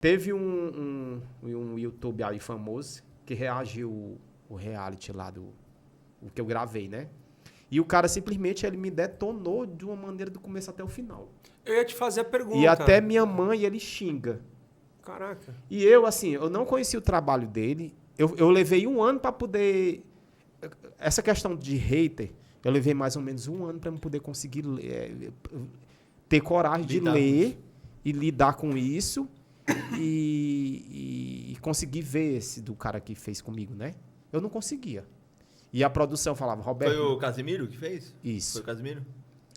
Teve um YouTube aí famoso que reagiu o reality lá o que eu gravei, né? E o cara simplesmente ele me detonou de uma maneira do começo até o final. Eu ia te fazer a pergunta. E até minha mãe ele xinga. Caraca. E eu, assim, eu não conheci o trabalho dele. Eu levei 1 ano para poder... Essa questão de hater, eu levei mais ou menos 1 ano para poder conseguir ter coragem de ler e lidar com isso e conseguir ver esse do cara que fez comigo, né? Eu não conseguia. E a produção falava, Roberto... Foi o Casimiro que fez? Isso. Foi o Casimiro?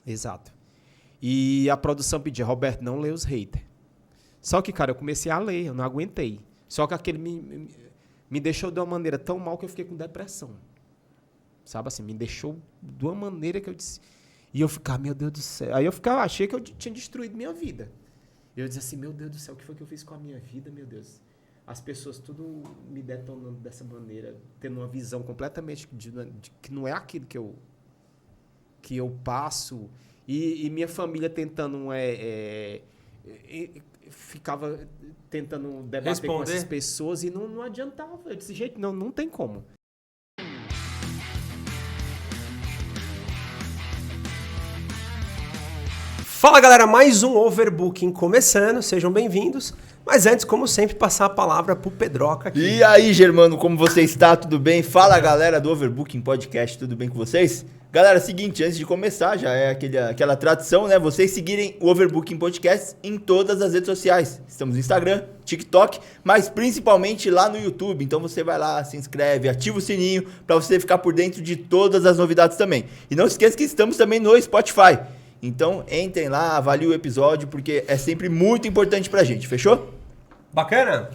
Exato. E a produção pedia, Roberto, não lê os haters. Só que, cara, eu comecei a ler, eu não aguentei. Só que aquele me deixou de uma maneira tão mal que eu fiquei com depressão. Sabe assim, me deixou de uma maneira que eu disse... E eu ficava, meu Deus do céu. Aí eu achei que eu tinha destruído minha vida. Eu dizia assim, meu Deus do céu, o que foi que eu fiz com a minha vida, meu Deus? As pessoas tudo me detonando dessa maneira, tendo uma visão completamente de que não é aquilo que eu passo. E minha família tentando ficava tentando debater com essas pessoas e não adiantava. Eu disse, gente, não tem como. Fala galera, mais um Overbooking começando, sejam bem-vindos. Mas antes, como sempre, passar a palavra pro Pedroca aqui. E aí, Germano, como você está? Tudo bem? Fala galera do Overbooking Podcast, tudo bem com vocês? Galera, seguinte, antes de começar, já é aquela tradição, né? Vocês seguirem o Overbooking Podcast em todas as redes sociais. Estamos no Instagram, TikTok, mas principalmente lá no YouTube. Então você vai lá, se inscreve, ativa o sininho para você ficar por dentro de todas as novidades também. E não se esqueça que estamos também no Spotify. Então entrem lá, avaliem o episódio, porque é sempre muito importante pra gente, fechou? Bacana?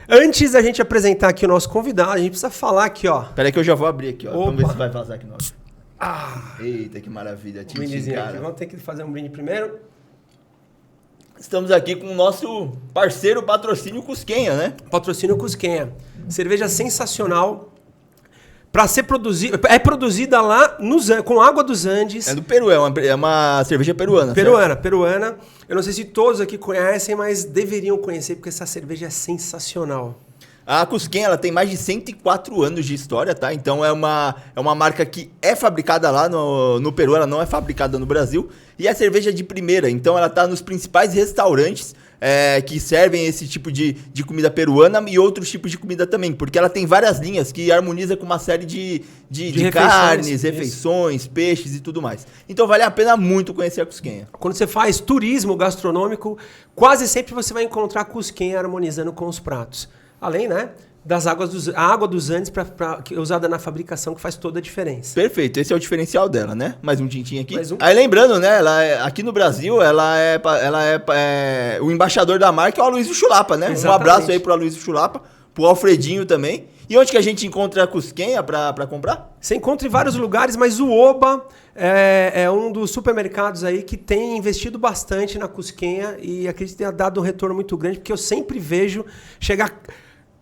Antes da gente apresentar aqui o nosso convidado, a gente precisa falar aqui, ó. Peraí que eu já vou abrir aqui, ó. Opa. Vamos ver se vai vazar aqui no áudio. Ah, Eita, que maravilha. um brindezinho aqui. Vamos ter que fazer um brinde primeiro. Estamos aqui com o nosso parceiro patrocínio Cusquenha, né? Patrocínio Cusquenha. Cerveja sensacional. Para ser produzida, é produzida lá com água dos Andes. É do Peru, é uma cerveja peruana. Peruana. Eu não sei se todos aqui conhecem, mas deveriam conhecer, porque essa cerveja é sensacional. A Cusquenha, ela tem mais de 104 anos de história, tá? Então é uma marca que é fabricada lá no Peru, ela não é fabricada no Brasil. E é cerveja de primeira, então ela tá nos principais restaurantes que servem esse tipo de comida peruana e outros tipos de comida também. Porque ela tem várias linhas que harmoniza com uma série de carnes, refeições, peixes e tudo mais. Então vale a pena muito conhecer a Cusquenha. Quando você faz turismo gastronômico, quase sempre você vai encontrar Cusquenha harmonizando com os pratos. Além, né, a água dos Andes usada na fabricação, que faz toda a diferença. Perfeito, esse é o diferencial dela, né? Mais um tintim aqui. Mais um. Aí lembrando, né, aqui no Brasil, ela é o embaixador da marca é o Aloysio Chulapa, né? Exatamente. Um abraço aí pro Aloysio Chulapa, pro Alfredinho também. E onde que a gente encontra a Cusquenha pra comprar? Você encontra em vários lugares, mas o Oba é um dos supermercados aí que tem investido bastante na Cusquenha e acredito que tenha dado um retorno muito grande, porque eu sempre vejo chegar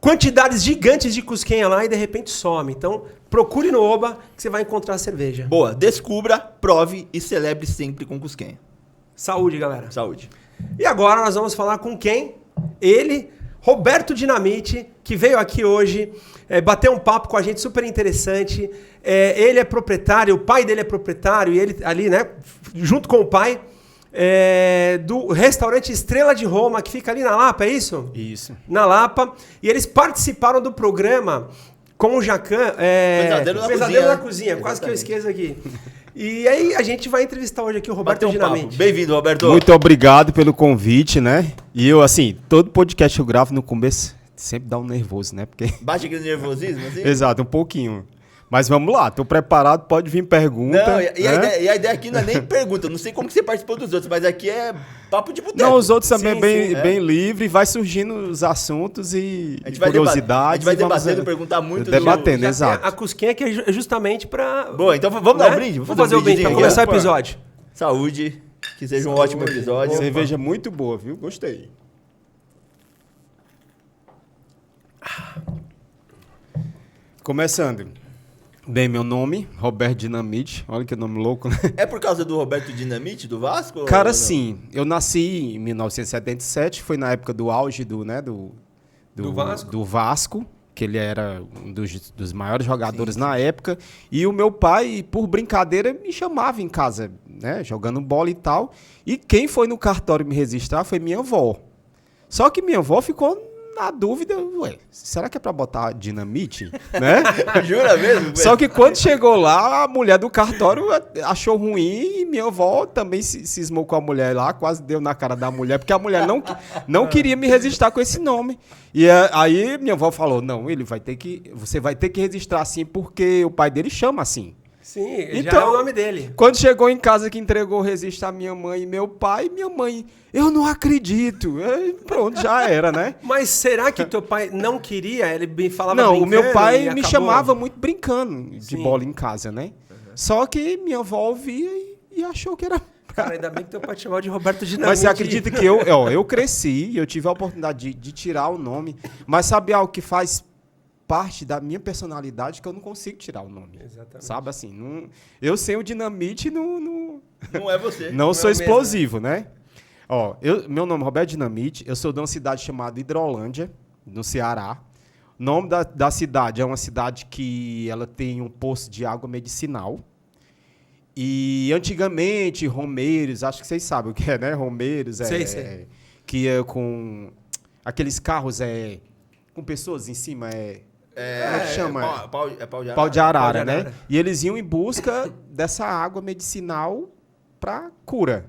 quantidades gigantes de Cusquenha lá e de repente some. Então, procure no Oba que você vai encontrar a cerveja. Boa, descubra, prove e celebre sempre com Cusquenha. Saúde, galera. Saúde. E agora nós vamos falar com quem? Ele, Roberto Dinamite, que veio aqui hoje bater um papo com a gente super interessante. Ele é proprietário, o pai dele é proprietário, e ele ali, né, junto com o pai, do restaurante Estrela de Roma, que fica ali na Lapa, é isso? Isso. Na Lapa. E eles participaram do programa com o Jacan. Pesadelo na Cozinha. Quase que eu esqueço aqui. E aí a gente vai entrevistar hoje aqui o Roberto Dinamite. Bem-vindo, Roberto. Muito obrigado pelo convite, né? E eu, assim, todo podcast que eu gravo no começo sempre dá um nervoso, né? Porque... Bate aquele nervosismo, assim? Exato, um pouquinho. Mas vamos lá, tô preparado, pode vir pergunta. Não, né? a ideia aqui não é nem pergunta, não sei como que você participou dos outros, mas aqui é papo de boteco. Não, os outros também Sim, bem livre, vai surgindo os assuntos e a gente vai curiosidades. a gente vai debatendo, perguntar muito. Debatendo, exato. A Cusquenha que é justamente para... Boa, então vamos dar um brinde? Vamos fazer o brinde para começar o episódio. Saúde, que seja um ótimo episódio. Cerveja muito boa, viu? Gostei. Começando. Bem, meu nome, Roberto Dinamite. Olha que nome louco, né? É por causa do Roberto Dinamite, do Vasco? Cara, ou não? sim. Eu nasci em 1977, foi na época do auge do Vasco? do Vasco, que ele era um dos maiores jogadores na época. E o meu pai, por brincadeira, me chamava em casa, né? Jogando bola e tal. E quem foi no cartório me registrar foi minha avó. Só que minha avó ficou na dúvida, ué, será que é pra botar dinamite? Né? Jura mesmo? Só que quando chegou lá, a mulher do cartório achou ruim e minha avó também se cismou com a mulher lá, quase deu na cara da mulher, porque a mulher não queria me registrar com esse nome. E aí minha avó falou, não, você vai ter que registrar assim porque o pai dele chama assim. Sim, já Então, é o nome dele. Quando chegou em casa que entregou o registro a minha mãe e meu pai, minha mãe, eu não acredito. Pronto, já era, né? Mas será que teu pai não queria? Ele falava Não, o brincando meu pai e me acabou? chamava muito brincando de Sim. bola em casa, né? Só que minha avó ouvia e achou que era... Cara, ainda bem que teu pai te chamava de Roberto Dinamite. Mas você acredita que eu cresci, eu tive a oportunidade de tirar o nome, mas sabe algo que faz parte da minha personalidade que eu não consigo tirar o nome. Exatamente. Sabe assim, eu sem o dinamite Não é você. não sou é o mesmo, explosivo, né? Ó, meu nome é Roberto Dinamite, eu sou de uma cidade chamada Hidrolândia, no Ceará. O nome da cidade é uma cidade que ela tem um poço de água medicinal. E antigamente, romeiros, acho que vocês sabem o que é, né? Romeiros, Sei. que é com aqueles carros com pessoas em cima, como é que chama? Pau de arara. Pau de arara, Pau de né? arara. E eles iam em busca dessa água medicinal para cura,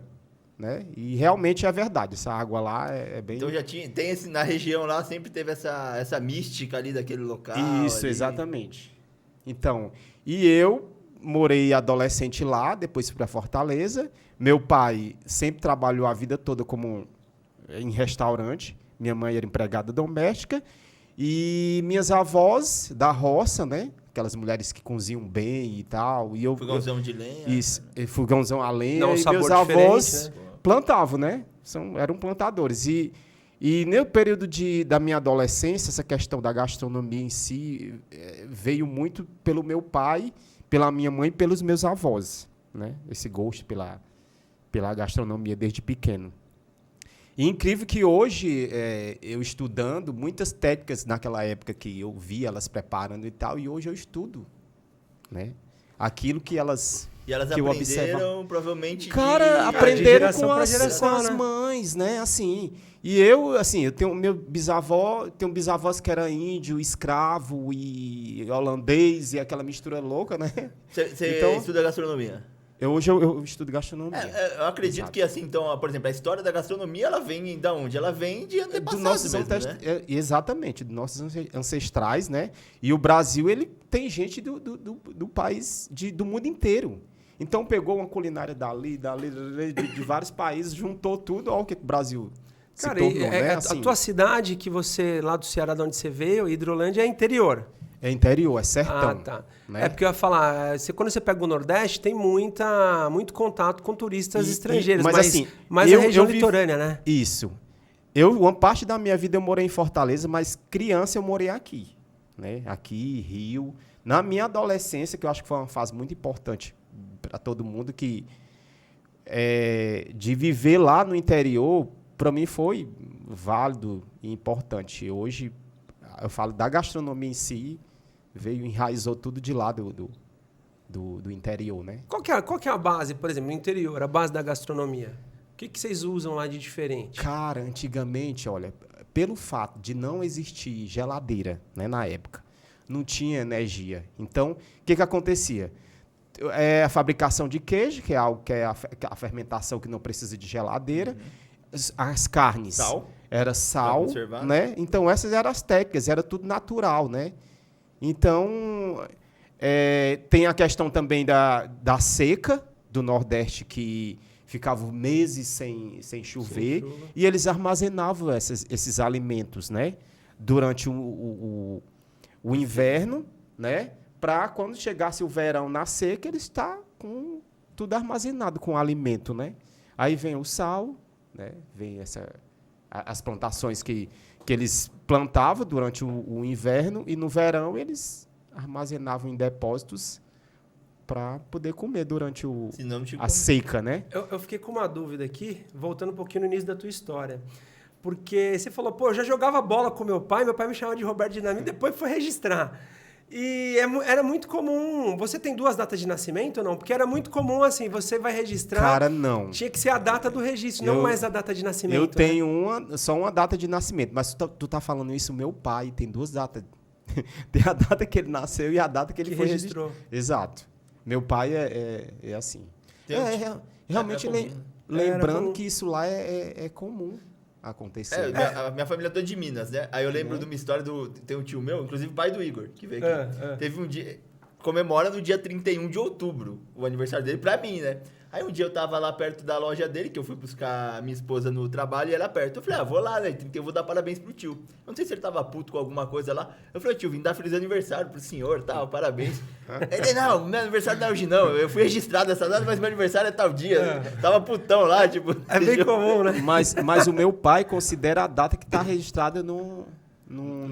né? E realmente é verdade, essa água lá é bem... Então já tem na região lá, sempre teve essa mística ali daquele local. Isso, ali. exatamente. Então, e eu morei adolescente lá, depois fui para Fortaleza. Meu pai sempre trabalhou a vida toda em restaurante. Minha mãe era empregada doméstica. E minhas avós da roça, né? Aquelas mulheres que cozinham bem e tal. E Fogãozão de lenha. Isso, fogãozão a lenha. Dá um E sabor meus avós diferente, né? plantavam, né? Eram plantadores. E no período da minha adolescência, essa questão da gastronomia em si veio muito pelo meu pai, pela minha mãe e pelos meus avós, né? Esse gosto pela gastronomia desde pequeno. E incrível que hoje, eu estudando, muitas técnicas naquela época que eu vi elas preparando e tal, e hoje eu estudo, né? Aquilo que elas... E elas que eu aprenderam, observa. provavelmente, Cara, de aprenderam geração com pra as geração, né? mães, né? Assim. E eu tenho meu bisavó, tenho bisavós que era índio, escravo e holandês e aquela mistura louca, né? Você Então, estuda gastronomia? Hoje eu estudo gastronomia. Eu acredito Exato. que, assim, então, por exemplo, a história da gastronomia, ela vem da onde? Ela vem de antepassados mesmo, né? Exatamente, dos nossos ancestrais, né? E o Brasil, ele tem gente do país, do mundo inteiro. Então, pegou uma culinária dali, de vários países, juntou tudo, olha o que o Brasil se tornou, né? A tua cidade, que você, lá do Ceará, de onde você veio, Hidrolândia, é interior. É interior, é sertão. Ah, tá. Né? É porque eu ia falar, quando você pega o Nordeste, tem muito contato com turistas estrangeiros, mas assim, a região litorânea, né? Isso. Uma parte da minha vida eu morei em Fortaleza, mas criança eu morei aqui, né? Aqui, Rio. Na minha adolescência, que eu acho que foi uma fase muito importante para todo mundo, que de viver lá no interior, para mim foi válido e importante. Hoje, eu falo da gastronomia em si, enraizou tudo de lá do interior, né? Qual que é a base, por exemplo, no interior, a base da gastronomia? O que vocês usam lá de diferente? Cara, antigamente, olha, pelo fato de não existir geladeira, né, na época, não tinha energia. Então, o que acontecia? A fabricação de queijo, que é algo que é a fermentação que não precisa de geladeira. As carnes. Sal. Era sal, né? Então, essas eram as técnicas, era tudo natural, né? Então, tem a questão também da seca do Nordeste, que ficava meses sem chover, e eles armazenavam esses alimentos, né? Durante o inverno, né? Para quando chegasse o verão na seca, ele está com tudo armazenado com alimento, né? Aí vem o sal, né? Vem as plantações que eles plantavam durante o inverno, e no verão eles armazenavam em depósitos para poder comer durante Senão não tinha a como. seca, né? Eu fiquei com uma dúvida aqui, voltando um pouquinho no início da tua história. Porque você falou, pô, eu já jogava bola com meu pai me chamava de Roberto Dinamite, depois foi registrar. E era muito comum. Você tem 2 datas de nascimento ou não? Porque era muito comum assim, você vai registrar. Cara, não. Tinha que ser a data do registro, não mais a data de nascimento. Eu tenho só uma data de nascimento, mas tu tá falando isso, meu pai tem 2 datas. Tem a data que ele nasceu e a data que ele foi registrou. Exato. Meu pai é assim. Realmente comum, né? lembrando que isso lá é comum acontecer. A minha família é toda de Minas, né? Aí eu lembro de uma história tem um tio meu, inclusive pai do Igor, que veio aqui. Teve um dia, comemora no dia 31 de outubro, o aniversário dele pra mim, né? Aí um dia eu tava lá perto da loja dele, que eu fui buscar a minha esposa no trabalho e ela perto. Eu falei, vou lá, né? Eu vou dar parabéns pro tio. Eu não sei se ele tava puto com alguma coisa lá. Eu falei, tio, vim dar feliz aniversário pro senhor, tal, parabéns. Ele, não, meu aniversário não é hoje não. Eu fui registrado essa data, mas meu aniversário é tal dia. Tava putão lá, tipo... É bem comum, né? Mas o meu pai considera a data que tá registrada no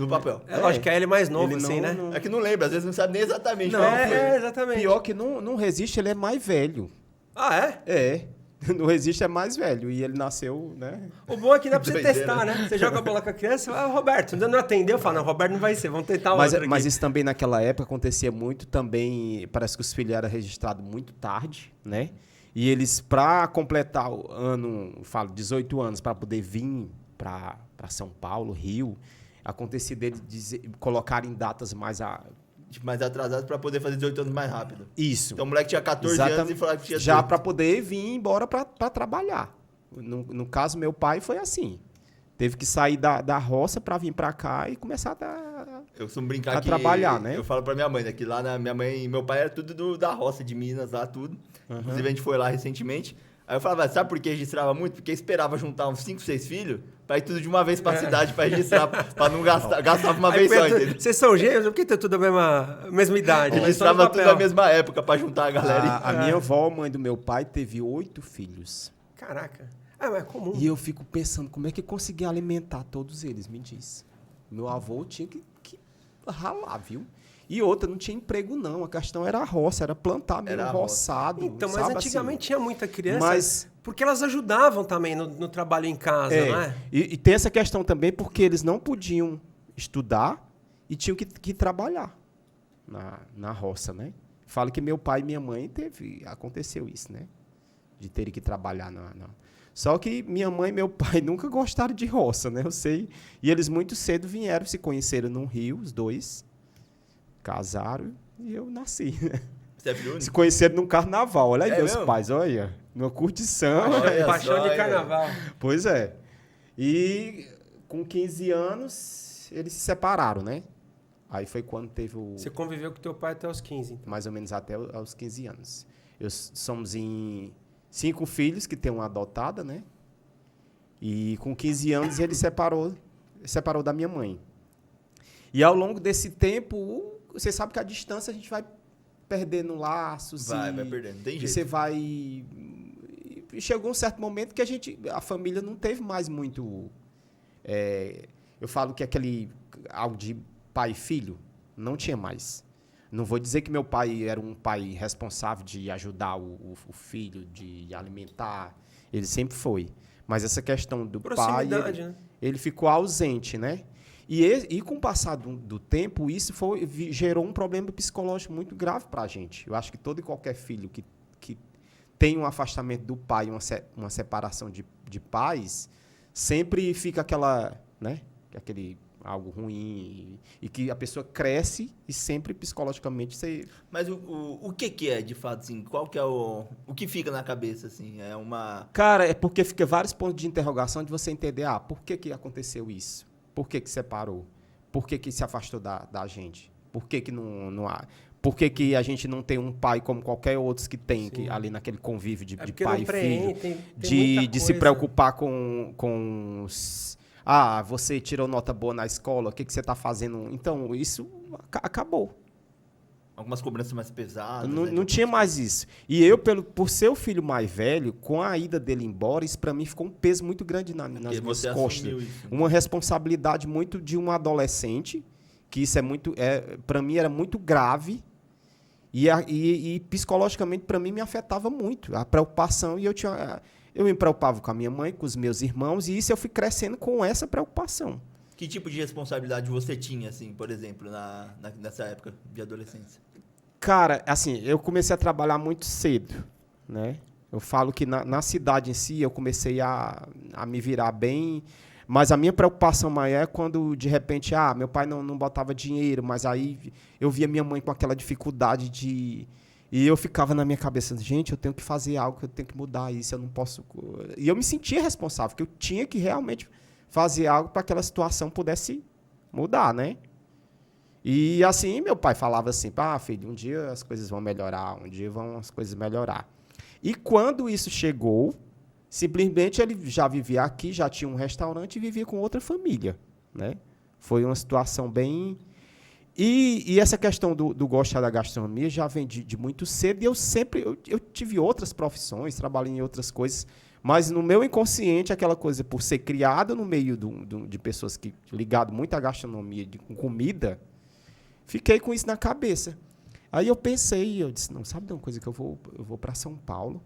papel. É lógico que é ele mais novo, Ele assim, né? É que não lembra, às vezes não sabe nem exatamente. Não, qual foi. Exatamente. Pior que não resiste, ele é mais velho. Ah, é? É. Não resiste, é mais velho. E ele nasceu, né? O bom é que dá pra você Doideira. testar, né? Você joga a bola com a criança e fala, Roberto, não atendeu? Eu falo, não, Roberto não vai ser, vamos tentar outro aqui. Mas isso também naquela época acontecia muito também. Parece que os filhos eram registrados muito tarde, né? E eles, para completar o ano, 18 anos, para poder vir para São Paulo, Rio, acontecia deles colocarem datas mais Mais atrasado pra poder fazer 18 anos mais rápido. Isso. Então o moleque tinha 14 anos e falava que tinha já 18. para poder vir embora para trabalhar. No caso, meu pai foi assim. Teve que sair da roça para vir para cá e começar Eu costumo brincar a trabalhar, né? Eu falo pra minha mãe, né? Que lá minha mãe e meu pai era tudo da roça de Minas, lá tudo. Inclusive a gente foi lá recentemente. Aí eu falava, sabe por que registrava muito? Porque esperava juntar uns 5, 6 filhos pra ir tudo de uma vez pra cidade pra registrar, pra não gastar. Gastava uma vez só, entendeu? Vocês são gêmeos? Por que tem tudo a mesma idade? Registrava tudo na mesma época pra juntar a galera. A minha avó, mãe do meu pai, teve 8 filhos. Caraca. Mas é comum. E eu fico pensando, como é que conseguia alimentar todos eles? Me diz. Meu avô tinha que ralar, viu? E outra, não tinha emprego, não. A questão era a roça, era plantar mesmo, roçado. Então, mas sabe, antigamente assim? tinha muita criança, porque elas ajudavam também no trabalho em casa, não é? E tem essa questão também, porque eles não podiam estudar e tinham que trabalhar na roça, né? Falo que meu pai e minha mãe aconteceu isso, né? De terem que trabalhar Só que minha mãe e meu pai nunca gostaram de roça, né? Eu sei. E eles muito cedo vieram, se conheceram no Rio, os dois. Casaram e eu nasci. Você é filho único? Se conheceram num carnaval. Olha aí, meus mesmo? pais, olha. Numa curtição. Paixão de carnaval. Pois é. E com 15 anos, eles se separaram, né? Aí foi quando teve Você conviveu com teu pai até os 15, então. mais ou menos até aos 15 anos. Somos em 5 filhos, que tem uma adotada, né? E com 15 anos ele separou da minha mãe. E ao longo desse tempo, você sabe que a distância a gente vai perdendo laços. Vai perdendo, não tem jeito. E você vai... E chegou um certo momento que a família não teve mais muito... eu falo que algo de pai e filho, não tinha mais. Não vou dizer que meu pai era um pai responsável de ajudar o filho, de alimentar. Ele sempre foi. Mas essa questão do pai, né? ele ficou ausente, né? E com o passar do tempo, isso gerou um problema psicológico muito grave para a gente. Eu acho que todo e qualquer filho que tem um afastamento do pai, uma separação de pais, sempre fica aquele algo ruim e que a pessoa cresce e sempre psicologicamente você... Mas o que é, de fato, assim? Qual que é o que fica na cabeça, assim? É uma... Cara, é porque fica vários pontos de interrogação de você entender, por que aconteceu isso? Por que separou? Por que se afastou da gente? Por que não há... Por que a gente não tem um pai como qualquer outro que tem ali naquele convívio de pai e filho? De se preocupar com você tirou nota boa na escola, o que você está fazendo? Então, isso acabou. Algumas cobranças mais pesadas. Não tinha mais isso. E eu, por ser o filho mais velho, com a ida dele embora, isso para mim ficou um peso muito grande nas minhas costas. Isso, né? Uma responsabilidade muito de um adolescente que isso para mim era muito grave e psicologicamente para mim me afetava muito a preocupação, e eu me preocupava com a minha mãe, com os meus irmãos, e isso eu fui crescendo com essa preocupação. Que tipo de responsabilidade você tinha, assim, por exemplo, nessa época de adolescência? Cara, assim, eu comecei a trabalhar muito cedo, né? Eu falo que na cidade em si eu comecei a me virar bem, mas a minha preocupação maior é quando, de repente, meu pai não botava dinheiro, mas aí eu via minha mãe com aquela dificuldade e eu ficava na minha cabeça, gente, eu tenho que fazer algo, eu tenho que mudar isso, eu não posso... E eu me sentia responsável, porque eu tinha que realmente fazer algo para que aquela situação pudesse mudar, né? E assim, meu pai falava assim, filho, um dia as coisas vão melhorar, um dia vão as coisas melhorar. E quando isso chegou, simplesmente ele já vivia aqui, já tinha um restaurante e vivia com outra família, né? Foi uma situação bem... E essa questão do gostar da gastronomia já vem de muito cedo, e eu tive outras profissões, trabalhei em outras coisas, mas no meu inconsciente, aquela coisa, por ser criado no meio de pessoas que ligado muito à gastronomia, com comida, fiquei com isso na cabeça. Aí eu pensei, eu disse, não, sabe de uma coisa que eu vou para São Paulo?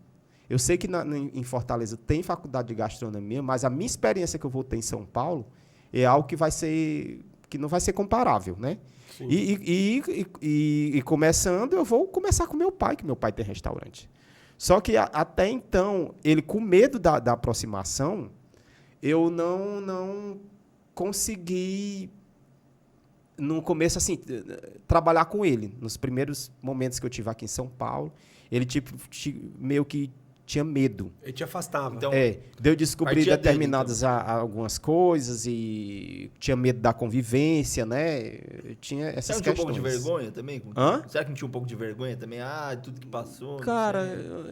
Eu sei que em Fortaleza tem faculdade de gastronomia, mas a minha experiência que eu vou ter em São Paulo é algo que não vai ser comparável, né? E começando, eu vou começar com meu pai, que meu pai tem restaurante. Só que até então, ele com medo da aproximação, eu não consegui, no começo, assim, trabalhar com ele. Nos primeiros momentos que eu tive aqui em São Paulo, ele meio que tinha medo. Ele te afastava. Então, de eu descobrir determinadas então. algumas coisas, e tinha medo da convivência, né? Tinha essas Será que tinha um questões. pouco de vergonha também? Hã? Será que não tinha um pouco de vergonha também? Tudo que passou. Cara,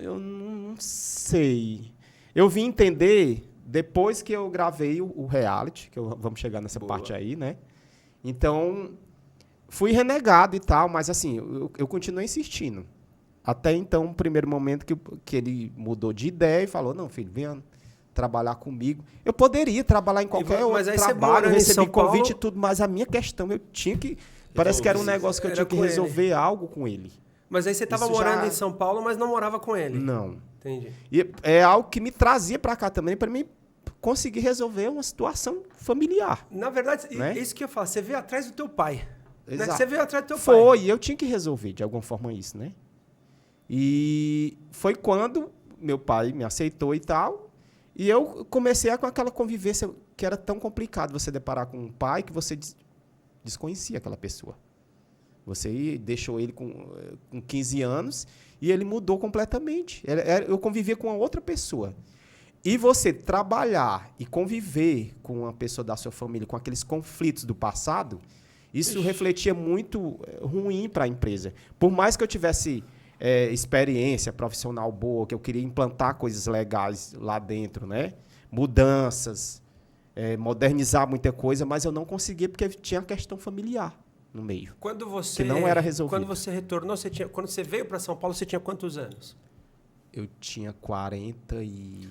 eu não sei. Eu vim entender depois que eu gravei o reality, vamos chegar nessa parte aí, né? Então, fui renegado e tal, mas assim, eu continuei insistindo. Até então, o primeiro momento que ele mudou de ideia e falou, não, filho, venha trabalhar comigo. Eu poderia trabalhar em qualquer outro trabalho, receber convite e tudo, mas a minha questão, eu tinha que... Parece que era um negócio que eu tinha que resolver algo com ele. Mas aí você estava morando em São Paulo, mas não morava com ele? Não. Entendi. E é algo que me trazia para cá também, para mim conseguir resolver uma situação familiar. Na verdade, né? Isso que eu falo, você veio atrás do teu pai. Exato. Né? Você veio atrás do teu pai. Foi, e eu tinha que resolver de alguma forma isso, né? E foi quando meu pai me aceitou e tal, e eu comecei com aquela convivência que era tão complicado você deparar com um pai que você desconhecia aquela pessoa. Você deixou ele com 15 anos e ele mudou completamente. Eu convivia com uma outra pessoa. E você trabalhar e conviver com uma pessoa da sua família, com aqueles conflitos do passado, isso refletia muito ruim para a empresa. Por mais que eu tivesse experiência profissional boa, que eu queria implantar coisas legais lá dentro, né? Mudanças, modernizar muita coisa, mas eu não conseguia porque tinha a questão familiar no meio. Que não era resolvido. Quando você retornou, quando você veio para São Paulo, você tinha quantos anos? Eu tinha 40 e...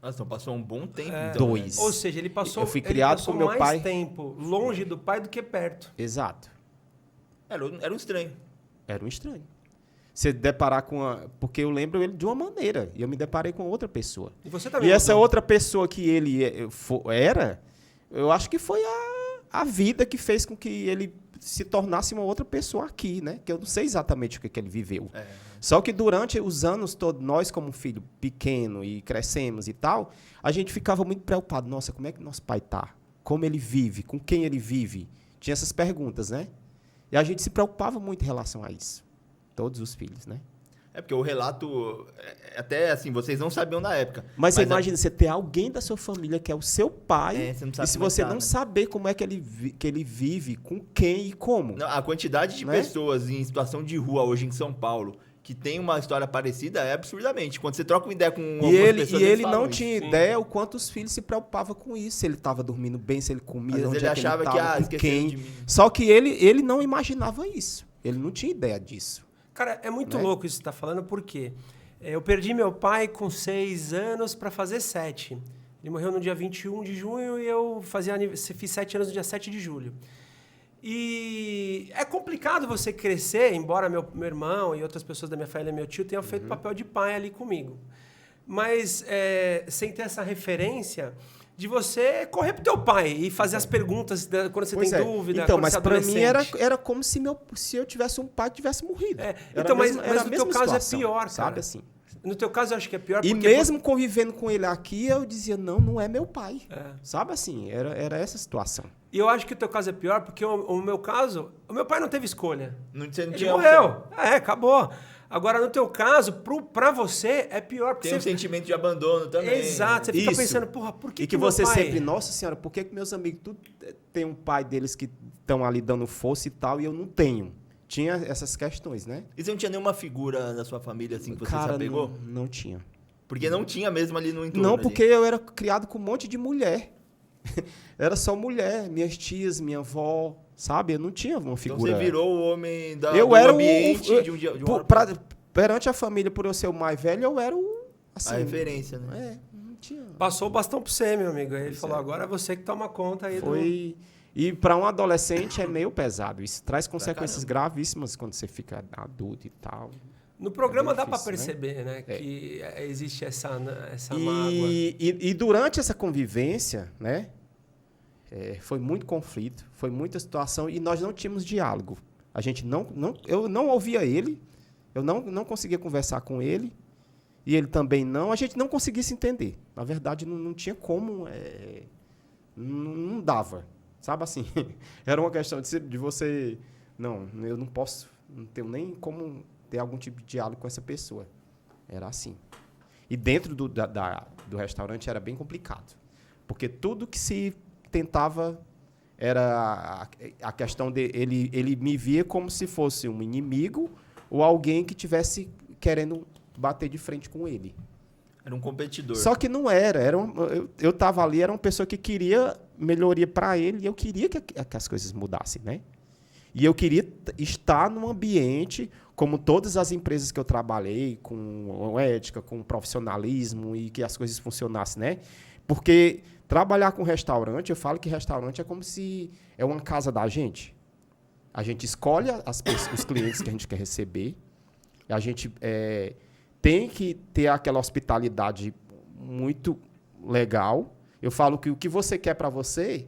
Nossa, então passou um bom tempo. Dois. Ou seja, ele passou, eu fui criado com meu mais pai. tempo longe do pai do que perto. Exato. Era um estranho. Era um estranho. Você deparar com porque eu lembro ele de uma maneira, e eu me deparei com outra pessoa. E você também. E essa outra pessoa que ele era, eu acho que foi a vida que fez com que ele se tornasse uma outra pessoa aqui, né? Que eu não sei exatamente o que ele viveu. Só que durante os anos todos, nós como filho pequeno e crescemos e tal, a gente ficava muito preocupado. Nossa, como é que nosso pai tá? Como ele vive? Com quem ele vive? Tinha essas perguntas, né? E a gente se preocupava muito em relação a isso. Todos os filhos, né? É porque o relato, até assim, vocês não sabiam na época. Mas você imagina, você ter alguém da sua família que é o seu pai, você não sabe e se você não saber como é que ele vive, com quem e como. Não, a quantidade de pessoas em situação de rua hoje em São Paulo que tem uma história parecida é absurdamente. Quando você troca uma ideia com algumas pessoas... E ele não tinha ideia o quanto os filhos se preocupavam com isso. Se ele estava dormindo bem, se ele comia, onde ele achava ele estava, com quem. De mim. Só que ele não imaginava isso. Ele não tinha ideia disso. Cara, é muito louco isso que você está falando, porque eu perdi meu pai com 6 anos para fazer 7. Ele morreu no dia 21 de junho e eu fiz 7 anos no dia 7 de julho. E é complicado você crescer, embora meu irmão e outras pessoas da minha família, meu tio, tenham feito papel de pai ali comigo. Mas sem ter essa referência de você correr pro teu pai e fazer as perguntas quando você Pois tem é. dúvida. Então, quando mas você é pra mim adolescente. era como se eu tivesse um pai que tivesse morrido. É. Era Então, a mesma- mas era a no mesma teu caso situação, é pior, cara. sabe assim? No teu caso eu acho que é pior E porque... mesmo convivendo com ele aqui, eu dizia, não é meu pai. É. Sabe assim? Era essa situação. E eu acho que o teu caso é pior porque o meu caso, o meu pai não teve escolha. Você não Ele tinha morreu. Acabou. Agora, no teu caso, pra você, é pior. Porque Tem um sentimento de abandono também. Exato. Você fica Isso. pensando, porra, por que E que meu você pai... sempre, nossa senhora, por que meus amigos tudo tem um pai deles que estão ali dando força e tal, e eu não tenho? Tinha essas questões, né? E você não tinha nenhuma figura da sua família assim que você se Cara, apegou? não tinha. Porque não tinha mesmo ali no entorno. Não, ali. porque eu era criado com um monte de mulher. Era só mulher, minhas tias, minha avó, sabe? Eu não tinha uma Então figura. você virou o homem do era ambiente de um dia. De uma hora perante a família, por eu ser o mais velho, eu era assim, a referência, né? não tinha. Passou o bastão pra você, meu amigo. Aí ele falou, agora é você que toma conta aí Foi. E para um adolescente é meio pesado. Isso traz consequências gravíssimas quando você fica adulto e tal. No programa É dá pra difícil, perceber, né? Que existe essa mágoa. E durante essa convivência, né? Foi muito conflito, foi muita situação e nós não tínhamos diálogo. A gente eu não ouvia ele, eu não conseguia conversar com ele e ele também não. A gente não conseguia se entender. Na verdade, não tinha como, não dava, sabe assim? Era uma questão de você, não, eu não posso, não tenho nem como ter algum tipo de diálogo com essa pessoa. Era assim. E dentro do restaurante era bem complicado, porque tudo que se tentava era a questão de ele me via como se fosse um inimigo ou alguém que tivesse querendo bater de frente com ele. Era um competidor. Só que não era. Eu estava ali, era uma pessoa que queria melhoria para ele e eu queria que as coisas mudassem, né? E eu queria estar num ambiente, como todas as empresas que eu trabalhei, com ética, com profissionalismo e que as coisas funcionassem, né? Porque trabalhar com restaurante, eu falo que restaurante é como se é uma casa da gente. A gente escolhe os clientes que a gente quer receber. A gente tem que ter aquela hospitalidade muito legal. Eu falo que o que você quer para você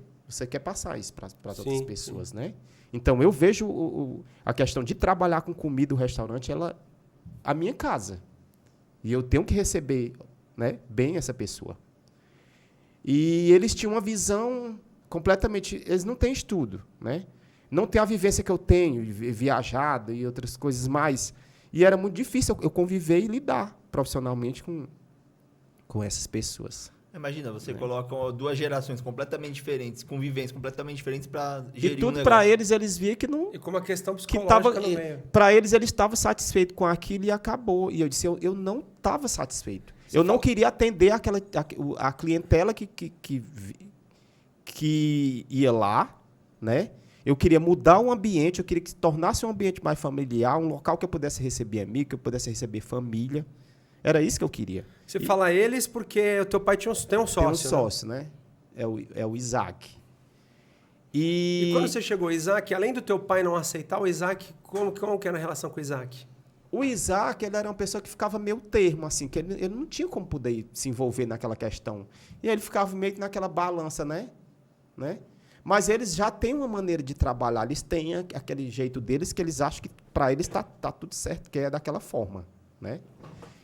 quer passar isso para as outras pessoas, né? Então, eu vejo a questão de trabalhar com comida no restaurante, a minha casa. E eu tenho que receber, né, bem essa pessoa. E eles tinham uma visão completamente... Eles não têm estudo, né? Não tem a vivência que eu tenho, viajado e outras coisas mais. E era muito difícil eu conviver e lidar profissionalmente com essas pessoas. Imagina, você coloca duas gerações completamente diferentes, com vivências completamente diferentes para gerir e um tudo negócio. para eles via que não... E com uma questão que psicológica no meio. Para eles estavam satisfeitos com aquilo e acabou. E eu disse, eu não estava satisfeito. Eu não queria atender a clientela que ia lá, né? Eu queria mudar o ambiente, eu queria que se tornasse um ambiente mais familiar, um local que eu pudesse receber amigo, que eu pudesse receber família. Era isso que eu queria. Você fala eles porque o teu pai tem um sócio. Tem um sócio, né? É o Isaac. E quando você chegou, Isaac, além do teu pai não aceitar, o Isaac, como que era a relação com o Isaac? O Isaac, ele era uma pessoa que ficava meio termo, assim, que ele não tinha como poder se envolver naquela questão. E ele ficava meio que naquela balança, né? Mas eles já têm uma maneira de trabalhar, eles têm aquele jeito deles que eles acham que para eles tá tudo certo, que é daquela forma, né?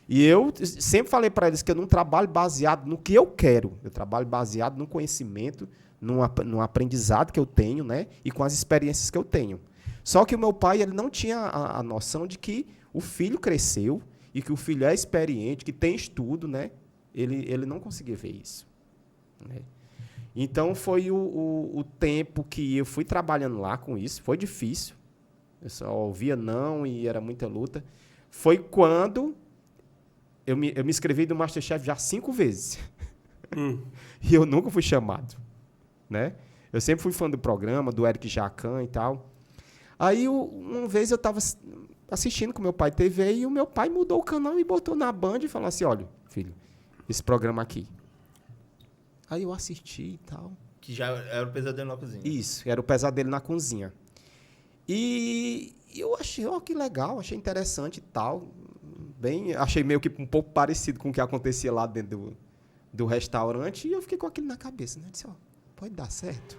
E eu sempre falei para eles que eu não trabalho baseado no que eu quero, eu trabalho baseado no conhecimento, no aprendizado que eu tenho, né? E com as experiências que eu tenho. Só que o meu pai, ele não tinha a noção de que o filho cresceu e que o filho é experiente, que tem estudo, né? Ele não conseguia ver isso, né? Então, foi o tempo que eu fui trabalhando lá com isso. Foi difícil. Eu só ouvia não e era muita luta. Foi quando eu me inscrevi no Masterchef já 5 vezes. E eu nunca fui chamado, né? Eu sempre fui fã do programa, do Eric Jacan e tal. Aí, uma vez eu estava assistindo com meu pai TV e o meu pai mudou o canal e botou na Band e falou assim, olha, filho, esse programa aqui. Aí eu assisti e tal. Que já era o Pesadelo na Cozinha. Isso, era o Pesadelo na Cozinha. E eu achei, ó, que legal, achei interessante e tal. Achei meio que um pouco parecido com o que acontecia lá dentro do restaurante. E eu fiquei com aquilo na cabeça, né? Eu disse, ó, pode dar certo?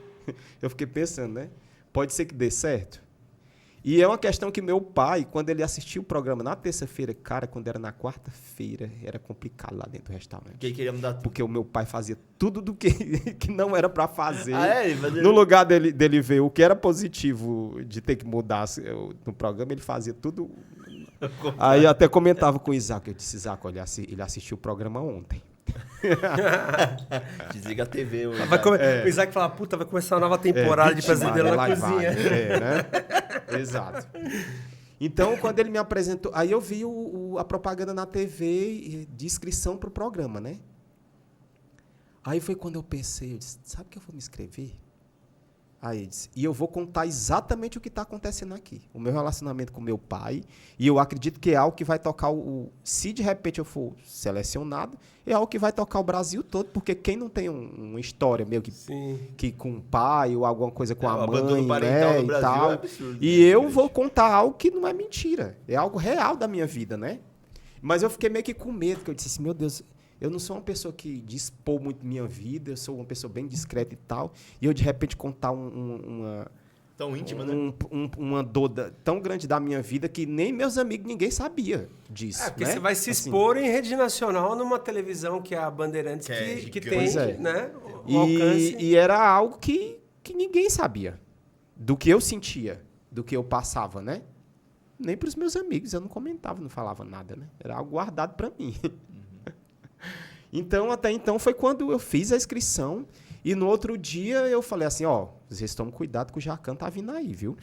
Eu fiquei pensando, né? Pode ser que dê certo? E é uma questão que meu pai, quando ele assistiu o programa na terça-feira, cara, quando era na quarta-feira, era complicado lá dentro do restaurante. Que ele queria mudar tudo. Porque o meu pai fazia tudo do que não era para fazer. Ele No lugar dele ver o que era positivo de ter que mudar no programa, ele fazia tudo. Aí eu até comentava com o Isaac. Eu disse, Isaac, olha, ele assistiu o programa ontem. Desliga a TV hoje. O Isaac fala, puta, vai começar uma nova temporada de Pesadelo na Cozinha. Né? Exato. Então, quando ele me apresentou... Aí eu vi a propaganda na TV de inscrição para o programa, né? Aí foi quando eu pensei, eu disse, sabe que eu vou me inscrever? Aí ele disse, e eu vou contar exatamente o que está acontecendo aqui. O meu relacionamento com meu pai. E eu acredito que é algo que vai tocar se de repente eu for selecionado, é algo que vai tocar o Brasil todo. Porque quem não tem uma história meio que com o pai ou alguma coisa com a mãe, né, no Brasil e tal. é absurdo, e eu vou contar algo que não é mentira. É algo real da minha vida, né? Mas eu fiquei meio que com medo, porque eu disse assim, meu Deus... Eu não sou uma pessoa que dispõe muito minha vida, eu sou uma pessoa bem discreta e tal. E eu, de repente, contar uma... Tão íntima, né? Uma dor tão grande da minha vida que nem meus amigos, ninguém sabia disso. Porque né? você vai se expor em rede nacional numa televisão que é a Bandeirantes, que tem, né, um alcance. E era algo que ninguém sabia. Do que eu sentia, do que eu passava, né? Nem para os meus amigos, eu não comentava, não falava nada, né? Era algo guardado para mim. Então, até então, foi quando eu fiz a inscrição e no outro dia eu falei assim, ó, vocês tomem cuidado que o Jacan tá vindo aí, viu?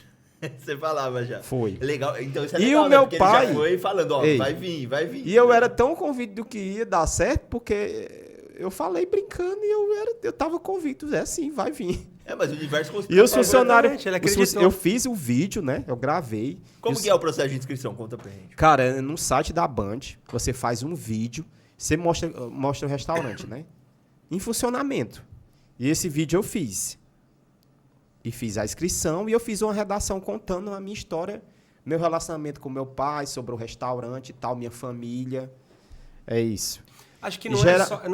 Você falava já. Foi. Legal. Então isso é e legal, o meu porque pai ele já foi falando, ó, vai vir. E eu era tão convicto do que ia dar certo, porque eu falei brincando e eu tava convicto, sim, vai vir. Mas o universo conspira. E os funcionários, eu fiz o vídeo, né? Eu gravei. Como que é o processo de inscrição? Conta pra gente. Cara, no site da Band, você faz um vídeo, você mostra o restaurante, né? Em funcionamento. E esse vídeo eu fiz. E fiz a inscrição e eu fiz uma redação contando a minha história, meu relacionamento com meu pai, sobre o restaurante e tal, minha família. É isso. Acho que não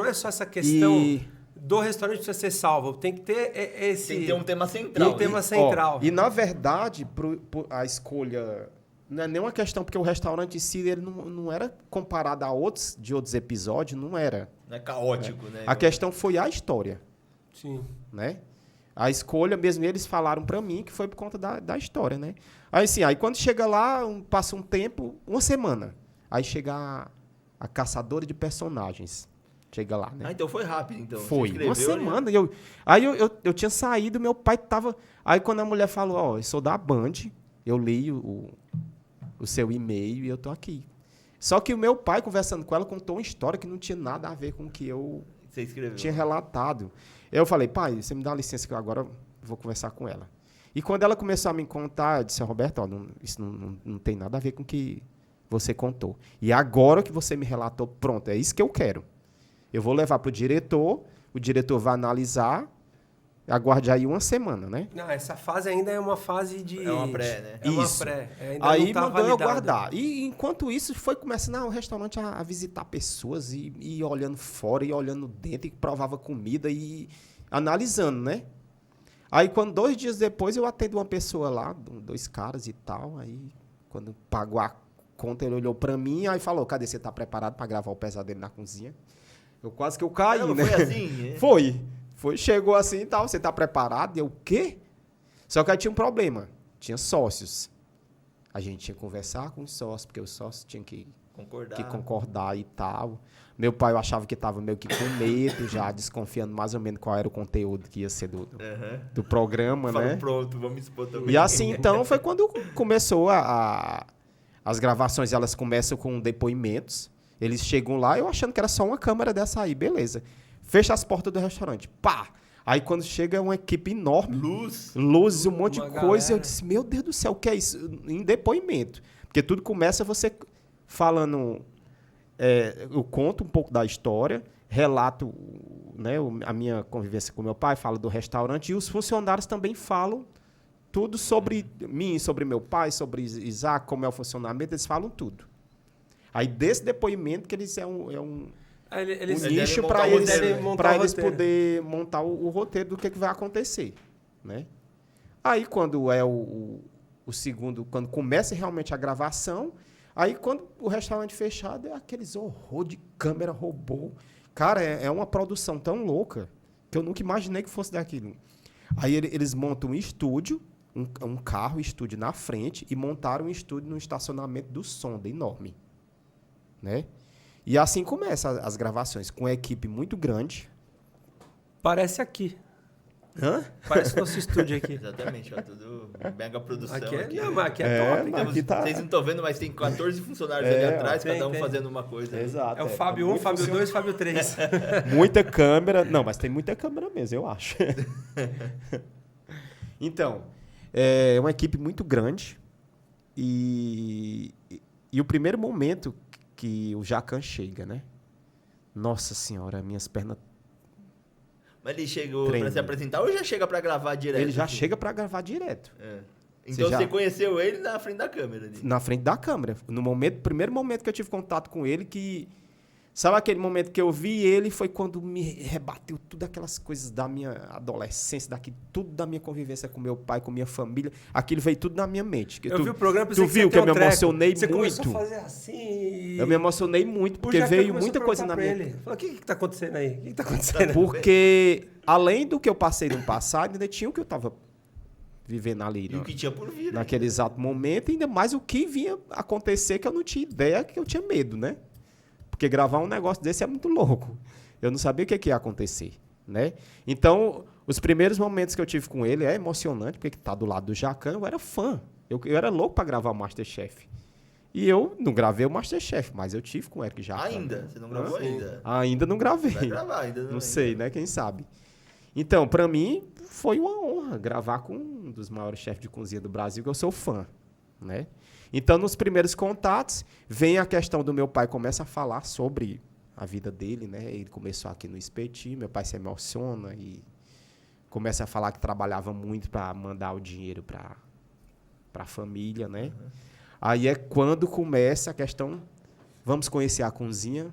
é só essa questão do restaurante precisa ser salvo. Tem que ter esse... Tem que ter um tema central. Um tema central. E, na verdade, a escolha... Não é nenhuma questão, porque o restaurante em si ele não era comparado a outros episódios, não era. Não é caótico, né? A questão foi a história. Sim. Né? A escolha mesmo, eles falaram pra mim que foi por conta da história, né? Aí, assim, quando chega lá, passa um tempo, uma semana. Aí chega a caçadora de personagens. Chega lá, né? Então foi rápido, então. Foi, uma semana. Né? Aí eu tinha saído, meu pai tava... Aí quando a mulher falou, ó, eu sou da Band, eu li o seu e-mail e eu tô aqui. Só que o meu pai, conversando com ela, contou uma história que não tinha nada a ver com o que eu tinha relatado. Eu falei, pai, você me dá licença que eu agora vou conversar com ela. E quando ela começou a me contar, eu disse, Roberto, ó, isso não tem nada a ver com o que você contou. E agora que você me relatou, pronto, é isso que eu quero. Eu vou levar para o diretor vai analisar, aguarde aí uma semana, né? Não, essa fase ainda é uma fase de... É uma pré, né? É uma isso. pré. Ainda aí não tá mandou validado. eu guardar. E enquanto isso, foi começando o restaurante a visitar pessoas e olhando fora, e olhando dentro, e provava comida e analisando, né? Aí, 2 dias depois, eu atendo uma pessoa lá, 2 caras e tal. Aí, quando pagou a conta, ele olhou pra mim e falou, cadê, você tá preparado pra gravar o Pesadelo na Cozinha? Quase que eu caí, não, né? Foi assim? É? Foi, chegou assim e tal, você tá preparado? Eu, o quê? Só que aí tinha um problema, tinha sócios. A gente tinha que conversar com os sócios, porque os sócios tinham que concordar e tal. Meu pai, eu achava que estava meio que com medo, já desconfiando mais ou menos qual era o conteúdo que ia ser do programa, Falou, né? Pronto, vamos expor também. E assim, então, foi quando começou as gravações, elas começam com depoimentos. Eles chegam lá, eu achando que era só uma câmera dessa aí, beleza. Fecha as portas do restaurante, pá! Aí quando chega uma equipe enorme, luz um monte de coisa, eu disse, meu Deus do céu, o que é isso? Em depoimento. Porque tudo começa você falando, eu conto um pouco da história, relato, né, a minha convivência com meu pai, falo do restaurante, e os funcionários também falam tudo sobre mim, sobre meu pai, sobre Isaac, como é o funcionamento, eles falam tudo. Aí, desse depoimento, que eles um nicho para eles poderem montar o roteiro do que vai acontecer, né? Aí, quando é o segundo, quando começa realmente a gravação, aí, quando o restaurante fechado, é aqueles horror de câmera, robô. Cara, é uma produção tão louca que eu nunca imaginei que fosse daquilo. Aí, eles montam um estúdio, um carro, estúdio na frente, e montaram um estúdio no estacionamento do Sonda, enorme, né? E assim começam as gravações, com uma equipe muito grande. Parece aqui. Hã? Parece nosso estúdio aqui. Exatamente, ó, tudo mega produção Aqui aqui. não, mas aqui é top. Aqui tá... Vocês não estão vendo, mas tem 14 funcionários ali atrás, cada um fazendo uma coisa. Exato. É o Fábio 1, Fábio 2, Fábio 3. Muita câmera. Não, mas tem muita câmera mesmo, eu acho. Então, é uma equipe muito grande. E o primeiro momento que o Jacan chega, né? Nossa Senhora, minhas pernas... Mas ele chegou para se apresentar ou já chega para gravar direto? Ele já chega para gravar direto. É. Então você conheceu ele na frente da câmera? Ali. Na frente da câmera. No primeiro momento que eu tive contato com ele, que... Sabe aquele momento que eu vi ele, foi quando me rebateu tudo aquelas coisas da minha adolescência, tudo da minha convivência com meu pai, com minha família. Aquilo veio tudo na minha mente. Eu vi o programa, tu viu que eu me emocionei você muito? Você começou a fazer assim... Eu me emocionei muito, porque veio muita coisa na minha... Ele falou, o que está acontecendo aí? O que está acontecendo? Porque, além do que eu passei no passado, ainda tinha o que eu estava vivendo ali. E o que tinha por vir. Naquele exato momento, ainda mais o que vinha acontecer, que eu não tinha ideia, que eu tinha medo, né? Porque gravar um negócio desse é muito louco. Eu não sabia o que ia acontecer, né? Então, os primeiros momentos que eu tive com ele é emocionante, porque tá do lado do Jacan, eu era fã. Eu era louco para gravar o Masterchef. E eu não gravei o Masterchef, mas eu tive com o Eric Jacan. Ainda? Você não gravou ainda? Ainda não gravei. Vai gravar ainda. Não sei, né? Quem sabe. Então, para mim, foi uma honra gravar com um dos maiores chefes de cozinha do Brasil, que eu sou fã, né? Então, nos primeiros contatos, vem a questão do meu pai, começa a falar sobre a vida dele, né? Ele começou aqui no Espetinho, meu pai se emociona e começa a falar que trabalhava muito para mandar o dinheiro para a família, né? Uhum. Aí é quando começa a questão, vamos conhecer a cozinha.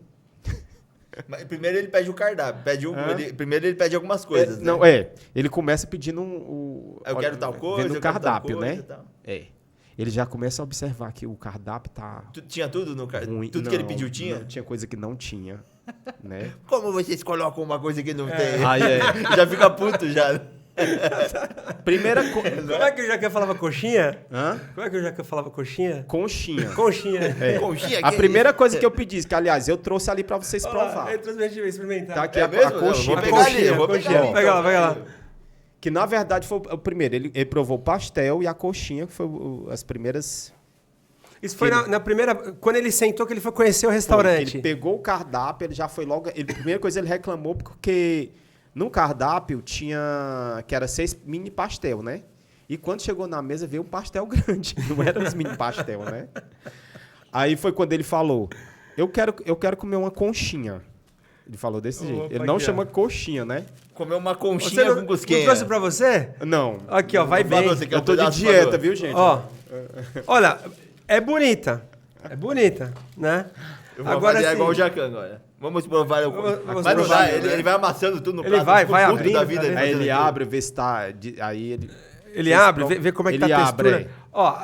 Mas primeiro ele pede o cardápio, primeiro ele pede algumas coisas, né? Não, ele começa pedindo eu quero tal coisa, vendo o cardápio, coisa, né? Tal. Ele já começa a observar que o cardápio tá... Tinha tudo no cardápio? Tudo que ele pediu tinha? Não, tinha coisa que não tinha, né? Como vocês colocam uma coisa que não tem? Aí já fica puto, já. Primeira Como é que o Jacan falava coxinha? Hã? Como é que o Jacan falava coxinha? Conchinha. Conchinha. Conchinha a primeira coisa que eu pedi, que aliás, eu trouxe ali pra vocês provar. Eu trouxe pra gente experimentar. Tá aqui a coxinha. Eu vou pegar ali. Pega lá. Que na verdade foi o primeiro. Ele provou o pastel e a coxinha, que foi as primeiras... Isso foi na primeira... Quando ele sentou, que ele foi conhecer o restaurante. Ele pegou o cardápio, ele já foi logo... A primeira coisa ele reclamou porque no cardápio tinha... Que era 6 mini pastel, né? E quando chegou na mesa veio um pastel grande. Não era os mini pastel, né? Aí foi quando ele falou, eu quero comer uma conchinha. Ele falou desse jeito. Ele não chama coxinha, né? Comer uma conchinha com cusquinha. Não trouxe pra você? Não. Aqui, ó, vai bem. Eu tô de dieta, viu, gente? Ó, olha, é bonita. É bonita, né? Eu vou agora fazer igual o Jacan agora. Vamos provar. Mas não dá, ele vai amassando tudo no prato. Ele vai abrindo. Da vida, aí ele abre, vê se tá... Aí ele abre, vê como é que tá a textura. Abre. Ó,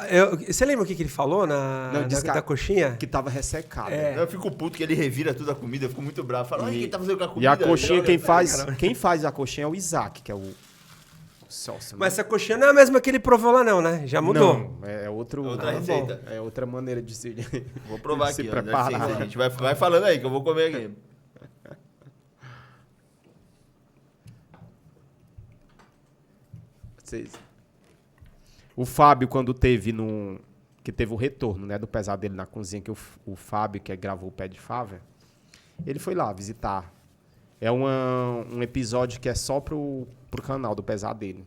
você lembra o que ele falou da coxinha? Que tava ressecada. Eu fico puto que ele revira toda a comida, eu fico muito bravo. Fala, olha quem tá fazendo com a comida. E a coxinha, quem faz a coxinha é o Isaac, que é o sócio. Mas essa coxinha não é a mesma que ele provou lá não, né? Já mudou. Não, é outra receita. É outra maneira de se Vou provar de aqui, se preparar. Licença, gente. Vai falando aí que eu vou comer aqui. O Fábio, quando teve que teve o retorno, né, do Pesadelo na cozinha, que o Fábio, que gravou o Pé de Fava, ele foi lá visitar. É um episódio que é só pro canal do Pesadelo.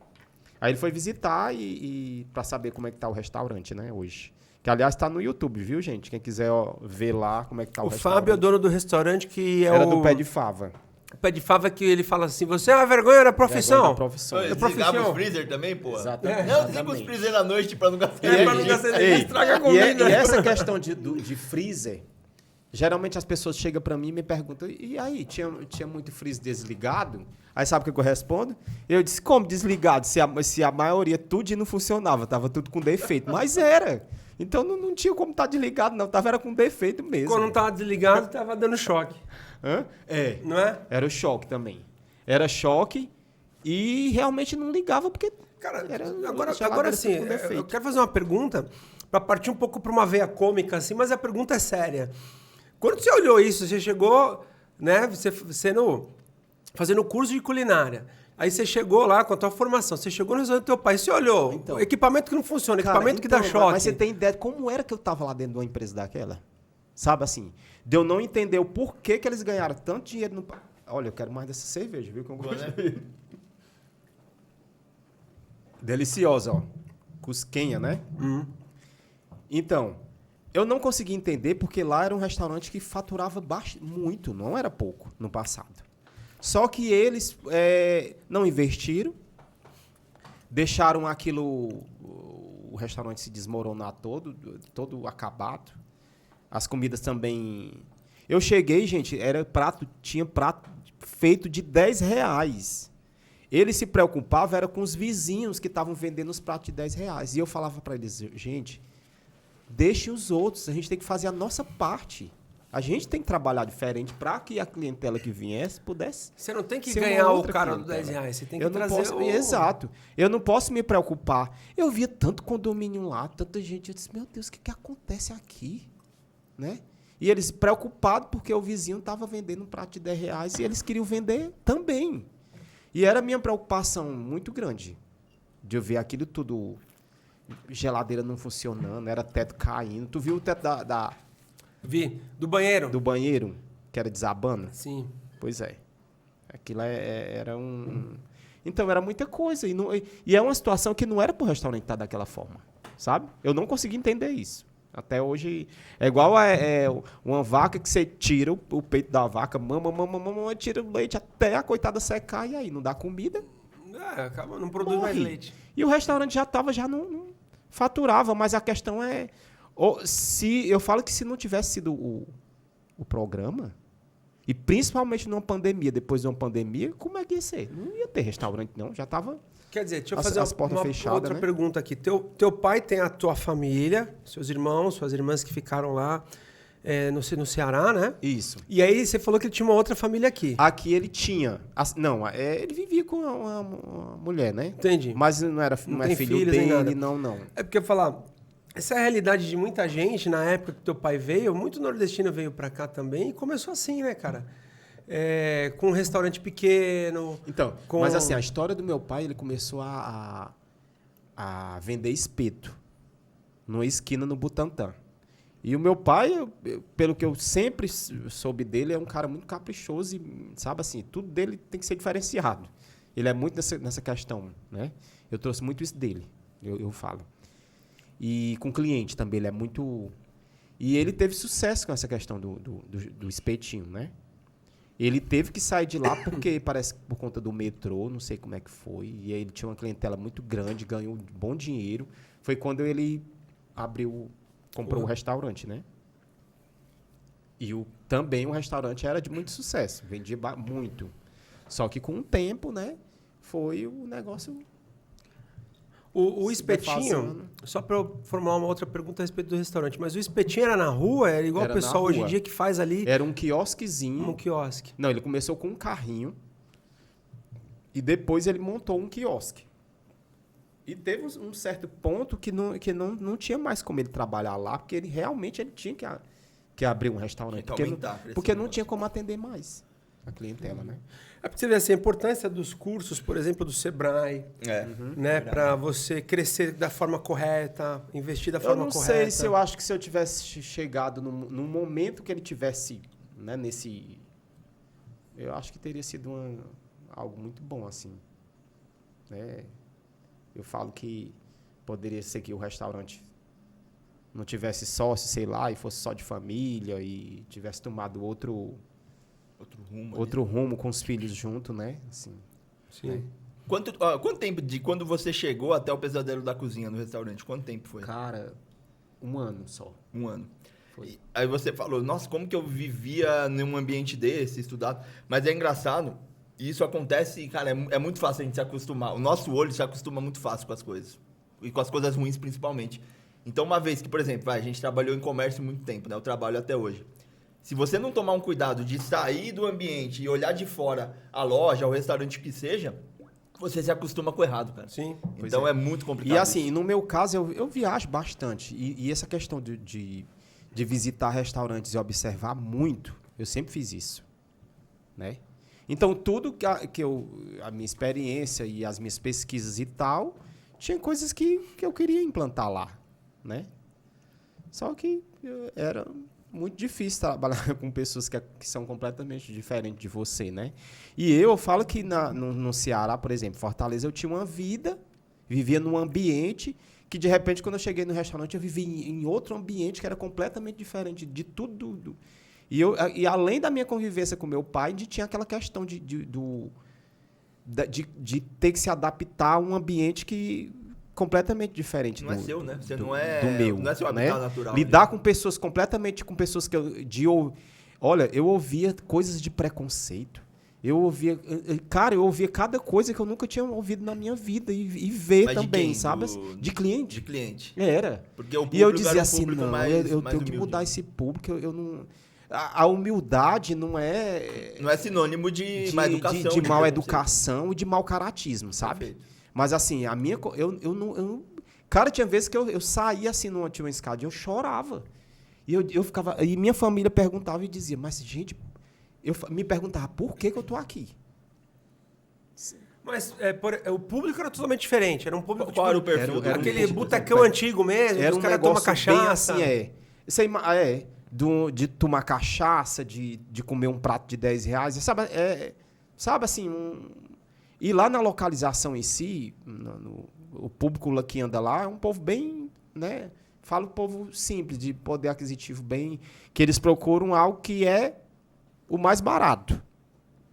Aí ele foi visitar e para saber como é que tá o restaurante, né, hoje. Que, aliás, tá no YouTube, viu, gente? Quem quiser ver lá como é que tá o O restaurante. Fábio é o dono do restaurante que é Era o... do Pé de Fava. O Pé de Fava que ele fala assim, você é uma vergonha da profissão. Vergonha da profissão. Desligava profissão. os freezer também, pô. Exatamente. Não, desliga os freezer à noite pra não gastar pra não gastar energia, estraga a comida. E essa questão de freezer, geralmente as pessoas chegam pra mim e me perguntam, e aí, tinha muito freezer desligado? Aí sabe o que eu respondo? Eu disse, como desligado? Se a maioria tudo não funcionava, tava tudo com defeito. Mas era. Então não tinha como estar desligado, não. Era com defeito mesmo. Quando não tava desligado, tava dando choque. Hã? É. Não é? Era o choque também. Era choque e realmente não ligava porque... Cara, era agora sim, tudo com defeito. eu quero fazer uma pergunta para partir um pouco para uma veia cômica, assim, mas a pergunta é séria. Quando você olhou isso, você chegou, né, você fazendo curso de culinária, aí você chegou lá com a tua formação, você chegou no restaurante do teu pai, você olhou, Então. equipamento que não funciona, Cara, equipamento que dá então, choque. Mas você tem ideia de como era que eu tava lá dentro de uma empresa daquela? Sabe assim? De eu não entender o porquê que eles ganharam tanto dinheiro no... Olha, eu quero mais dessa cerveja, viu? Que eu gosto. Deliciosa, ó. Cusquenha, né? Então, eu não consegui entender porque lá era um restaurante que faturava muito, não era pouco no passado. Só que eles não investiram, deixaram o restaurante se desmoronar todo acabado. As comidas também... Eu cheguei, gente, tinha prato feito de R$10. Eles se preocupavam era com os vizinhos que estavam vendendo os pratos de R$10. E eu falava para eles, gente, deixem os outros, a gente tem que fazer a nossa parte. A gente tem que trabalhar diferente para que a clientela que viesse pudesse... Você não tem que ser uma ganhar o outra cara do clientela. R$10, você tem que Eu não trazer posso, Exato. Eu não posso me preocupar. Eu via tanto condomínio lá, tanta gente, eu disse, meu Deus, o que acontece aqui? Né? E eles preocupados porque o vizinho estava vendendo um prato de R$10 e eles queriam vender também. E era a minha preocupação muito grande de eu ver aquilo tudo, geladeira não funcionando, era teto caindo. Tu viu o teto Vi, do banheiro. do banheiro, que era desabando? Sim. Pois é. Aquilo era um... Então, era muita coisa. E é uma situação que não era para o restaurante estar daquela forma, sabe? Eu não consegui entender isso. Até hoje, é igual uma vaca que você tira o peito da vaca, mama, tira o leite até a coitada secar e aí não dá comida. Acaba, não produz mais leite. E o restaurante já não faturava, mas a questão é... eu falo que se não tivesse sido o programa, e principalmente numa pandemia, depois de uma pandemia, como é que ia ser? Não ia ter restaurante, não. Já estava... Quer dizer, deixa eu fazer as portas fechadas, outra né? pergunta aqui. Teu pai tem a tua família, seus irmãos, suas irmãs que ficaram lá no Ceará, né? Isso. E aí você falou que ele tinha uma outra família aqui. Aqui ele tinha... ele vivia com uma mulher, né? Entendi. Mas não é tem filho filhos nem nada. dele, não. É porque eu falar, essa é a realidade de muita gente. Na época que teu pai veio, muito nordestino veio pra cá também e começou assim, né, cara? Com um restaurante pequeno. Então, mas assim, a história do meu pai, ele começou a vender espeto numa esquina no Butantã. E o meu pai, pelo que eu sempre soube dele, é um cara muito caprichoso e, sabe assim, tudo dele tem que ser diferenciado. Ele é muito nessa questão, né? Eu trouxe muito isso dele, eu falo. E com cliente também, ele é muito... E ele teve sucesso com essa questão do espetinho, né? Ele teve que sair de lá porque parece que por conta do metrô, não sei como é que foi. E aí ele tinha uma clientela muito grande, ganhou bom dinheiro. Foi quando ele comprou o restaurante, né? E também o restaurante era de muito sucesso, vendia muito. Só que com o tempo, né, foi o negócio... O espetinho, só para eu formular uma outra pergunta a respeito do restaurante, mas o espetinho era na rua? Era igual o pessoal hoje em dia que faz ali? Era um quiosquezinho. Um quiosque. Não, ele começou com um carrinho e depois ele montou um quiosque. E teve um certo ponto que não tinha mais como ele trabalhar lá, porque ele realmente tinha que abrir um restaurante. Porque não tinha como atender mais a clientela, né? É porque você vê assim, a importância dos cursos, por exemplo, do Sebrae, né, para você crescer da forma correta, investir da forma correta. Eu não sei se eu acho que se eu tivesse chegado no momento que ele tivesse, né, eu acho que teria sido algo muito bom, assim, né? Eu falo que poderia ser que o restaurante não tivesse sócio, sei lá, e fosse só de família e tivesse tomado outro rumo com os filhos junto, né? Assim, Sim. Quanto tempo de quando você chegou até o Pesadelo da Cozinha no restaurante? Quanto tempo foi? cara, 1 ano só. 1 ano. Foi. Aí você falou, nossa, como que eu vivia num ambiente desse, estudado? Mas é engraçado, e isso acontece, cara, é muito fácil a gente se acostumar. O nosso olho se acostuma muito fácil com as coisas. E com as coisas ruins, principalmente. Então, uma vez que, por exemplo, a gente trabalhou em comércio muito tempo, né? Eu trabalho até hoje. Se você não tomar um cuidado de sair do ambiente e olhar de fora a loja, o restaurante que seja, você se acostuma com o errado, cara. Sim. Então é muito complicado. E assim, isso. no meu caso, eu viajo bastante. E essa questão de visitar restaurantes e observar muito, eu sempre fiz isso, né? Então, tudo a minha experiência e as minhas pesquisas e tal, tinha coisas que eu queria implantar lá, né? Só que era muito difícil trabalhar com pessoas que são completamente diferentes de você, né? E eu falo que no Ceará, por exemplo, Fortaleza, eu tinha uma vida, vivia num ambiente que, de repente, quando eu cheguei no restaurante, eu vivia em outro ambiente que era completamente diferente de tudo. E além da minha convivência com meu pai, tinha aquela questão de ter que se adaptar a um ambiente completamente diferente Não é seu, né? Você do meu. Não é seu habitat natural. Lidar com pessoas completamente com pessoas que olha, eu ouvia coisas de preconceito. Eu ouvia cada coisa que eu nunca tinha ouvido na minha vida e ver Mas também, quem? sabe? De cliente. De cliente. Era. Porque o E eu público dizia era um assim, público não, mais eu tenho que humilde. mudar esse público, eu não... A humildade não é... Não é sinônimo de má educação. De mal preconceito. educação e de mau caratismo, sabe? Perfeito. Mas assim, a minha... Eu não... Cara, tinha vezes que eu saía assim tinha uma escada e eu chorava. E eu ficava... E minha família perguntava e dizia, mas gente... me perguntava, por que eu tô aqui? Mas o público era totalmente diferente. Era um público... Qual era o perfil? era aquele botecão antigo mesmo, Era os um caras tomam negócio cachaça. bem assim, Você de tomar cachaça, de comer um prato de R$10, sabe assim, e lá na localização em si, o público que anda lá é um povo bem, né, falo povo simples, de poder aquisitivo bem, que eles procuram algo que é o mais barato,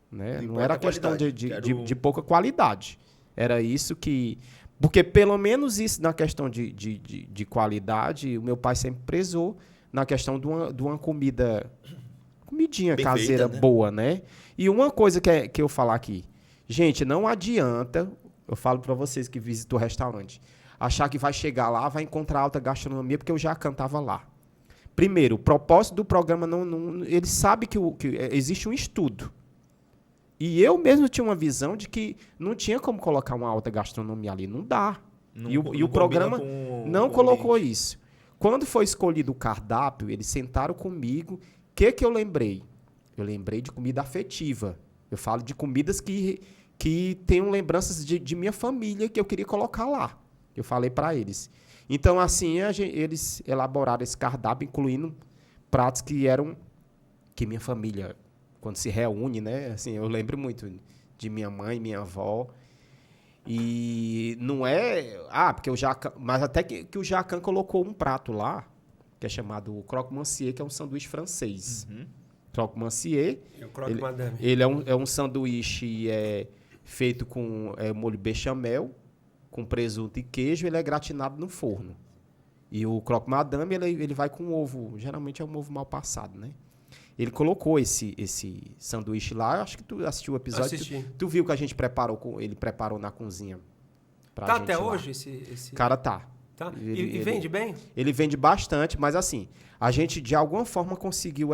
né? Não era questão de pouca qualidade, era isso que... Porque pelo menos isso na questão de qualidade, o meu pai sempre prezou na questão de uma comidinha bem caseira feita, né? Boa, né? E uma coisa que eu falar aqui, gente, não adianta, eu falo para vocês que visitam o restaurante, achar que vai chegar lá, vai encontrar alta gastronomia, porque eu já cantava lá. Primeiro, o propósito do programa, ele sabe que existe um estudo. E eu mesmo tinha uma visão de que não tinha como colocar uma alta gastronomia ali, não dá. E o programa não colocou isso. Quando foi escolhido o cardápio, eles sentaram comigo. O que eu lembrei? Eu lembrei de comida afetiva. Eu falo de comidas que tenham lembranças de minha família que eu queria colocar lá. Eu falei para eles. Então, assim, eles elaboraram esse cardápio, incluindo pratos que minha família, quando se reúne, né? Assim, eu lembro muito de minha mãe, minha avó. E não é... porque o Jacan... Mas até que o Jacan colocou um prato lá, que é chamado croque monsieur, que é um sanduíche francês. Uhum. Croque monsieur... E o croque madame. Ele é um sanduíche feito com molho bechamel, com presunto e queijo, ele é gratinado no forno. E o croque madame, ele vai com ovo. Geralmente é um ovo mal passado, né? Ele colocou esse sanduíche lá. Acho que tu assistiu o episódio. Assisti. Tu viu que a gente ele preparou na cozinha pra tá gente até lá. Hoje esse... Cara, tá. E vende bem? Ele vende bastante, mas assim, a gente de alguma forma conseguiu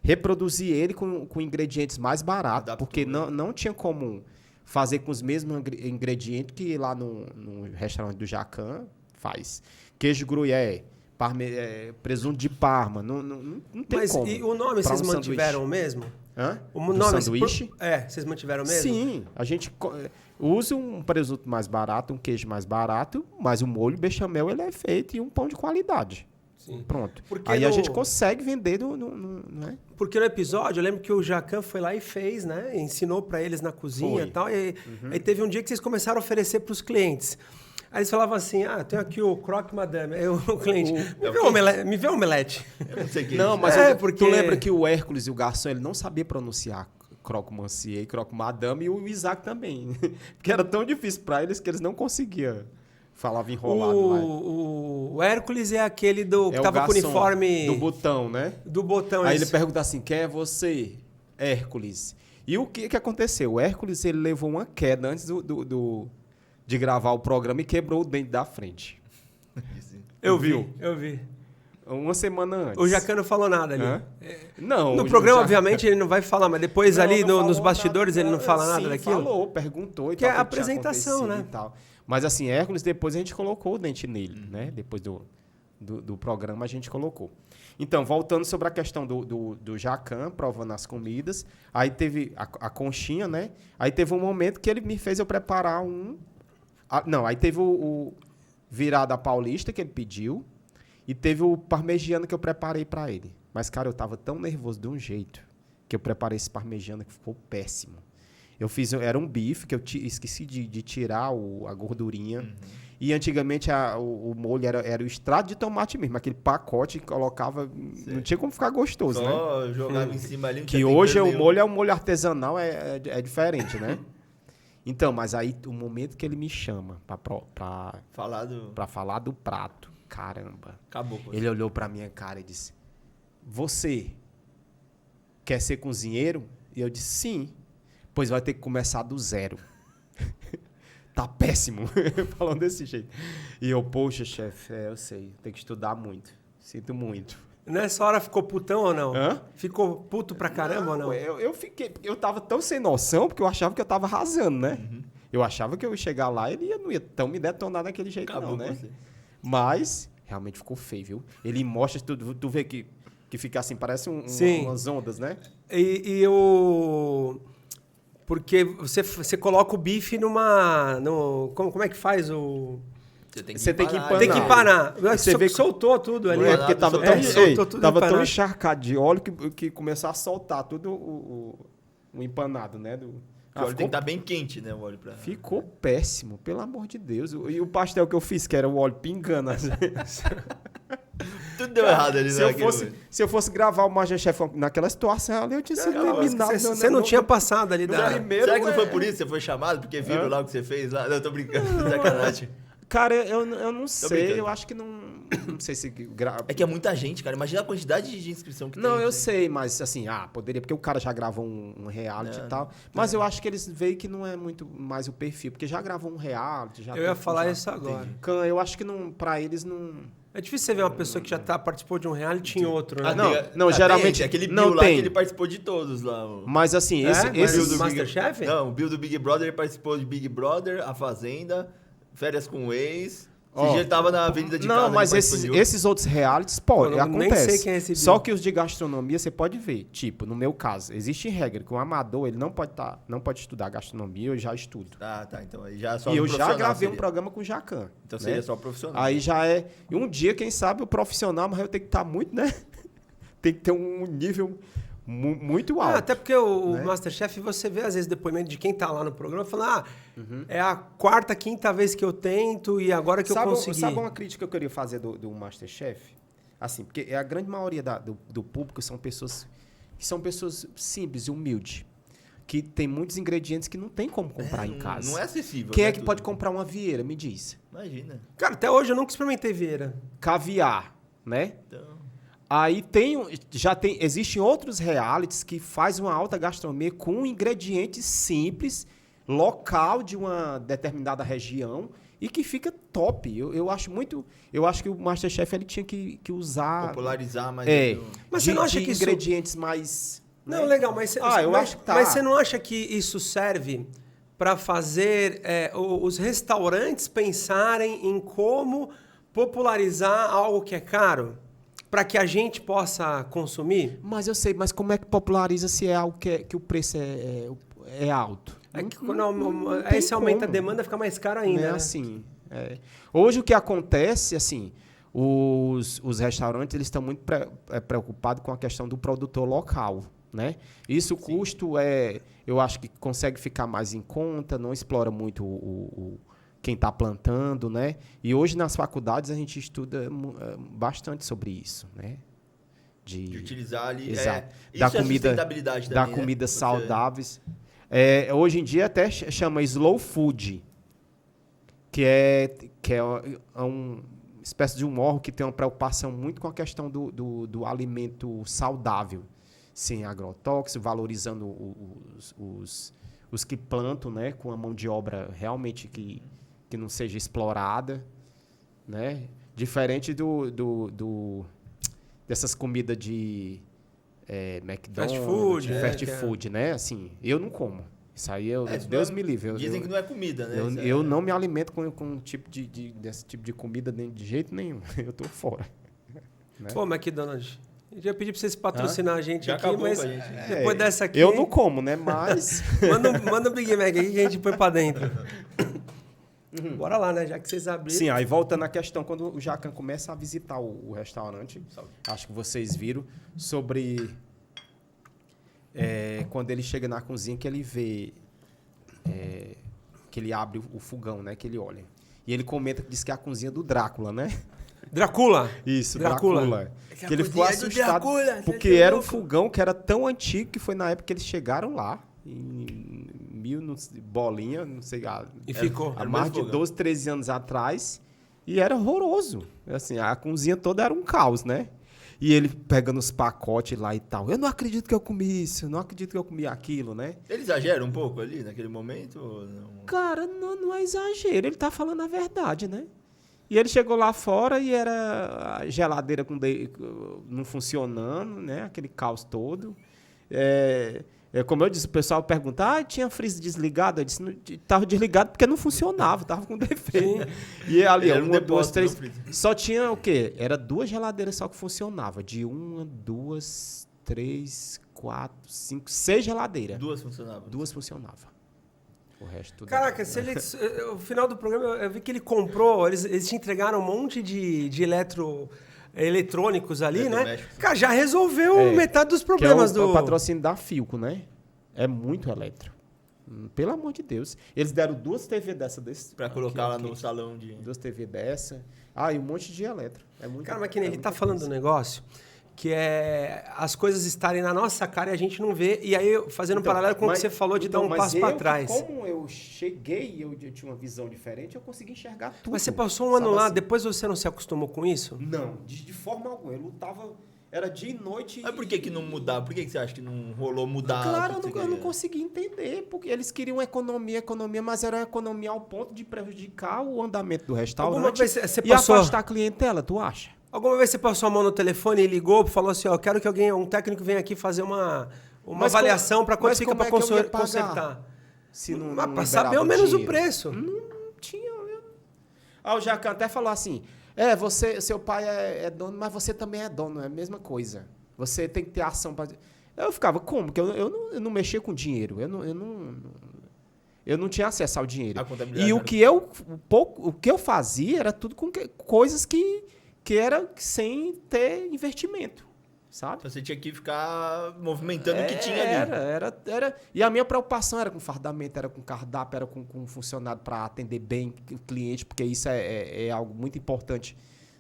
reproduzir ele com ingredientes mais baratos, adaptou, porque não tinha como fazer com os mesmos ingredientes que lá no restaurante do Jacan faz. Queijo gruyère, presunto de Parma, não tem mas como. Mas e o nome vocês mantiveram mesmo? Hã? O nome sanduíche? Vocês mantiveram mesmo? Sim, a gente usa um presunto mais barato, um queijo mais barato, mas o molho bechamel ele é feito e um pão de qualidade. Sim. Pronto. Aí a gente consegue vender né? Porque no episódio, eu lembro que o Jacan foi lá e fez, né? Ensinou para eles na cozinha e tal. E aí teve um dia que vocês começaram a oferecer para os clientes. Aí eles falavam assim, tenho aqui o croque madame. Aí o cliente, me vê um omelete. Eu não sei o que Não, isso. mas porque... tu lembra que o Hércules e o garçom, ele não sabia pronunciar croque monsieur e croque madame, e o Isaac também. Porque era tão difícil pra eles que eles não conseguiam. Falava enrolado. O Hércules é aquele que É o tava com o garçom uniforme... do botão, né? Do botão. Aí isso. ele pergunta assim, quem é você? Hércules. E o que aconteceu? O Hércules, ele levou uma queda antes de gravar o programa e quebrou o dente da frente. Eu viu? vi. Uma semana antes. O Jacan não falou nada ali. Hã? Não. No programa, obviamente, ele não vai falar, mas depois Não, ali não falou nos bastidores nada. ele não fala nada Sim, daquilo? falou, perguntou e Que é tal, a o que tinha apresentação, acontecido né? e tal. Mas assim, Hércules, depois a gente colocou o dente nele, né? Depois do programa a gente colocou. Então, voltando sobre a questão do Jacan, provando as comidas, aí teve a conchinha, né? Aí teve um momento que ele me fez eu preparar aí teve o virada paulista que ele pediu e teve o parmegiana que eu preparei para ele. Mas, cara, eu tava tão nervoso de um jeito que eu preparei esse parmegiana que ficou péssimo. Era um bife que eu esqueci de tirar a gordurinha. Uhum. E antigamente o molho era o extrato de tomate mesmo, aquele pacote que colocava, não tinha como ficar gostoso, né? Só jogava em cima ali. Que hoje o molho é um molho artesanal, é diferente, né? Então, mas aí o momento que ele me chama pra falar do prato, caramba. Acabou. Ele olhou pra minha cara e disse, você quer ser cozinheiro? E eu disse, sim. Pois vai ter que começar do zero. Tá péssimo. Falando desse jeito. E eu, poxa, chefe, eu sei. Tem que estudar muito. Sinto muito. Nessa hora ficou putão ou não? Hã? Ficou puto pra caramba ou não? Eu tava tão sem noção, porque eu achava que eu tava arrasando, né? Uhum. Eu achava que eu ia chegar lá e ele não ia tão me detonar daquele jeito. Acabou, não, né? Você. Mas, realmente ficou feio, viu? Ele mostra, tu vê que fica assim, parece umas ondas, né? E porque você coloca o bife como é que faz o... Você tem que empanar. Tem que empanar. Você vê que soltou tudo ali. É porque tava tão encharcado de óleo que começou a soltar tudo o empanado, né? O óleo tem que estar bem quente, né? O óleo Ficou péssimo, pelo amor de Deus. E o pastel que eu fiz, que era o óleo pingando. Tudo deu errado ali, se eu fosse gravar o Masterchef naquela situação ali, eu tinha sido eliminado. Você não tinha passado ali da... Primeiro, será que não foi por isso que você foi chamado? Porque viram lá o que você fez lá? Não, eu tô brincando, sacanagem. Cara, eu não sei, eu acho que não sei se... É que é muita gente, cara. Imagina a quantidade de inscrição que tem. Não, eu sei, mas assim, poderia, porque o cara já gravou um reality e tal. Mas eu acho que eles veem que não é muito mais o perfil, porque já gravou um reality. Eu ia falar isso agora. Eu acho que pra eles não... É difícil você ver uma pessoa que já participou de um reality em outro, né? Não, geralmente... Tem aquele Bill lá que ele participou de todos lá. Mas assim, esse do Masterchef? Não, o Bill do Big Brother, ele participou de Big Brother, A Fazenda, Férias com o Ex... Esse dia ele tava na Avenida de Casa. Não, mas esses outros realities, acontece. Nem sei quem é esse Só que os de gastronomia, você pode ver. Tipo, no meu caso, existe regra que um amador, ele não pode estudar gastronomia, eu já estudo. Tá. Então aí já é só e eu já gravei um programa com o Jacan. Então seria só profissional. Aí já é... E um dia, quem sabe, o profissional, mas eu tenho que estar muito, né? Tem que ter um nível... muito alto. Até porque o Masterchef, você vê às vezes depoimento de quem tá lá no programa falando, é a quarta, quinta vez que eu tento e agora que eu consegui. Sabe uma crítica que eu queria fazer do Masterchef? Assim, porque a grande maioria do público são pessoas simples e humildes, que tem muitos ingredientes que não tem como comprar em casa. Não é acessível. Quem é que pode comprar uma vieira? Me diz. Imagina. Cara, até hoje eu nunca experimentei vieira. Caviar, né? Então... Aí existem outros realities que fazem uma alta gastronomia com ingredientes simples, local de uma determinada região e que fica top. Eu acho que o Masterchef ele tinha que usar... Popularizar mais. Mas você não acha que ingredientes mais... Não, né? Legal, mas mas você não acha que isso serve para fazer os restaurantes pensarem em como popularizar algo que é caro? Para que a gente possa consumir? Mas eu sei, mas como é que populariza se é algo que o preço é alto? Aí se aumenta a demanda, fica mais caro ainda. Não é assim. Hoje o que acontece, assim, os restaurantes eles estão muito preocupados com a questão do produtor local, né? Isso o custo eu acho que consegue ficar mais em conta, não explora muito quem está plantando, né? E hoje nas faculdades a gente estuda bastante sobre isso, né? De utilizar ali. Exato. Isso é sustentabilidade da também, comida né? saudáveis. Hoje em dia até chama slow food, que é uma espécie de um órgão que tem uma preocupação muito com a questão do alimento saudável, sem agrotóxico, valorizando os que plantam, né, com a mão de obra realmente que não seja explorada, né? Diferente dessas comidas de McDonald's, Fast food, fast food, né? Assim, eu não como. Isso aí, Deus me livre. Dizem que não é comida, né? Eu não me alimento com um tipo desse tipo de comida de jeito nenhum. Eu tô fora. Né? Pô, McDonald's. Eu já pedi pra vocês patrocinar a gente Já aqui, acabou mas com a gente. depois dessa aqui... Eu não como, né? Mas... manda um Big Mac aqui que a gente põe pra dentro. Bora lá, né? Já que vocês abriram. Sim, aí voltando à questão, quando o Jacan começa a visitar o restaurante, acho que vocês viram, sobre quando ele chega na cozinha, que ele vê, que ele abre o fogão, né? Que ele olha. E ele comenta que diz que é a cozinha do Drácula, né? Drácula. Isso, Drácula. É Que ele ficou assustado, porque era um fogão que era tão antigo que foi na época que eles chegaram lá, em bolinha, não sei, E ficou. há mais de 12, 13 anos atrás, e era horroroso. Assim, a cozinha toda era um caos, né? E ele pegando os pacotes lá e tal. Eu não acredito que eu comi isso, eu não acredito que eu comi aquilo, né? Ele exagera um pouco ali, naquele momento? Ou não? Cara, não é exagero, ele tá falando a verdade, né? E ele chegou lá fora e era a geladeira não funcionando, né? Aquele caos todo. Como eu disse, o pessoal pergunta, tinha freezer desligado? Eu disse, estava desligado porque não funcionava, estava com defeito. E ali, uma, duas, três... Só tinha o quê? Era 2 geladeiras só que funcionava. De 1, 2, 3, 4, 5, 6 geladeiras. 2 funcionavam? 2 funcionavam. O resto tudo... Caraca, o final do programa, eu vi que ele comprou, eles te entregaram um monte de eletrônicos ali, né? Cara, já resolveu metade dos problemas que é o patrocínio da Philco, né? É muito elétrico. Pelo amor de Deus. Eles deram 2 TV desse. Pra colocar lá no salão de... 2 TV dessa. E um monte de elétrico. Cara, mas que nem ele tá falando do negócio que é as coisas estarem na nossa cara e a gente não vê. E aí, fazendo um paralelo com o que você falou de dar um passo para trás. Como eu cheguei e eu tinha uma visão diferente, eu consegui enxergar tudo. Mas você passou um ano lá, depois você não se acostumou com isso? Não, de forma alguma. Eu lutava, era dia e noite. Mas por que não mudava? Por que você acha que não rolou mudar? Claro, eu não consegui entender, porque eles queriam economia, mas era uma economia ao ponto de prejudicar o andamento do restaurante e afastar a clientela, tu acha? Alguma vez você passou a mão no telefone e ligou e falou assim, eu quero que um técnico venha aqui fazer uma avaliação para quanto fica para consertar. Se não para saber ao menos o preço. Não tinha. O Jacan até falou assim, seu pai é dono, mas você também é dono, é a mesma coisa. Você tem que ter ação para... Eu ficava, como? Porque eu não mexia com dinheiro, eu não tinha acesso ao dinheiro. E o que eu fazia era tudo com coisas que era sem ter investimento, sabe? Então você tinha que ficar movimentando o que tinha ali. Era. E a minha preocupação era com fardamento, era com cardápio, era com funcionário para atender bem o cliente, porque isso é algo muito importante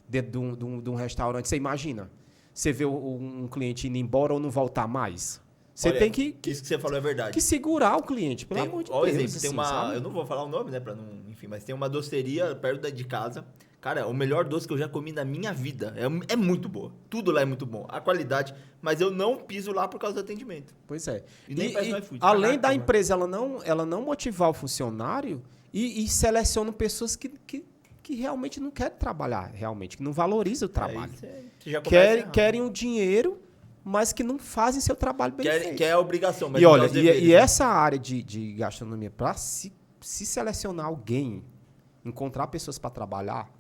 dentro de um restaurante. Você imagina, você vê um cliente indo embora ou não voltar mais. Você tem que... Isso que você falou é verdade. Que segurar o cliente, pelo amor de Deus. Exemplo, assim, eu não vou falar o nome, né, para não, enfim, mas tem uma doceria perto de casa. Cara, o melhor doce que eu já comi na minha vida. É muito boa. Tudo lá é muito bom. A qualidade, mas eu não piso lá por causa do atendimento. Pois é. E nem peço no iFood. Além da empresa ela não motivar o funcionário e seleciona pessoas que realmente não querem trabalhar, realmente, que não valorizam o trabalho. Querem o dinheiro, mas que não fazem seu trabalho bem feito. Que é a obrigação. Mas essa área de gastronomia, para se selecionar alguém, encontrar pessoas para trabalhar,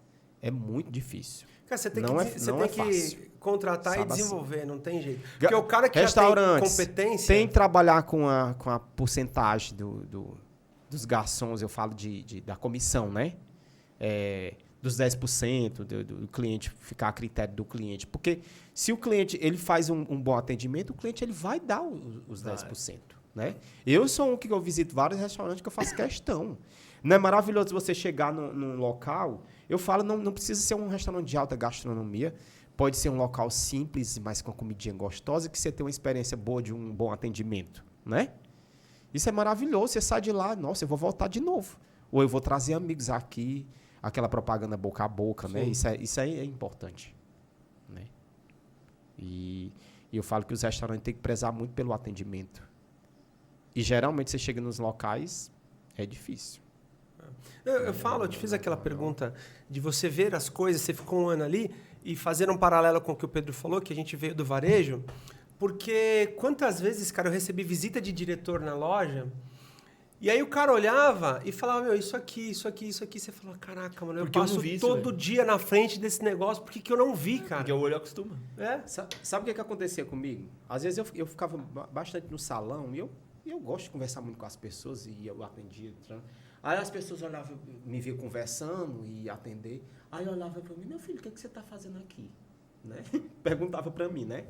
é muito difícil. Cara, você tem que contratar e desenvolver, não tem jeito. Porque o cara que já tem competência... tem que trabalhar com a porcentagem dos garçons, eu falo da comissão, né? Dos 10% do cliente, ficar a critério do cliente. Porque se o cliente ele faz um bom atendimento, o cliente ele vai dar os 10%. Né? Eu sou um que eu visito vários restaurantes que eu faço questão. Não é maravilhoso você chegar num local... Eu falo, não precisa ser um restaurante de alta gastronomia. Pode ser um local simples, mas com comidinha gostosa, que você tem uma experiência boa de um bom atendimento, né? Isso é maravilhoso. Você sai de lá, nossa, eu vou voltar de novo. Ou eu vou trazer amigos aqui, aquela propaganda boca a boca, né? Isso aí é importante, né? E eu falo que os restaurantes têm que prezar muito pelo atendimento. E geralmente você chega nos locais, é difícil. Eu te fiz aquela pergunta de você ver as coisas, você ficou um ano ali, e fazer um paralelo com o que o Pedro falou, que a gente veio do varejo, porque quantas vezes, cara, eu recebi visita de diretor na loja, e aí o cara olhava e falava, meu, isso aqui, você falava, caraca, mano, eu passo todo dia na frente desse negócio, por que eu não vi, cara? Porque o olho acostuma. Sabe o que acontecia comigo? Às vezes eu ficava bastante no salão, e eu gosto de conversar muito com as pessoas, e eu atendia, aí as pessoas olhavam, me viam conversando e atender. Aí olhava para mim, meu filho, o que você está fazendo aqui? Né? Perguntava para mim, né?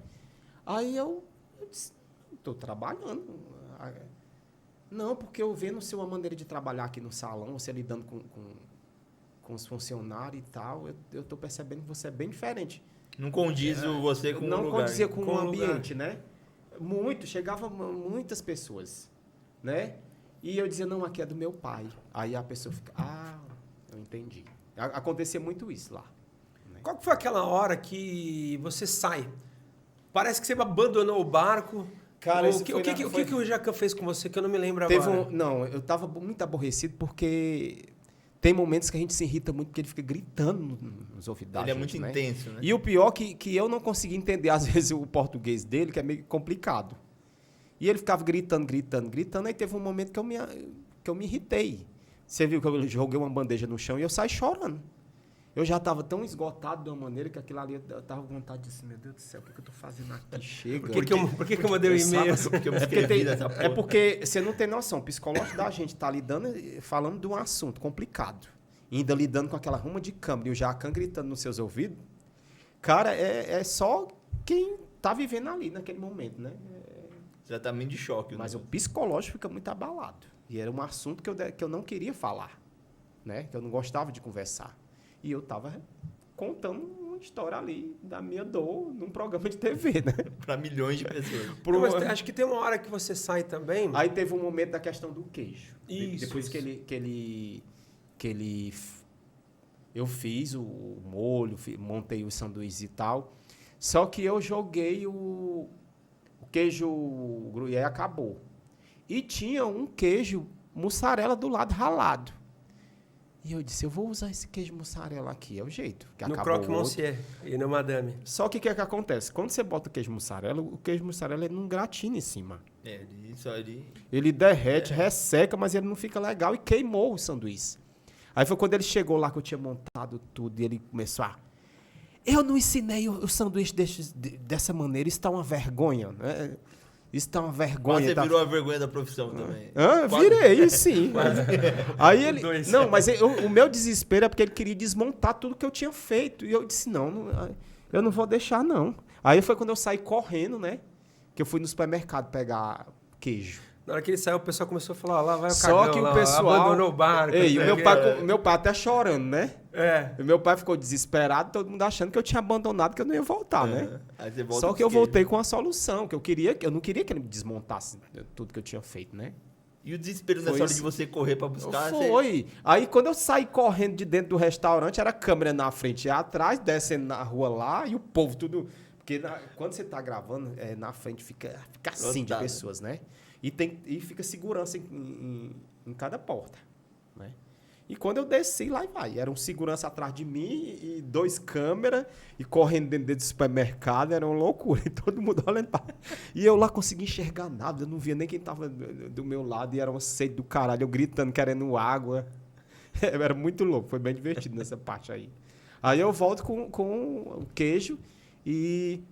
Aí eu disse, estou trabalhando. Não, porque eu vendo sua maneira de trabalhar aqui no salão, você lidando com os funcionários e tal, eu estou percebendo que você é bem diferente. Não condiz você com o lugar. Não condizia com o ambiente, né? Chegavam muitas pessoas, né? E eu dizia, não, aqui é do meu pai. Aí a pessoa fica, eu entendi. Acontecia muito isso lá. Né? Qual que foi aquela hora que você sai? Parece que você abandonou o barco. Cara, o que o Jacan fez com você que eu não me lembro agora? Eu estava muito aborrecido porque tem momentos que a gente se irrita muito porque ele fica gritando nos ouvidos da gente. Ele é muito intenso, né? E o pior que eu não conseguia entender, às vezes, o português dele, que é meio complicado. E ele ficava gritando. Aí teve um momento que eu me irritei. Você viu que eu joguei uma bandeja no chão e eu saí chorando. Eu já estava tão esgotado de uma maneira que aquilo ali eu estava com vontade de dizer, meu Deus do céu, o que eu estou fazendo aqui? Chega. Por que eu mandei o e-mail? É porque você não tem noção. O psicológico da gente está falando de um assunto complicado. E ainda lidando com aquela ruma de câmera e o Jacan gritando nos seus ouvidos. Cara, é só quem está vivendo ali naquele momento, né? Tratamento de choque. Mas o psicológico fica muito abalado. E era um assunto que eu não queria falar, né? Que eu não gostava de conversar. E eu estava contando uma história ali da minha dor num programa de TV, né? Para milhões de pessoas. Mas acho que tem uma hora que você sai também. Aí teve um momento da questão do queijo. Isso. Depois que ele eu fiz o molho, montei os sanduíches e tal. Só que eu joguei o queijo gruyère, acabou. E tinha um queijo mussarela do lado ralado. E eu disse, eu vou usar esse queijo mussarela aqui, é o jeito. Que no croque monsieur e no madame. Só que o que é que acontece? Quando você bota o queijo mussarela ele não gratina em cima. Ele derrete, resseca, mas ele não fica legal e queimou o sanduíche. Aí foi quando ele chegou lá que eu tinha montado tudo e ele começou a... Eu não ensinei o sanduíche dessa maneira, isso está uma vergonha, né? Isso tá uma vergonha. Você virou a vergonha da profissão também. Virei, sim. Aí ele... Não, mas o meu desespero é porque ele queria desmontar tudo que eu tinha feito. E eu disse, não, eu não vou deixar, não. Aí foi quando eu saí correndo, né? Que eu fui no supermercado pegar queijo. Na hora que ele saiu, o pessoal começou a falar, lá vai o cagão, só que o pessoal abandonou o barco. E o meu pai até chorando, né? E meu pai ficou desesperado, todo mundo achando que eu tinha abandonado, que eu não ia voltar, né? Aí você volta só que eu voltei com a solução, que eu não queria que ele me desmontasse tudo que eu tinha feito, né? E o desespero nessa hora de você correr pra buscar? Foi. Aí quando eu saí correndo de dentro do restaurante, era a câmera na frente e atrás, descendo na rua lá, e o povo tudo... Porque quando você tá gravando, na frente fica assim de pessoas, né? E fica segurança em cada porta, né? E quando eu desci, lá vai. Era um segurança atrás de mim e 2 câmeras e correndo dentro do supermercado. Era uma loucura. E todo mundo olhando para... E eu lá consegui enxergar nada. Eu não via nem quem estava do meu lado. E era uma sede do caralho. Eu gritando, querendo água. Era muito louco. Foi bem divertido nessa parte aí. Aí eu volto com o queijo.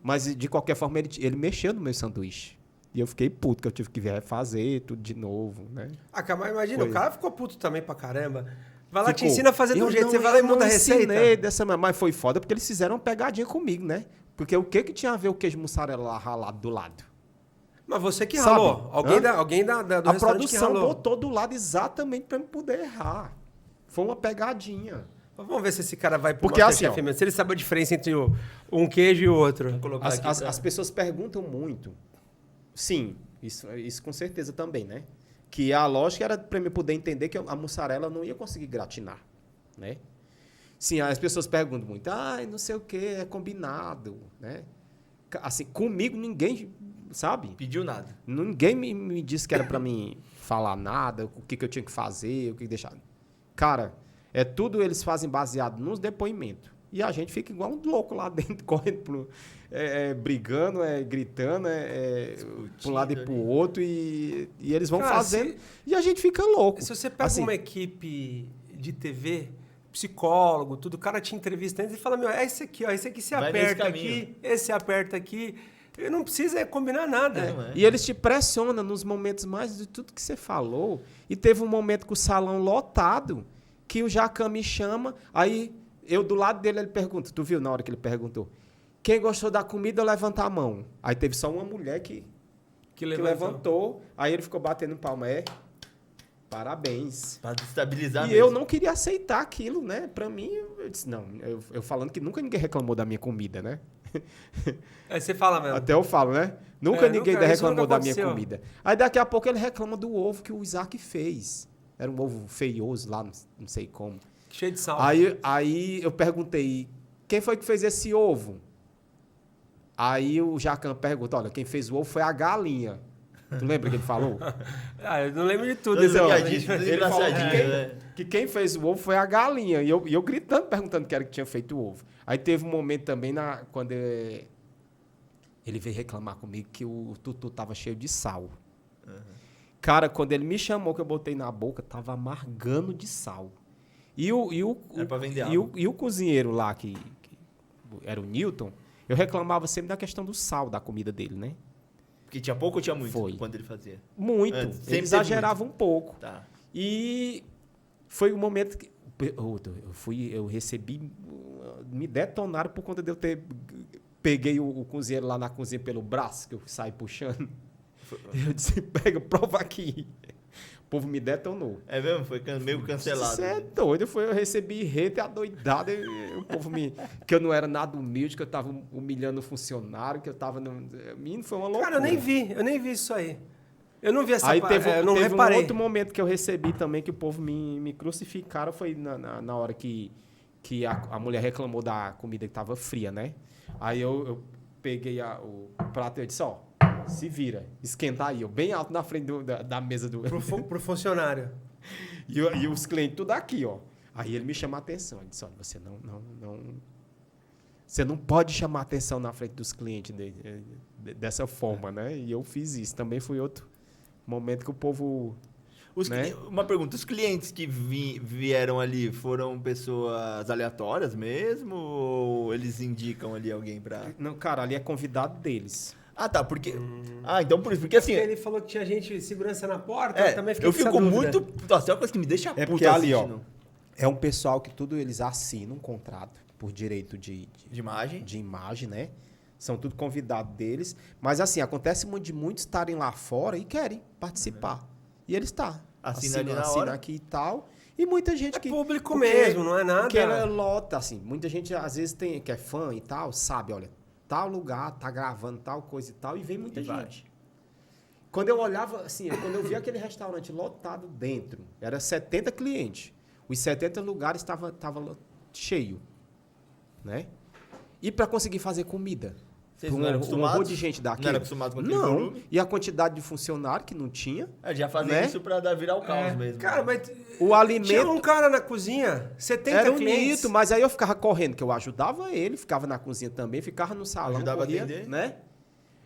Mas, de qualquer forma, ele mexeu no meu sanduíche. E eu fiquei puto, que eu tive que fazer tudo de novo, né? Mas imagina, o cara ficou puto também pra caramba. Vai lá, te ensina a fazer de um jeito, você vai lá e muda a receita. Mas foi foda porque eles fizeram uma pegadinha comigo, né? Porque o que tinha a ver o queijo mussarela lá ralado do lado? Mas você que Sabe? ralou. Alguém Hã? do A restaurante que produção ralou. botou do lado exatamente para eu poder errar. Foi uma pegadinha. Vamos ver se esse cara vai pro Porque assim, Masterchef mesmo. Se ele sabe a diferença entre um queijo e o outro. Vamos colocar aqui pra- As pessoas perguntam muito. Sim, isso com certeza também, né? Que a lógica era para eu poder entender que a mussarela não ia conseguir gratinar, né? Sim, as pessoas perguntam muito. Não sei o que, é combinado, né? Assim, comigo ninguém, sabe? Pediu nada. Ninguém me disse que era para mim falar nada, o que eu tinha que fazer, o que deixar. Cara, tudo eles fazem baseado nos depoimentos. E a gente fica igual um louco lá dentro, correndo, brigando, gritando, para um lado e para o outro, e eles vão Cara, fazendo, e a gente fica louco. Se você pega Assim, uma equipe de TV, psicólogo, tudo, o cara te entrevista antes e fala, é esse aqui, ó, esse aqui se Vai aperta nesse aqui, esse aperta aqui. Ele não precisa combinar nada. Não é. E eles te pressionam nos momentos mais de tudo que você falou. E teve um momento com o salão lotado, que o Jacan me chama, aí eu do lado dele, ele pergunta, tu viu na hora que ele perguntou, quem gostou da comida, levanta a mão. Aí teve só uma mulher que levantou, aí ele ficou batendo palma, parabéns. Pra destabilizar E mesmo. eu não queria aceitar aquilo, né? Pra mim, eu disse, não, eu falando que nunca ninguém reclamou da minha comida, né? Aí você fala mesmo. Até eu falo, né? Nunca ninguém isso reclamou nunca da minha aconteceu. comida. Aí daqui a pouco ele reclama do ovo que o Isaac fez. Era um ovo feioso lá, não sei como. Cheio de sal. Aí eu perguntei, quem foi que fez esse ovo? Aí o Jacan pergunta, olha, quem fez o ovo foi a galinha. Tu lembra que ele falou? Eu não lembro de tudo. Tudo exatamente. engraçadinho, tudo Ele falou engraçadinho, né? que quem fez o ovo foi a galinha. E eu gritando, perguntando quem era que tinha feito o ovo. Aí teve um momento também, quando ele veio reclamar comigo que o tutu tava cheio de sal. Cara, quando ele me chamou, que eu botei na boca, tava amargando de sal. Era pra vender e o cozinheiro lá, que era o Newton, eu reclamava sempre da questão do sal da comida dele, né? Porque tinha pouco ou tinha muito Foi. quando ele fazia? Muito. Antes, sempre Ele teve exagerava um pouco. Tá. E foi o momento que eu recebi, me detonaram por conta de eu peguei o cozinheiro lá na cozinha pelo braço, que eu saí puxando. Eu disse, prova aqui. O povo me detonou. É mesmo? Foi meio cancelado. Você é né? doido, eu recebi rede adoidado, o povo que eu não era nada humilde, que eu tava humilhando o funcionário, que eu tava... Menino, foi uma loucura. Cara, eu nem vi isso aí. Eu não vi essa Aí parte, teve eu não um reparei. outro momento que eu recebi também, que o povo me crucificaram, foi na hora que a mulher reclamou da comida que estava fria, né? Aí eu peguei o prato e eu disse, se vira, esquentar aí, bem alto na frente da mesa do... Pro funcionário. e os clientes tudo aqui, ó. Aí ele me chama a atenção, ele disse, olha, você você não pode chamar a atenção na frente dos clientes dessa forma, né? E eu fiz isso, também foi outro momento que o povo... né? Uma pergunta, os clientes que vieram ali foram pessoas aleatórias mesmo? Ou eles indicam ali alguém pra... Não, cara, ali é convidado deles. Ah, tá, porque... Ah, então por isso, porque assim... Ele falou que tinha gente, segurança na porta, eu também fiquei eu com essa fico dúvida. muito... Nossa, é uma coisa que me deixa puto porque ali, ó, assistindo. é um pessoal que tudo eles assinam um contrato por direito de imagem? De imagem, né? São tudo convidados deles. Mas assim, acontece muito de muitos estarem lá fora e querem participar. E eles estão. Assina ali na assina hora. aqui e tal. E muita gente É que... público mesmo, não é nada. Porque ela lota, assim. Muita gente, às vezes, que é fã e tal, sabe, olha, tal lugar, tá gravando tal coisa e tal, e vem muita E vai. gente. Quando eu olhava, assim, quando eu vi aquele restaurante lotado dentro, era 70 clientes. Os 70 lugares estavam cheio, né? E para conseguir fazer comida. Vocês não eram um acostumados? monte de gente daqui. Não era acostumado com aquele Não. volume? E a quantidade de funcionário que não tinha. Já fazem né? isso pra virar o caos mesmo. Cara, mas O alimento... tinha um cara na cozinha, 70 Era um clientes. mito, mas aí eu ficava correndo, que eu ajudava ele, ficava na cozinha também, ficava no salão, Ajudava a corria, atender? né?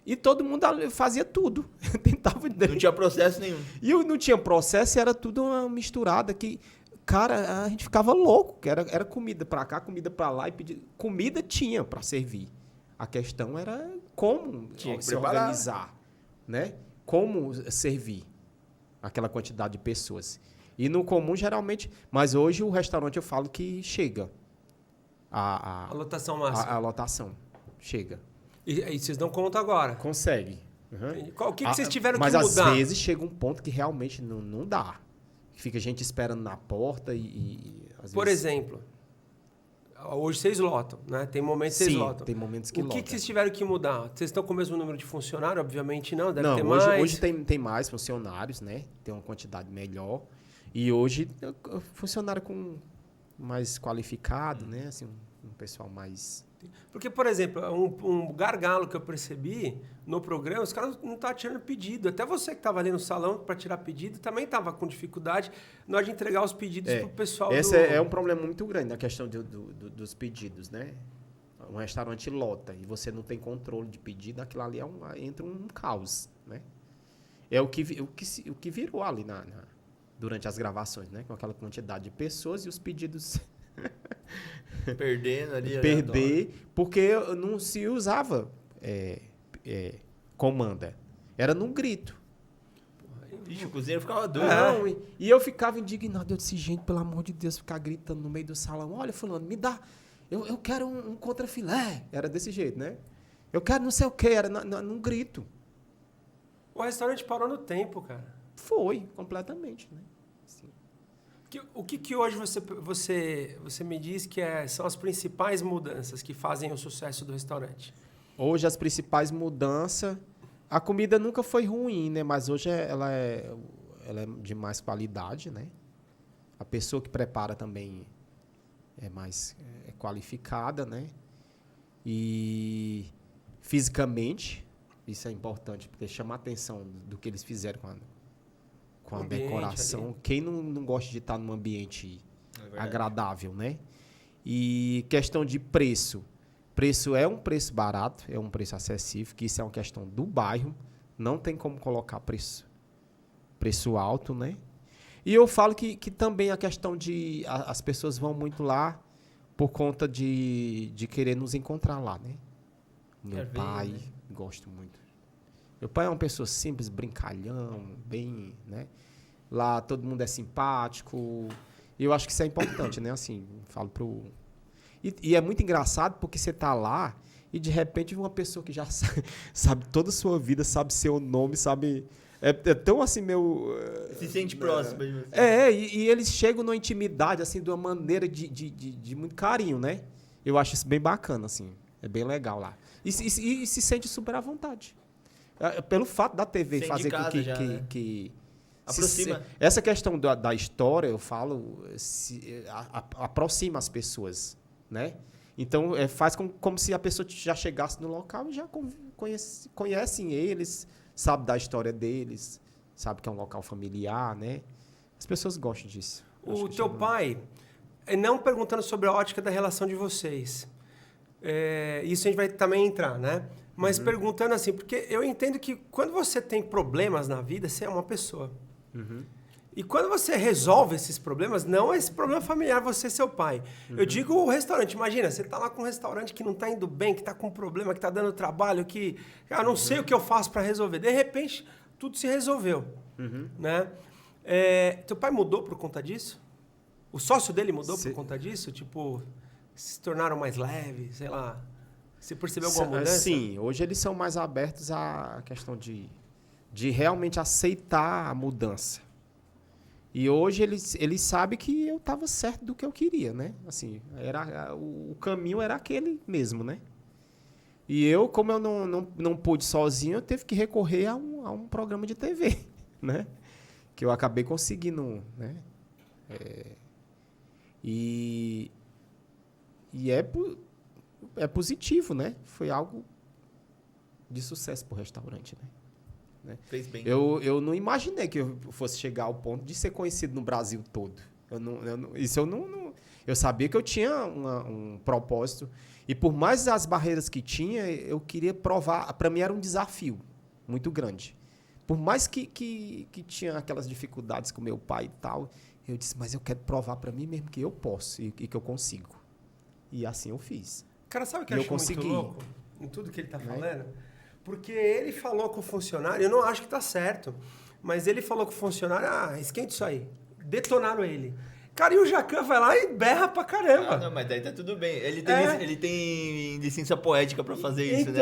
E todo mundo fazia tudo. Tentava... Não tinha processo nenhum. E não tinha processo, era tudo uma misturada que... Cara, a gente ficava louco, que era comida pra cá, comida pra lá, e pedir... Comida tinha pra servir. A questão era como Tinha que se preparar. organizar, né? Como servir aquela quantidade de pessoas. E no comum, geralmente... Mas hoje o restaurante eu falo que chega. A lotação máxima. A lotação. Chega. E vocês dão conta agora. Consegue. O que vocês tiveram que Mas mudar? às vezes chega um ponto que realmente não dá. Fica gente esperando na porta e às Por vezes... exemplo, hoje vocês lotam, né? Tem momentos que vocês Sim, lotam. tem momentos que O que lotam. vocês tiveram que mudar? Vocês estão com o mesmo número de funcionários? Obviamente não, deve Não, ter hoje, mais. hoje tem mais funcionários, né? Tem uma quantidade melhor. E hoje, funcionário com mais qualificado, né? Assim, um pessoal mais... Porque, por exemplo, um gargalo que eu percebi no programa, os caras não estavam tirando pedido. Até você que estava ali no salão para tirar pedido também estava com dificuldade na hora de entregar os pedidos para o pessoal. Esse é um problema muito grande na questão dos pedidos, né? Um restaurante lota e você não tem controle de pedido, aquilo ali entra um caos, né? É o que virou ali durante as gravações, né? Com aquela quantidade de pessoas e os pedidos... Perdendo ali. Perder, porque não se usava comanda. Era num grito. Ixi, o cozinheiro ficava doido. Não, e eu ficava indignado. Eu disse, gente, pelo amor de Deus, ficar gritando no meio do salão. Olha, fulano, me dá. Eu quero um contrafilé. Era desse jeito, né? Eu quero não sei o que. Era num grito. O restaurante parou no tempo, cara. Foi, completamente, né? Assim. O que hoje você me diz que são as principais mudanças que fazem o sucesso do restaurante? Hoje as principais mudanças... A comida nunca foi ruim, né? Mas hoje ela é de mais qualidade, né? A pessoa que prepara também é mais qualificada, né? E fisicamente, isso é importante, porque chama a atenção do que eles fizeram com a decoração. Ali. Quem não gosta de estar num ambiente agradável, né? E questão de preço. Preço é um preço barato, é um preço acessível, que isso é uma questão do bairro. Não tem como colocar preço alto, né? E eu falo que também a questão de... As pessoas vão muito lá por conta de querer nos encontrar lá, né? Meu pai, né? Gosto muito. Meu pai é uma pessoa simples, brincalhão, bem, né? Lá todo mundo é simpático. E eu acho que isso é importante, né? Assim, falo pro... E é muito engraçado porque você tá lá e de repente uma pessoa que já sabe toda a sua vida, sabe seu nome, sabe... É tão assim, se sente próximo de você. E eles chegam numa intimidade, assim, de uma maneira de muito carinho, né? Eu acho isso bem bacana, assim. É bem legal lá. E se sente super à vontade. Pelo fato da TV Sente fazer com que aproxima. Essa questão da história, eu falo, aproxima as pessoas, né? Então, faz como se a pessoa já chegasse no local e já conhecem eles, sabe da história deles, sabe que é um local familiar, né? As pessoas gostam disso. O teu pai, não perguntando sobre a ótica da relação de vocês, isso a gente vai também entrar, né? Mas perguntando assim, porque eu entendo que quando você tem problemas na vida, você é uma pessoa. E quando você resolve esses problemas, não é esse problema familiar, você e seu pai. Eu digo o restaurante. Imagina, você está lá com um restaurante que não está indo bem, que está com problema, que está dando trabalho, que não sei o que eu faço para resolver. De repente, tudo se resolveu. Né? Teu pai mudou por conta disso? O sócio dele mudou por conta disso? Tipo, se tornaram mais leves, sei lá. Você percebeu alguma mudança? Sim, hoje eles são mais abertos à questão de realmente aceitar a mudança. E hoje eles sabem que eu estava certo do que eu queria, né? Assim, o caminho era aquele mesmo, né? E eu, como eu não pude sozinho, eu tive que recorrer a um programa de TV, né? Que eu acabei conseguindo, né? E é positivo, né? Foi algo de sucesso para o restaurante, né? Fez bem. Eu não imaginei que eu fosse chegar ao ponto de ser conhecido no Brasil todo. Eu sabia que eu tinha um propósito. E por mais as barreiras que tinha, eu queria provar. Para mim era um desafio muito grande. Por mais que tinha aquelas dificuldades com meu pai e tal, eu disse, mas eu quero provar para mim mesmo que eu posso e que eu consigo. E assim eu fiz. Cara, sabe o que eu acho muito louco em tudo que ele está falando? Porque ele falou com o funcionário, eu não acho que está certo, mas ele falou com o funcionário, esquenta isso aí. Detonaram ele. Cara, e o Jacan vai lá e berra pra caramba. Não, mas daí tá tudo bem. Ele tem licença poética pra fazer isso, né?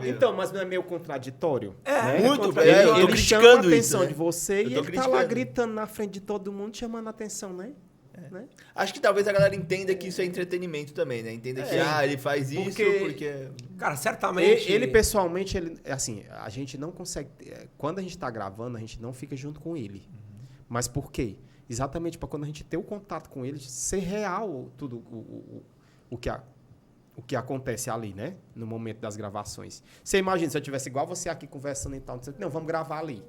Então, mas não é meio contraditório? Muito, Ele eu tô chama a criticando atenção isso, né? de você Eu e tô ele tá lá criticando. gritando na frente de todo mundo, chamando a atenção, né? Né? Acho que talvez a galera entenda que isso é entretenimento também, né? Entenda que, ele faz isso porque... Cara, certamente... Ele pessoalmente, assim, a gente não consegue... Quando a gente tá gravando, a gente não fica junto com ele. Mas por quê? Exatamente para quando a gente ter o contato com ele, ser real tudo o que acontece ali, né? No momento das gravações. Você imagina, se eu tivesse igual você aqui conversando e tal, não, vamos gravar ali.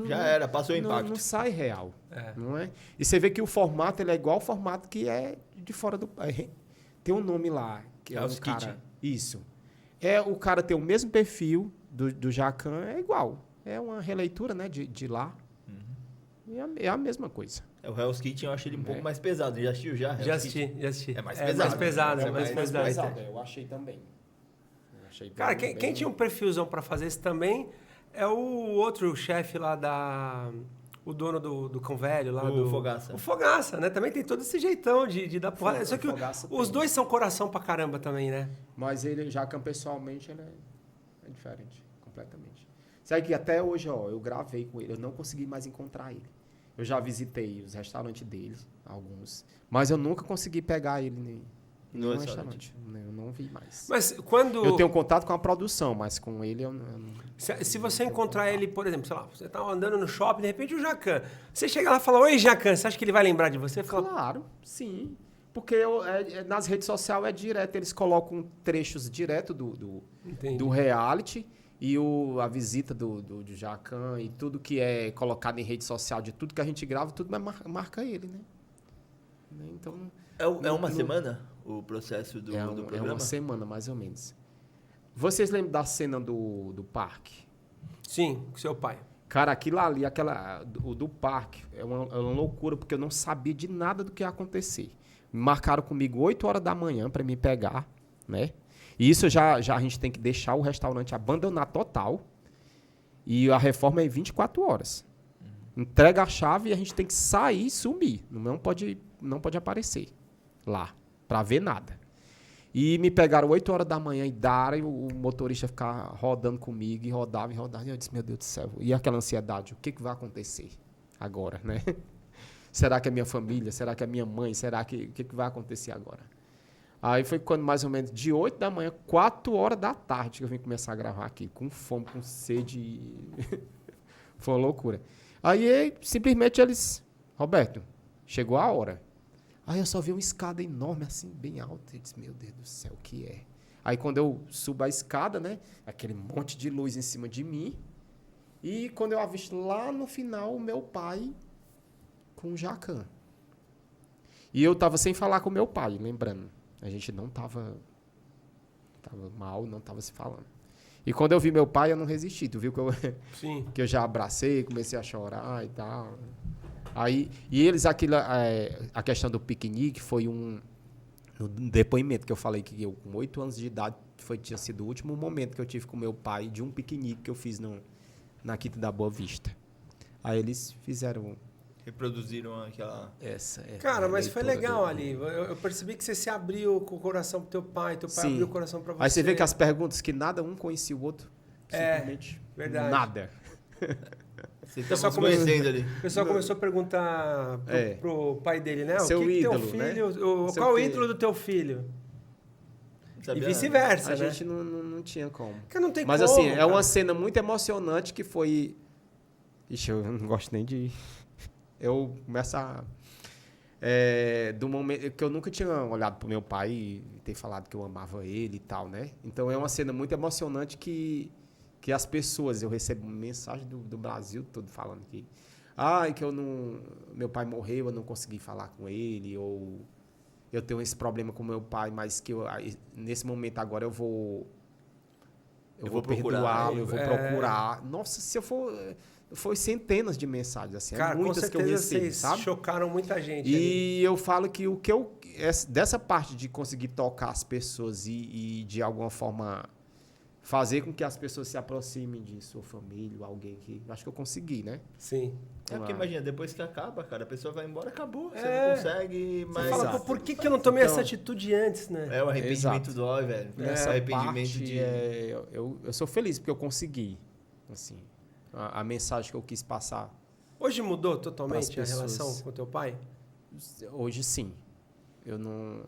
Já era, passou o impacto. Não sai real, É. não é? E você vê que o formato, ele é igual ao formato que é de fora do... Tem um nome lá, que é um Hell's cara... Kitchen. Isso. O cara tem o mesmo perfil do Jacan, é igual. É uma releitura, né, de lá. É a mesma coisa. O Hell's Kitchen eu achei ele um pouco mais pesado. Já assistiu já? Já assisti. É mais mais pesado. pesado, É mais mais pesado. Eu achei também. Cara, quem tinha um perfilzão pra fazer isso também é o outro chefe lá o dono do cão velho lá. O Fogaça. O Fogaça, né? Também tem todo esse jeitão de dar porrada. Só que os dois são coração pra caramba também, né? Mas ele, Jacan, pessoalmente, ele é diferente. Completamente. Sabe que até hoje, eu gravei com ele. Eu não consegui mais encontrar ele. Eu já visitei os restaurantes dele, alguns. Mas eu nunca consegui pegar ele no restaurante. Eu não vi mais. Mas quando... Eu tenho contato com a produção, mas com ele eu não... Se você encontrar ele, por exemplo, sei lá, você tá andando no shopping, de repente o Jacan. Você chega lá e fala, oi, Jacan, você acha que ele vai lembrar de você? Fala, Claro, sim. Porque nas redes sociais é direto, eles colocam trechos direto do reality e a visita do Jacan e tudo que é colocado em rede social, de tudo que a gente grava, tudo marca ele, né? Então... É uma semana o processo do programa? É uma semana, mais ou menos. Vocês lembram da cena do parque? sim, com seu pai. Cara, aquilo ali, o do parque, é uma loucura, porque eu não sabia de nada do que ia acontecer. Me marcaram comigo 8 horas da manhã para me pegar, né? E isso já a gente tem que deixar o restaurante abandonar total. E a reforma é em 24 horas. Entrega a chave e a gente tem que sair e sumir. Não pode aparecer lá para ver nada. E me pegaram 8 horas da manhã e o motorista ficar rodando comigo e rodava. E eu disse, meu Deus do céu. E aquela ansiedade, o que vai acontecer agora, né? Será que é minha família? Será que é minha mãe? Será que o que vai acontecer agora? Aí foi quando mais ou menos de 8 da manhã, 4 horas da tarde que eu vim começar a gravar aqui, com fome, com sede. Foi uma loucura. Aí simplesmente eles, Roberto, chegou a hora. Aí eu só vi uma escada enorme, assim, bem alta. Eu disse, meu Deus do céu, o que é? Aí quando eu subo a escada, né, aquele monte de luz em cima de mim. E quando eu avisto lá no final, o meu pai com o Jacan. E eu tava sem falar com o meu pai, lembrando. A gente não tava mal, não tava se falando. E quando eu vi meu pai, eu não resisti. Tu viu Sim. que eu já abracei, comecei a chorar e tal. Aí, e eles, a questão do piquenique foi no depoimento que eu falei que eu, com 8 anos de idade, tinha sido o último momento que eu tive com meu pai de um piquenique que eu fiz na Quinta da Boa Vista. Aí eles fizeram... Reproduziram aquela... Cara, mas foi legal ali. Eu percebi que você se abriu com o coração pro teu pai abriu o coração pra você. Aí você vê que as perguntas que nada um conhecia o outro, simplesmente verdade. Nada. Você estava conhecendo ali. O pessoal começou a perguntar pro pai dele, né? Seu o que ídolo, teu filho, né? Qual o ídolo do teu filho? Sabia? E vice-versa, A né? gente não tinha como. Porque não tem Mas como, assim, é cara. uma cena muito emocionante que foi... Ixi, eu não gosto nem de... Eu começo a... do momento que eu nunca tinha olhado pro meu pai e ter falado que eu amava ele e tal, né? Então é uma cena muito emocionante que as pessoas... Eu recebo mensagem do Brasil todo falando que... que meu pai morreu, eu não consegui falar com ele, ou... Eu tenho esse problema com meu pai, mas que nesse momento agora eu vou perdoá-lo, eu vou procurar. Nossa, se eu for... Foi centenas de mensagens, assim. Cara, muitas com certeza que eu recebi, vocês sabe? chocaram muita gente. E eu falo que dessa parte de conseguir tocar as pessoas e de alguma forma fazer com que as pessoas se aproximem de sua família, alguém que... Acho que eu consegui, né? Sim. É porque imagina, depois que acaba, cara, a pessoa vai embora, acabou. Você É. não consegue mais... Você fala, Exato. pô, por que eu não tomei Então- essa atitude antes, né? É o arrependimento Exato. dói, velho. Nessa arrependimento parte, de... eu sou feliz porque eu consegui, assim, a mensagem que eu quis passar. Hoje mudou totalmente a Pras pessoas. relação com teu pai? Hoje, sim. Eu não...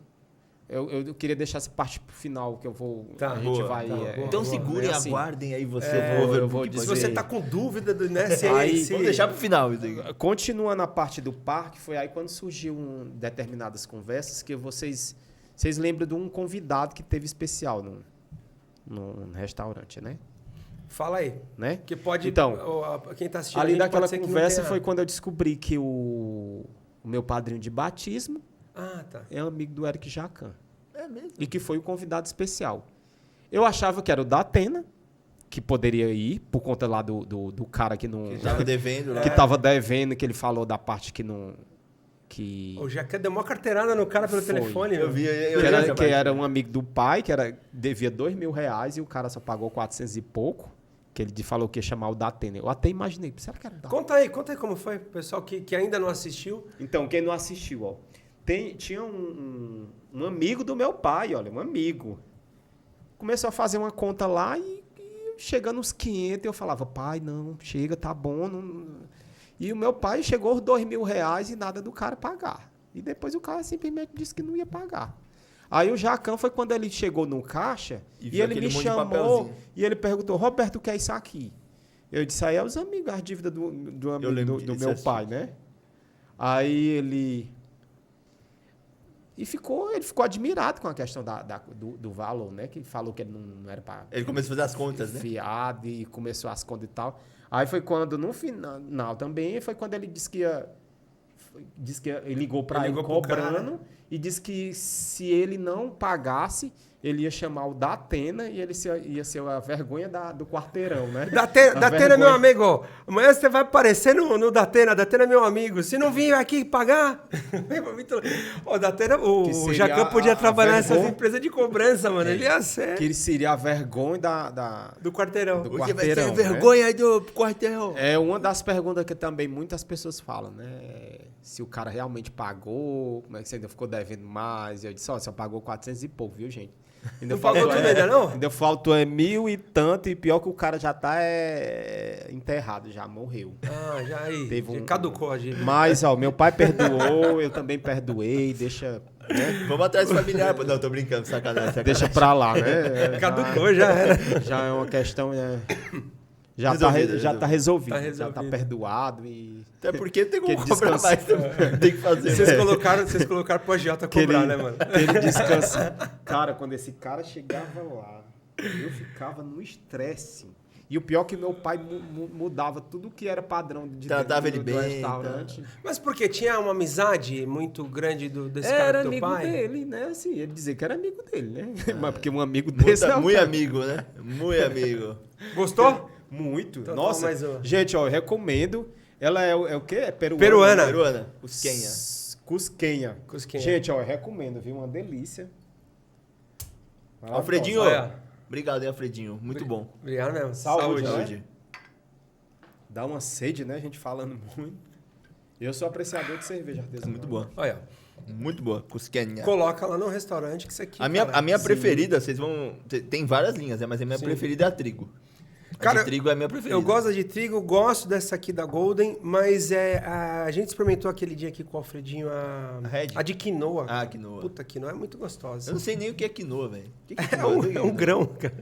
Eu queria deixar essa parte pro final, que eu vou... Tá, a gente boa, vai... tá, boa. Então boa. segurem, É assim. aguardem aí você. eu vou Se dizer- você tá com dúvida, né? Se, Aí, se... Vamos deixar pro final isso aí. Continuando a parte do parque, foi aí quando surgiu determinadas conversas que vocês lembram de um convidado que teve especial no restaurante, né? Fala aí. Né? Que pode... Então, quem tá assistindo a Ali gente daquela pode ser que não conversa tenha- foi quando eu descobri que o meu padrinho de batismo Ah, tá. é amigo do Eric Jacan. É mesmo. E que foi o convidado especial. Eu achava que era o da Atena, que poderia ir, por conta lá do cara que não... Tava devendo lá. que tava devendo, que ele falou da parte que não... Que, O Jacan deu uma carteirada no cara pelo Foi. telefone. Eu meu. vi, eu que, vi era, essa que parte. era um amigo do pai, que devia R$2.000 e o cara só pagou 400 e pouco, que ele falou que ia chamar o da Atena. Eu até imaginei, será que era o da Conta aí como foi, pro pessoal que ainda não assistiu. Então, quem não assistiu, ó. Tinha um amigo do meu pai, olha, um amigo. Começou a fazer uma conta lá e chegando uns 500, eu falava, pai, não, chega, tá bom. Não... E o meu pai chegou aos R$2.000 e nada do cara pagar. E depois o cara simplesmente disse que não ia pagar. Aí o Jacan foi quando ele chegou no caixa E e, viu ele aquele me monte de chamou papelzinho. e ele perguntou, Roberto, o que é isso aqui? Eu disse, aí é os amigos, as dívidas do amigo lembro do disso, meu assim. pai, né? Aí ele... E ele ficou admirado com a questão do valor, né? Que falou que ele não era para... Ele começou a fazer as contas, né? Fiado e começou as contas e tal. Aí foi quando, no final também, foi quando ele disse que ia... Ele ligou para ele ligou pro cara. cobrando e disse que se ele não pagasse, ele ia chamar o da Atena e ele ia ser a vergonha do quarteirão, né? Datena, A vergonha. meu amigo. Amanhã você vai aparecer no Datena. Datena é meu amigo. Se não vir aqui pagar... Ô, Datena, Que o seria Jacan podia a trabalhar nessas vergonha. empresas de cobrança, mano. Ele ia ser Que ele seria a vergonha do quarteirão. do Você vai ter quarteirão, né? vergonha aí do quartel. É uma das perguntas que também muitas pessoas falam, né? Se o cara realmente pagou, como é que você ainda ficou devendo mais? Eu disse, ó, só pagou 400 e pouco, viu, gente? Ainda Não pagou tudo ainda, não? Ainda faltou 1.000 e tanto, e pior que o cara já tá enterrado, já morreu. Ah, já aí. Teve Já caducou a dívida. Mas, ó, meu pai perdoou, eu também perdoei, deixa, né? Vamos atrás do familiar. Pô. Não, tô brincando, sacanagem. Deixa pra lá, né? Caducou, já era. Já é uma questão, né? Já Resolvido, tá resolvido, Tá já tá resolvido. perdoado e... Até porque tem como Que cobrar descansa. mais também. Tem que fazer. Vocês né? colocaram pro agiota cobrar, né, mano? que ele descansa. Cara, quando esse cara chegava lá, eu ficava no estresse. E o pior é que meu pai mudava tudo que era padrão de Tratava dentro ele do bem, restaurante. Mas porque tinha uma amizade muito grande desse cara Era do teu amigo pai? dele, né? Assim, ele dizia que era amigo dele, né? Mas porque um amigo desse Muito, é muito amigo, né? Muito amigo. Gostou? muito. Então, Nossa, toma mais uma. gente, ó, eu recomendo. Ela é o quê? É peruana. Peruana. Peruana. Cusquenha. Cusquenha. Cusquenha. Gente, ó, eu recomendo, viu? Uma delícia. Maravilhosa. Alfredinho, Olha. obrigado, hein, Alfredinho. Muito bom. Obrigado mesmo. Saúde, né? Saúde. Dá uma sede, né? A gente falando muito. Eu sou apreciador de cerveja artesanal. Muito boa. Olha, Muito boa. Cusquenha. coloca lá no restaurante que isso aqui... A minha, cara, a minha sim. preferida, vocês vão... Tem várias linhas, né? Mas a minha Sim. preferida é a trigo. A Cara, de trigo é a minha preferida. Eu gosto da de trigo, gosto dessa aqui da Golden, mas a gente experimentou aquele dia aqui com o Alfredinho A Red? a de quinoa. Ah, quinoa. Puta, quinoa é muito Eu gostosa. não sei nem o que é quinoa, velho. O que é É um grão, cara.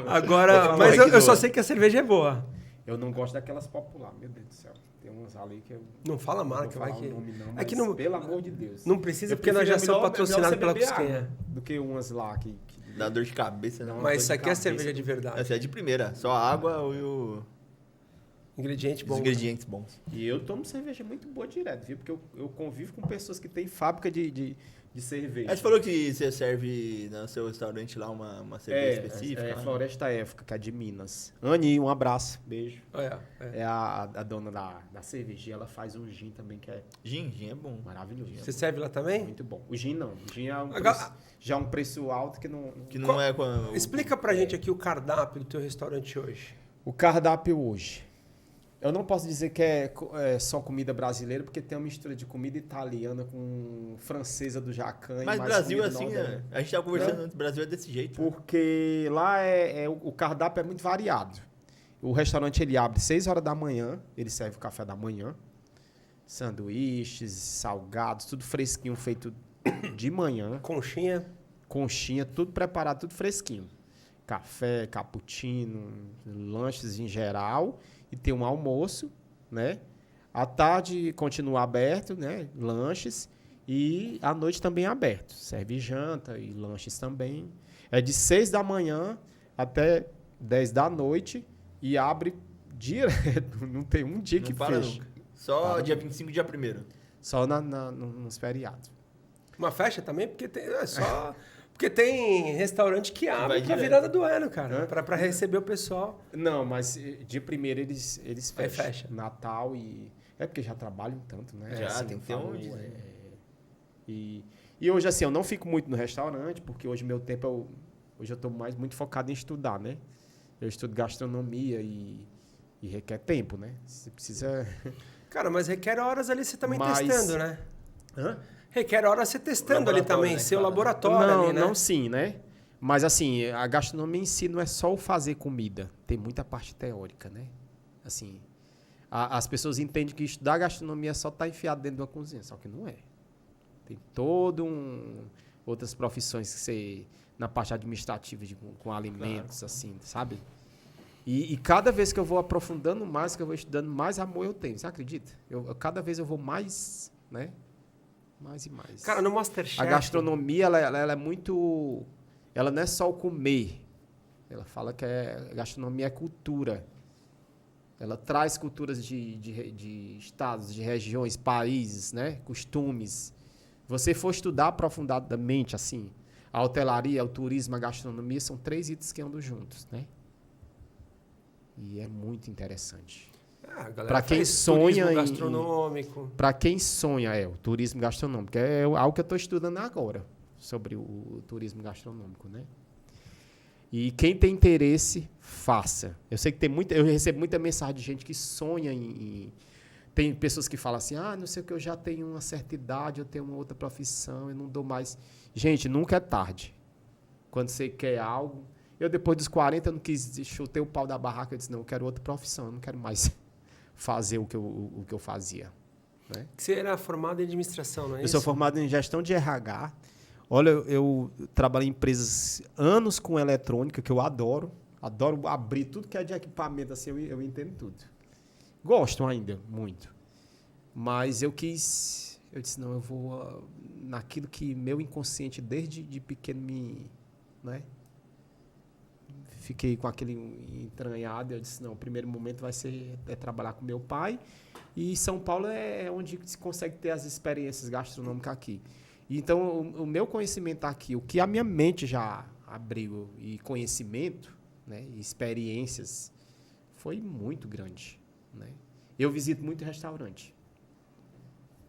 Agora, Porra, mas quinoa. eu só sei que a cerveja é boa. Eu não gosto daquelas populares, meu Deus do céu. Tem umas ali que eu... Não fala não marca, vou vai falar que... o nome, não, é que mas não, pelo amor de Deus. não precisa, Eu porque nós já prefiro somos melhor patrocinados pela você beber Cusquenha. água Do que umas lá que Dá dor de cabeça, né? Não, Mas dor isso de aqui é cabeça. cerveja de verdade. Essa é de primeira. Só a água e Ingrediente os bom. ingredientes bons. E eu tomo cerveja muito boa direto, viu? Porque eu convivo com pessoas que têm fábrica de de cerveja. Aí você falou que você serve no seu restaurante lá uma cerveja específica. É né? Floresta Éfica, que é de Minas. Ani, um abraço, beijo. É. É a dona da cerveja. Ela faz um gin também que é Gin é bom. maravilhoso. Você serve lá também? Muito bom. O gin não. O gin é Agora- já é um preço alto que não... Que não é com Explica pra gente aqui o cardápio do teu restaurante hoje. O cardápio hoje. Eu não posso dizer que é só comida brasileira, porque tem uma mistura de comida italiana com francesa do Jacan. Mas e mais Brasil, comida assim, nordestina. a gente tava conversando antes, Brasil é desse jeito. Porque lá o cardápio é muito variado. O restaurante ele abre 6 horas da manhã, ele serve o café da manhã, sanduíches, salgados, tudo fresquinho, feito de manhã, conchinha, tudo preparado, tudo fresquinho. Café, cappuccino, lanches em geral, e tem um almoço, né? À tarde continua aberto, né? Lanches, e à noite também é aberto. Serve janta e lanches também. É de 6 da manhã até 10 da noite e abre direto. Não tem um dia que Não para fecha. nunca. Só Para dia nunca. 25 e dia 1º. Só nos feriados. Uma festa também? Porque tem, porque tem restaurante que abre Vai pra direto. virada do ano, cara. Hã? Pra receber o pessoal. Não, mas de primeiro eles Aí fecham. fecha. Natal e... É porque já trabalham tanto, né? Já, Assim, tem eu que ter falo, onde, né? E hoje, assim, eu não fico muito no restaurante, porque hoje meu tempo... Hoje eu tô muito focado em estudar, né? Eu estudo gastronomia e requer tempo, né? Você precisa... Cara, mas requer horas ali você também Mas- testando, né? Hã? Requer horas você testando ali Laboratório, também, né, seu cara? laboratório Não, ali, né? não sim, né? Mas assim, a gastronomia em si não é só o fazer comida. Tem muita parte teórica, né? Assim, as pessoas entendem que estudar gastronomia é só estar enfiado dentro de uma cozinha, só que não é. Tem outras profissões que você na parte administrativa com alimentos, assim, sabe? E cada vez que eu vou aprofundando mais, que eu vou estudando, mais amor eu tenho. Você acredita? Cada vez eu vou mais, né? Mais e mais. Cara, no Masterchef... A gastronomia, ela é muito... Ela não é só o comer. Ela fala que a gastronomia é cultura. Ela traz culturas de estados, de regiões, países, né? Costumes. Você for estudar aprofundadamente, assim, a hotelaria, o turismo, a gastronomia, são 3 itens que andam juntos, né? E é muito interessante. Para quem sonha gastronômico. Para quem sonha, o turismo gastronômico. É algo que eu estou estudando agora, sobre o turismo gastronômico, né? E quem tem interesse, faça. Eu sei que eu recebo muita mensagem de gente que sonha tem pessoas que falam assim, não sei o que, eu já tenho uma certa idade, eu tenho uma outra profissão, eu não dou mais. Gente, nunca é tarde. Quando você quer algo... Eu, depois dos 40, eu não quis, chutei o pau da barraca, eu disse, não, eu quero outra profissão, eu não quero mais fazer o que eu fazia. Né? Você era formado em administração, não é Eu isso? sou formado em gestão de RH. Olha, eu trabalhei em empresas anos com eletrônica, que eu adoro. Adoro abrir tudo que é de equipamento, assim, eu entendo tudo. Gosto ainda, muito. Mas eu disse, não, eu vou naquilo que meu inconsciente, desde de pequeno, né? Fiquei com aquele entranhado, eu disse, não, o primeiro momento vai ser trabalhar com meu pai, e São Paulo é onde se consegue ter as experiências gastronômicas aqui. Então, o meu conhecimento aqui, o que a minha mente já abriu, e conhecimento, né, e experiências, foi muito grande. Né? Eu visito muito restaurante.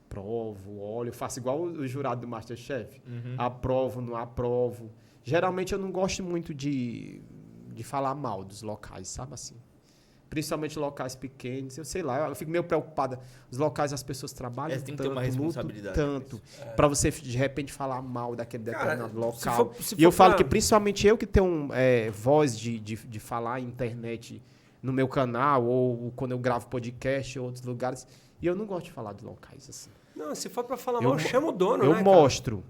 Provo, olho, faço igual o jurado do Masterchef. Aprovo, não aprovo. Geralmente eu não gosto muito de falar mal dos locais, sabe assim? Principalmente locais pequenos, eu sei lá, eu fico meio preocupada. Os locais as pessoas trabalham Tem que tanto, ter uma responsabilidade. tanto, para você de repente falar mal daquele determinado local. Se E eu for falo pra- que principalmente eu que tenho voz de falar em internet no meu canal, ou quando eu gravo podcast em outros lugares, e eu não gosto de falar de locais assim. Não, se for pra falar Eu mal, chama o dono, Eu né, mostro.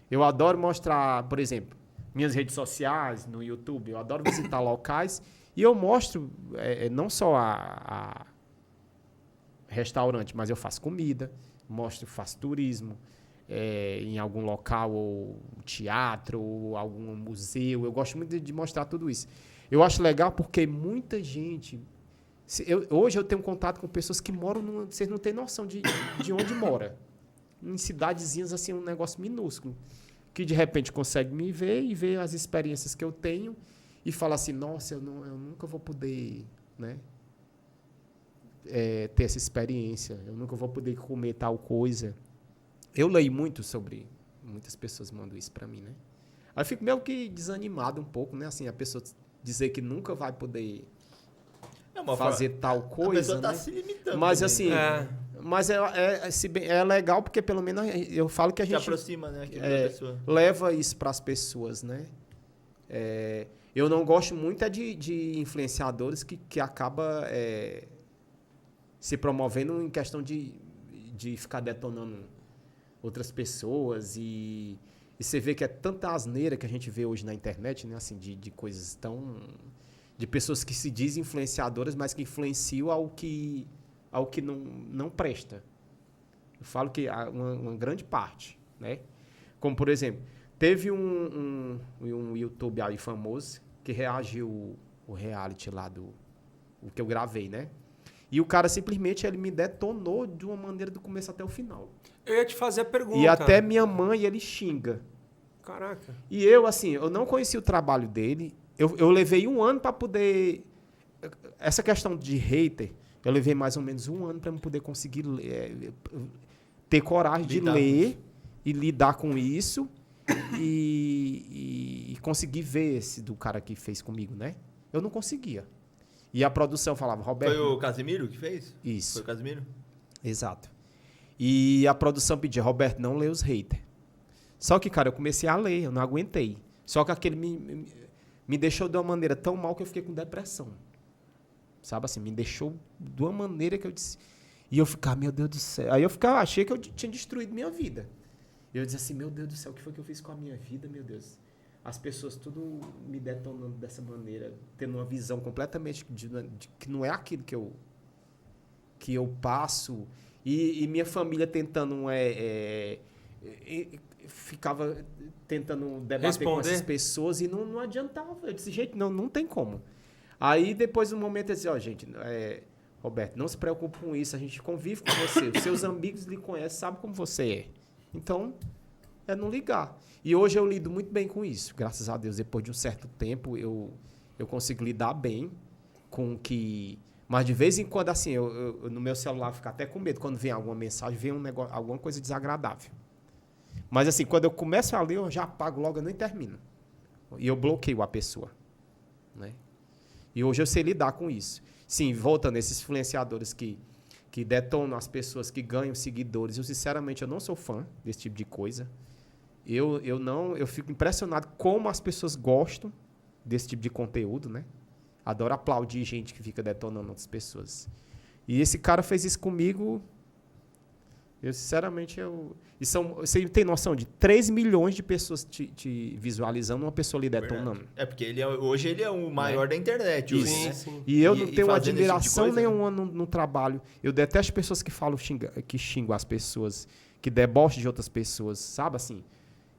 Eu adoro mostrar, por exemplo, minhas redes sociais, no YouTube. Eu adoro visitar locais. E eu mostro não só a restaurante, mas eu faço comida, faço turismo em algum local, ou teatro, ou algum museu. Eu gosto muito de mostrar tudo isso. Eu acho legal porque muita gente... Hoje eu tenho contato com pessoas que moram... Vocês não têm noção de onde mora. em cidadezinhas, assim, um negócio minúsculo. Que de repente consegue me ver e ver as experiências que eu tenho e fala assim, nossa, eu nunca vou poder, né, ter essa experiência, eu nunca vou poder comer tal coisa. Eu leio muito sobre, muitas pessoas mandam isso para mim, né? Aí eu fico meio que desanimado um pouco, né? Assim, a pessoa dizer que nunca vai poder fazer tal coisa, a pessoa tá né? se limitando. Mas também. assim, mas é legal porque pelo menos eu falo que a Se gente aproxima, né? Aquilo da pessoa. leva isso para as pessoas, né? Eu não gosto muito de influenciadores que acaba se promovendo em questão de ficar detonando outras pessoas e você vê que é tanta asneira que a gente vê hoje na internet, né? Assim, de coisas tão... De pessoas que se dizem influenciadoras, mas que influenciam ao que não presta. Eu falo que uma grande parte, né? Como, por exemplo, teve um YouTube aí famoso que reagiu o reality lá o que eu gravei, né? E o cara simplesmente ele me detonou de uma maneira do começo até o final. Eu ia te fazer a pergunta. E até minha mãe ele xinga. Caraca. E eu, assim, eu não conheci o trabalho dele. Eu levei 1 ano para poder... Essa questão de hater, eu levei mais ou menos 1 ano para eu poder conseguir ter coragem de ler e lidar com isso e conseguir ver esse do cara que fez comigo, né? Eu não conseguia. E a produção falava, Roberto... Foi o Casimiro que fez? Isso. Foi o Casimiro? Exato. E a produção pedia, Roberto, não lê os haters. Só que, cara, eu comecei a ler, eu não aguentei. Só que aquele me deixou de uma maneira tão mal que eu fiquei com depressão. Sabe assim, me deixou de uma maneira que eu disse... E eu ficava, meu Deus do céu. Aí eu achei que eu tinha destruído minha vida. E eu dizia assim, meu Deus do céu, o que foi que eu fiz com a minha vida, meu Deus? As pessoas tudo me detonando dessa maneira, tendo uma visão completamente de que não é aquilo que eu passo. E minha família tentando ficava tentando debater com essas pessoas e não adiantava. Eu disse, gente, não tem como. Aí depois um momento eu disse, gente, Roberto, não se preocupe com isso, a gente convive com você, os seus amigos lhe conhecem, sabem como você é. Então, é não ligar. E hoje eu lido muito bem com isso, graças a Deus. Depois de um certo tempo, eu consigo lidar bem com que... Mas de vez em quando, assim, eu no meu celular fico até com medo. Quando vem alguma mensagem, vem alguma coisa desagradável. Mas assim, quando eu começo a ler, eu já apago logo, eu nem termino. E eu bloqueio a pessoa. Né? E hoje eu sei lidar com isso. Sim, voltando, esses influenciadores que detonam as pessoas, que ganham seguidores. Sinceramente, eu não sou fã desse tipo de coisa. Eu fico impressionado como as pessoas gostam desse tipo de conteúdo, né? Adoro aplaudir gente que fica detonando outras pessoas. E esse cara fez isso comigo. Eu, sinceramente, você tem noção de 3 milhões de pessoas te visualizando, uma pessoa ali detonando. Porque hoje ele é o maior da internet. Hoje, isso. Né? Sim. E eu não tenho admiração tipo de coisa, nenhuma no trabalho. Eu detesto pessoas que que xingam as pessoas, que debocham de outras pessoas, sabe assim?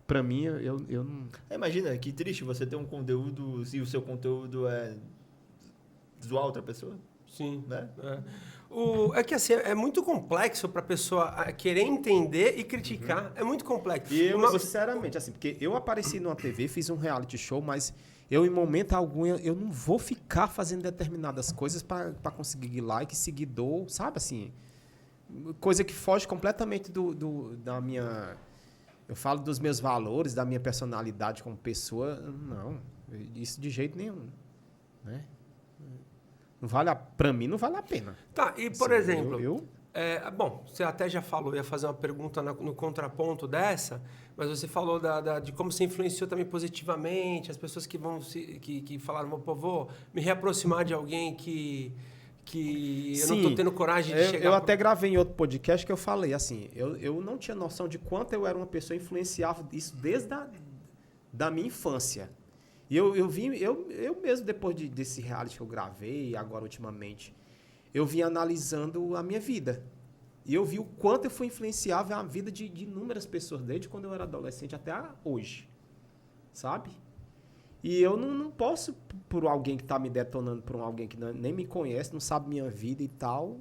Pra mim, eu não... Imagina, que triste você ter um conteúdo e o seu conteúdo é zoar outra pessoa. Sim. Né? É que assim, é muito complexo para a pessoa querer entender e criticar. Uhum. É muito complexo. E eu, sinceramente, assim, porque eu apareci numa TV, fiz um reality show, mas eu, em momento algum, eu não vou ficar fazendo determinadas coisas para conseguir like, seguidor, sabe assim? Coisa que foge completamente da minha... Eu falo dos meus valores, da minha personalidade como pessoa. Não, isso de jeito nenhum. Né? Pra mim não vale a pena. Tá, e por exemplo, bom, você até já falou, ia fazer uma pergunta no contraponto dessa, mas você falou de como você influenciou também positivamente, as pessoas que falaram, pô, vou me reaproximar de alguém que eu não estou tendo coragem de chegar... Eu até gravei em outro podcast que eu falei, assim, eu não tinha noção de quanto eu era uma pessoa influenciável isso desde da minha infância. E eu mesmo, depois desse reality que eu gravei, agora ultimamente, eu vim analisando a minha vida. E eu vi o quanto eu fui influenciável a vida de inúmeras pessoas, desde quando eu era adolescente até hoje. Sabe? E eu não posso, por alguém que está me detonando, por alguém que nem me conhece, não sabe minha vida e tal,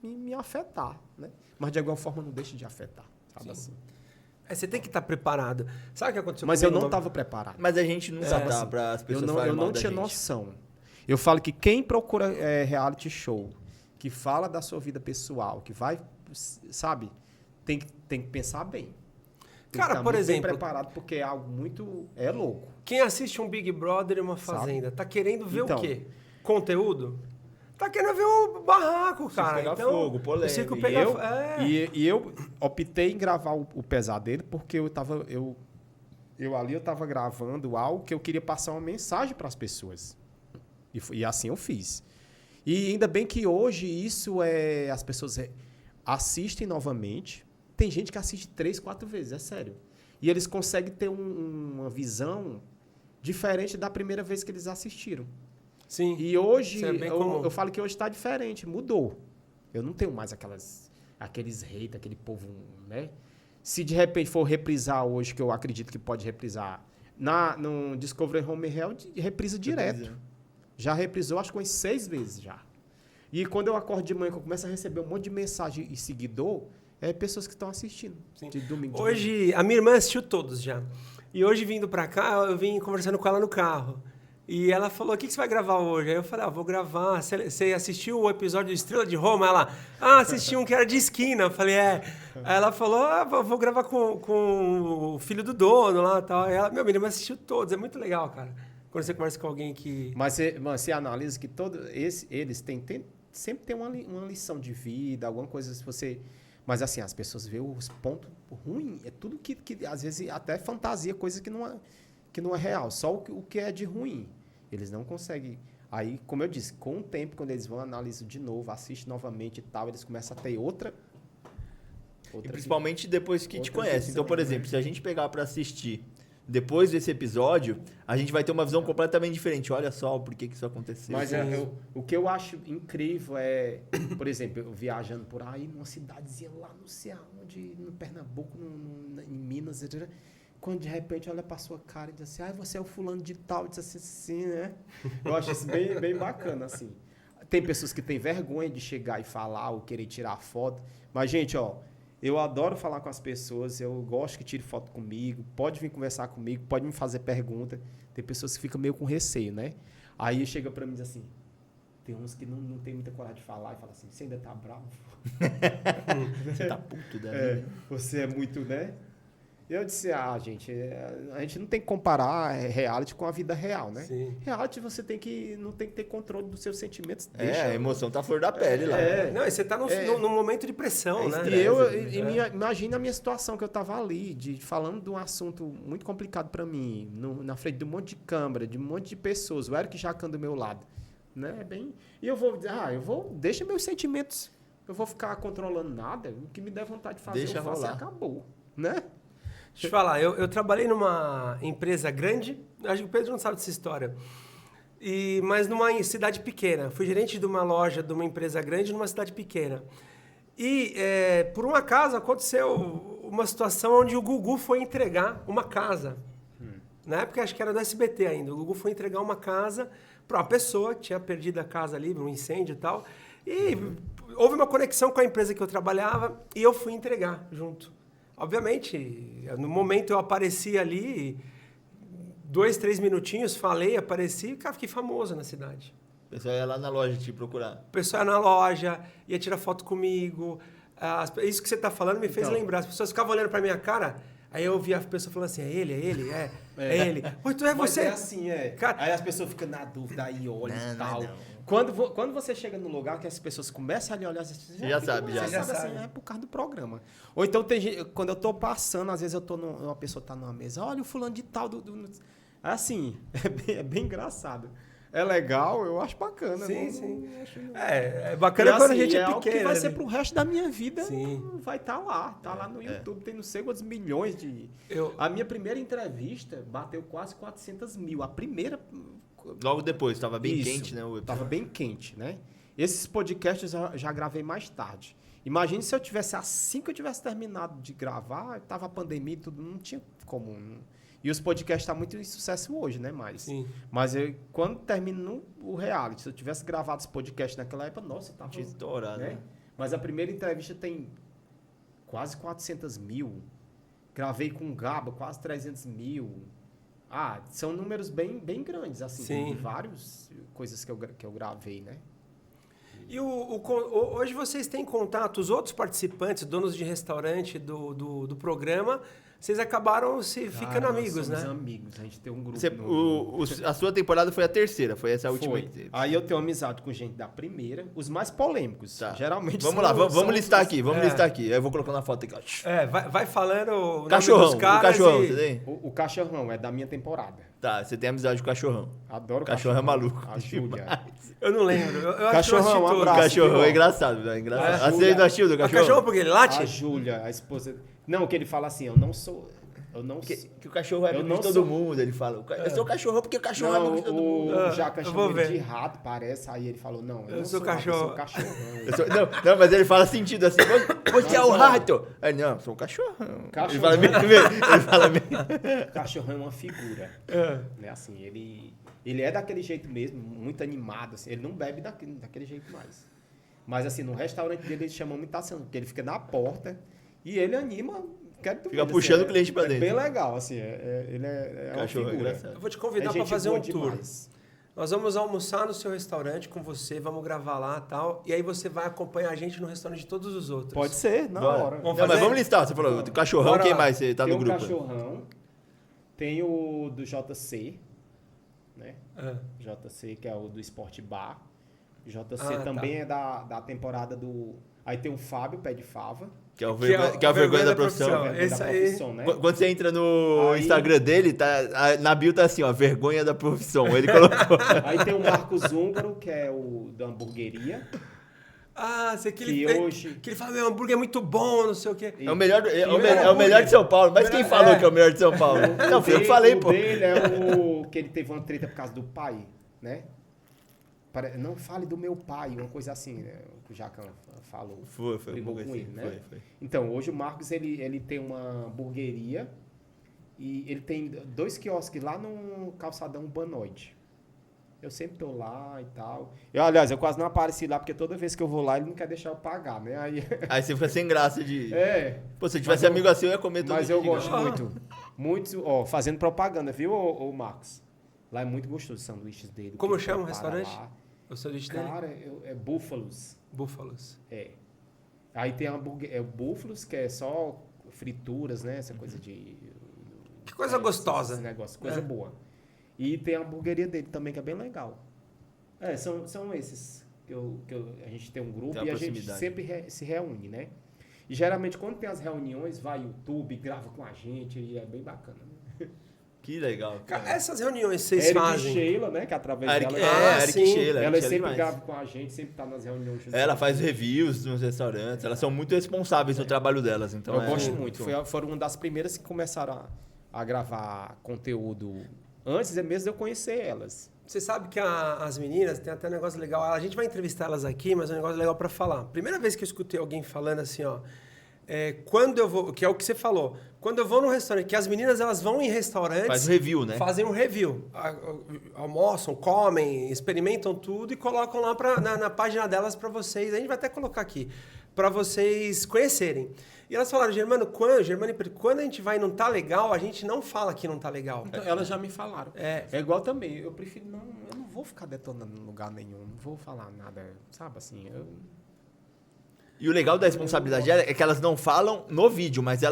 me afetar. Né? Mas de alguma forma não deixa de afetar. Sabe assim. Você tem que estar preparado. Sabe o que aconteceu Mas eu comigo não uma- estava preparado. Mas a gente nunca tá assim, pra as pessoas eu falarem mal não da tinha gente. noção. Eu falo que quem procura reality show, que fala da sua vida pessoal, que vai, sabe, tem que pensar bem. Tem Cara, que estar por muito exemplo- bem preparado, porque é algo muito... É louco. Quem assiste um Big Brother e uma Fazenda, tá querendo ver Então. o quê? Conteúdo? Tá querendo ver o barraco, cara. pegar Então, fogo, polêmica. o circo E pega eu, fogo. É. e eu optei em gravar o pesadelo porque eu tava gravando algo que eu queria passar uma mensagem para as pessoas. E assim eu fiz. E ainda bem que hoje as pessoas assistem novamente. Tem gente que assiste 3, 4 vezes, é sério. E eles conseguem ter uma visão diferente da primeira vez que eles assistiram. Sim. E hoje, Isso é bem comum. eu falo que hoje está diferente, mudou. Eu não tenho mais aqueles haters, aquele povo, né? Se de repente for reprisar hoje, que eu acredito que pode reprisar, no Discovery Home Health, reprisa direto. Já reprisou, acho que umas 6 vezes já. E quando eu acordo de manhã, que eu começo a receber um monte de mensagem e seguidor, pessoas que estão assistindo. Sim. De domingo. Hoje, a minha irmã assistiu todos já. E hoje, vindo pra cá, eu vim conversando com ela no carro. E ela falou, o que você vai gravar hoje? Aí eu falei, vou gravar. Você assistiu o episódio de Estrela de Roma? Ela, assisti um que era de esquina. Eu falei, Aí ela falou, vou gravar com o filho do dono lá e tal. Aí ela, minha irmã assistiu todos. É muito legal, cara. Quando você conversa com alguém que... Mas você analisa que eles sempre tem uma lição de vida, alguma coisa se você... Mas assim, as pessoas veem os pontos ruins. É tudo que às vezes até fantasia, coisa que não é real. Só o que é de ruim. Eles não conseguem... Aí, como eu disse, com o tempo, quando eles vão analisar de novo, assistem novamente e tal, eles começam a ter outra E principalmente depois que te outra conhece. visão, Então, por né? exemplo, se a gente pegar pra assistir depois desse episódio, a gente vai ter uma visão completamente diferente. Olha só por que isso aconteceu. Mas o que eu acho incrível por exemplo, eu viajando por aí, numa cidadezinha lá, não sei aonde, no Pernambuco, em Minas, etc. Quando de repente olha pra sua cara e diz assim, você é o fulano de tal, diz assim, né? Eu acho isso bem, bem bacana, assim. Tem pessoas que têm vergonha de chegar e falar ou querer tirar foto. Mas, gente, eu adoro falar com as pessoas, eu gosto que tire foto comigo, pode vir conversar comigo, pode me fazer pergunta. Tem pessoas que ficam meio com receio, né? Aí chega pra mim e diz assim, tem uns que não tem muita coragem de falar e fala assim, você ainda tá bravo? Você tá puto da É, vida. você é muito, né? Eu disse, gente, a gente não tem que comparar reality com a vida real, né? Sim. Reality você não tem que ter controle dos seus sentimentos. A emoção tá à flor da pele lá. Não, e você tá num momento de pressão, né? Imagina a minha situação que eu tava ali, falando de um assunto muito complicado para mim, na frente de um monte de câmera, de um monte de pessoas, o Eric Jacan do meu lado, né? E eu vou dizer, deixa meus sentimentos, eu vou ficar controlando nada, o que me der vontade de fazer, Deixa eu faço e rolar. acabou, né? Deixa eu te falar, eu trabalhei numa empresa grande, acho que o Pedro não sabe dessa história, mas numa cidade pequena. Fui gerente de uma loja de uma empresa grande numa cidade pequena. E, por um acaso, aconteceu uma situação onde o Gugu foi entregar uma casa. Na época, acho que era do SBT ainda. O Gugu foi entregar uma casa para uma pessoa que tinha perdido a casa ali, um incêndio e tal. E houve uma conexão com a empresa que eu trabalhava e eu fui entregar junto. Obviamente, no momento eu apareci ali, 2, 3 minutinhos, falei, apareci, cara, fiquei famoso na cidade. O pessoal ia lá na loja te procurar. O pessoal ia na loja, ia tirar foto comigo. Isso que você está falando me fez Então. lembrar. As pessoas ficavam olhando para minha cara, aí eu ouvia a pessoa falando assim, é ele. Oi, tu é Mas você. é assim, Cara, aí as pessoas ficam na dúvida, aí olham Não, e tal. não. Quando você chega no lugar que as pessoas começam ali a olhar, você já sabe, já. Você já sabe assim, é por causa do programa. Ou então tem gente, quando eu tô passando, às vezes uma pessoa tá numa mesa, olha o fulano de tal assim, é bem engraçado. É legal, eu acho bacana. Sim, não- sim. não acho- É bacana quando a gente é algo que pequeno. vai né? ser pro resto da minha vida, Sim. vai estar lá. Tá lá no YouTube, tem não sei quantos milhões de... A minha primeira entrevista bateu quase 400 mil. A primeira... Logo depois, tava bem Isso, quente, né? O episódio. Tava bem quente, né? Esses podcasts eu já gravei mais tarde. Imagine se eu tivesse, assim que eu tivesse terminado de gravar, tava a pandemia e tudo, não tinha como... E os podcasts estão muito em sucesso hoje, né? Sim. Mas quando termino o reality, se eu tivesse gravado esse podcast naquela época, nossa, tava... Tinha estourado, né? né? Mas a primeira entrevista tem quase 400 mil. Gravei com Gaba, quase 300 mil. São números bem grandes, assim. Sim. Tem várias coisas que eu gravei, né? E hoje vocês têm contato, os outros participantes, donos de restaurante do programa, vocês acabaram ficando amigos, nós né? somos amigos, a gente tem um grupo. A sua temporada foi a terceira, foi essa última Foi. que teve. Aí eu tenho amizade com gente da primeira, os mais polêmicos. Tá. Geralmente Vamos lá, vamos listar aqui, vamos listar aqui. Aí eu vou colocando a foto aqui, ó. Vai falando o nome Cachorrão, dos caras o cachorrão, e- você tem? O cachorrão é da minha temporada. Tá, você tem amizade com o cachorrão. Adoro O cachorro é maluco. A Júlia. demais. Eu não lembro. Eu acho Cachorrão, que eu um assisti O abraço. cachorrão viu? é engraçado, né? Engraçado. A Você Júlia- não assistiu do O cachorro? cachorro porque ele late? A Júlia, a esposa... Não, que ele fala assim, eu não sou... Que o cachorro é Eu amigo não de todo sou- mundo, ele fala. Eu sou cachorrão porque o cachorro é amigo de todo mundo. o Jaca eu vou chamou ele ver. de rato, parece. Aí ele falou, não, eu não sou sou rato, eu sou cachorro. cachorrão. Não, mas ele fala sentido assim. Você é o Não. rato. Aí, não, eu sou um cachorrão. Cachorrão. Ele fala meio. O cachorrão é uma figura. Né? Assim, ele é daquele jeito mesmo, muito animado. Assim, ele não bebe daquele jeito mais. Mas assim, no restaurante dele ele chama muita atenção, porque ele fica na porta e ele anima... Fica puxando o cliente pra dentro. É bem legal, assim. Ele é uma Cachorro é figura. engraçado. Eu vou te convidar É para gente fazer boa um tour. demais. Nós vamos almoçar no seu restaurante com você, vamos gravar lá e tal. E aí você vai acompanhar a gente no restaurante de todos os outros. Pode ser, na Bora. hora. Vamos Não, fazer? mas vamos listar. Você falou, do cachorrão, Bora quem lá. mais você tá Tem no o grupo? cachorrão, tem o do JC, né? Ah. JC, que é o do Sport Bar. JC Ah, também é da temporada do... Aí tem o Fábio, Pé de Fava. Que é a vergonha da profissão. Vergonha Esse da aí. profissão, né? Quando você entra no Aí- Instagram dele, na bio tá assim, ó, vergonha da profissão. Ele colocou. Aí tem o Marcos Húngaro, que é o da hamburgueria. Ah, sei que Que ele, hoje- que ele fala, meu hambúrguer é muito bom, não sei o quê. É o melhor, é o melhor melhor de São Paulo. Mas quem falou É. que é o melhor de São Paulo? Não, foi eu que falei, pô. O dele é o que ele teve uma treta por causa do pai, né? Não fale do meu pai, uma coisa assim, né? O Jacão falou. Foi. Brigou foi com assim, ele, né? Foi. Então, hoje o Marcos, ele tem uma hamburgueria e ele tem 2 quiosques lá no calçadão Banoide. Eu sempre tô lá e tal. Aliás, eu quase não apareci lá, porque toda vez que eu vou lá, ele não quer deixar eu pagar, né? Aí você fica sem graça de... Pô, se eu tivesse Mas amigo assim, eu ia comer todo Mas dia eu de gosto graça. muito, ó, fazendo propaganda, viu, ô Marcos? Lá é muito gostoso os sanduíches dele. Como que ele chama o prepara restaurante? lá. O sanduíche dele? Cara, é Búfalos. Búfalos. É. Aí tem o Búfalos, que é só frituras, né? Essa coisa de... Que coisa gostosa. Esse negócio, coisa É. boa. E tem a hamburgueria dele também, que é bem legal. São esses que a gente tem um grupo Tem a e a gente proximidade. sempre se reúne, né? E geralmente quando tem as reuniões, vai o YouTube, grava com a gente e é bem bacana. Né? Que legal. Cara, Cara. essas reuniões vocês Eric fazem. e Sheila, né? Que através A Eric, dela... Eric sim. Sheila. Ela Eric Sheila sempre demais. grava com a gente, sempre tá nas reuniões. junto Ela com faz a gente. reviews nos restaurantes, elas são muito responsáveis no trabalho delas, então Eu é gosto muito. Foram uma das primeiras que começaram a gravar conteúdo antes mesmo de eu conhecer elas. Você sabe que as meninas, tem até um negócio legal, a gente vai entrevistar elas aqui, mas é um negócio legal pra falar. Primeira vez que eu escutei alguém falando assim, ó, quando eu vou, que é o que você falou, quando eu vou num restaurante, que as meninas elas vão em restaurantes, Faz um review, né? fazem um review, almoçam, comem, experimentam tudo e colocam lá na página delas pra vocês, a gente vai até colocar aqui, pra vocês conhecerem. E elas falaram, Germano, quando a gente vai e não tá legal, a gente não fala que não tá legal. Então, elas já me falaram. É. É igual também. Eu prefiro eu não vou ficar detonando em lugar nenhum. Não vou falar nada, sabe assim. E o legal da responsabilidade é que elas não falam no vídeo, mas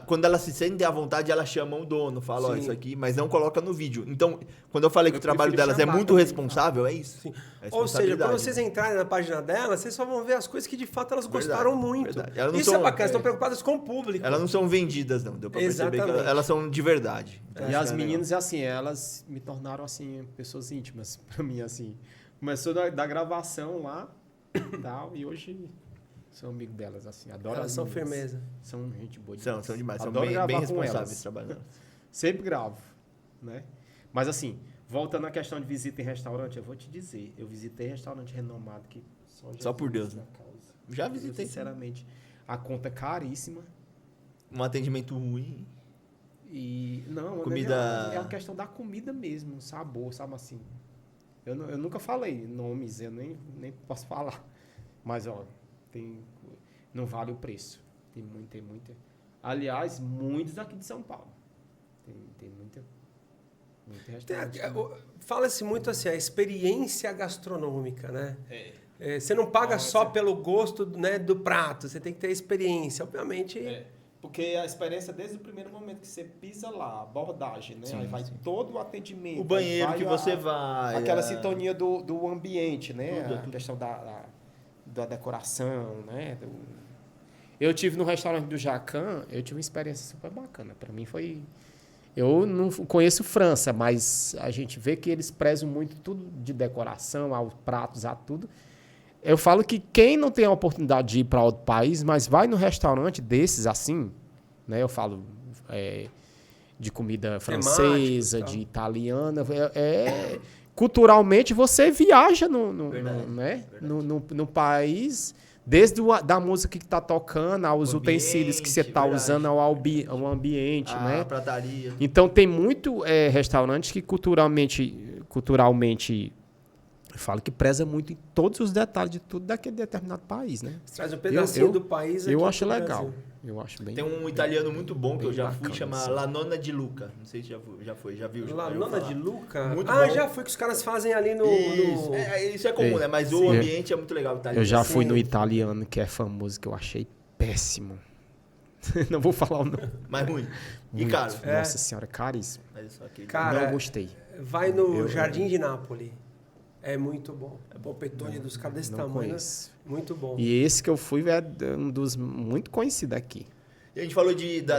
quando elas se sentem à vontade, elas chamam o dono, falam, ó, Sim. isso aqui, mas não coloca no vídeo. Então, quando eu falei que Eu o trabalho prefiro delas é chamar muito também, responsável, é isso. Sim. É Ou seja, responsabilidade, quando vocês né? entrarem na página delas, vocês só vão ver as coisas que de fato elas Verdade, gostaram muito. verdade. Elas não Isso são- é bacana, é. estão preocupadas com o público. Elas não são vendidas, não. Deu pra perceber que Exatamente. elas são de verdade. Então, E isso as é legal. meninas, assim, elas me tornaram, assim, pessoas íntimas pra mim, assim. Começou da gravação lá e tal, e hoje sou amigo delas, assim. Adoro Elas as são meninas. firmeza. São gente boa São demais, são Adoro bem gravar com responsáveis elas. trabalhando. Sempre gravo, né? Mas assim, voltando à questão de visita em restaurante, eu vou te dizer, eu visitei restaurante renomado que Só Jesus por Deus, na né? causa. Já Eu, visitei. sinceramente, a conta é caríssima Um atendimento ruim. e não, Comida- é a questão da comida mesmo, o sabor, sabe assim. Eu nunca falei nomes, eu nem posso falar. Mas ó, não vale o preço. Tem muita. Aliás, muitos aqui de São Paulo. Tem muita restaurante. Fala-se muito assim, a experiência gastronômica, né? Você não paga só pelo gosto, né, do prato, você tem que ter experiência, obviamente. Porque a experiência desde o primeiro momento que você pisa lá, abordagem, né? Sim, aí vai todo o atendimento. O banheiro que você vai. Aquela sintonia do ambiente, né? Tudo, a tudo. questão da decoração, né? Eu tive no restaurante do Jacan, eu tive uma experiência super bacana. Para mim foi... Eu não conheço França, mas a gente vê que eles prezam muito tudo de decoração, aos pratos, a tudo. Eu falo que quem não tem a oportunidade de ir para outro país, mas vai no restaurante desses assim, né? Eu falo de comida francesa, de italiana. Culturalmente você viaja no país, desde da música que está tocando, aos utensílios que você está usando, ao ambiente, né? A prataria. Então tem muito restaurante que culturalmente eu falo que preza muito em todos os detalhes de tudo daquele determinado país, né? Você traz um pedacinho do país aqui eu acho pro legal. Brasil. Eu acho bem. Tem um italiano muito bom que eu já fui, bacana, chama assim. La Nonna di Luca. Não sei se já viu. La já ouviu Nonna falar. de Luca? Muito Ah, bom. já foi que os caras fazem ali no... Isso, isso é comum, né? Mas o ambiente é muito legal. O italiano. Eu já fui Sim. no italiano, que é famoso, que eu achei péssimo. Não vou falar o nome. Mas ruim. E Muito. caro. Nossa senhora, caríssimo. Mas é só aquele- Cara, Não gostei. Vai no Jardim de Nápoles. É muito bom. É bom petone dos caras desse Não tamanho. conheço. Muito bom. E esse que eu fui é um dos muito conhecidos aqui. E a gente falou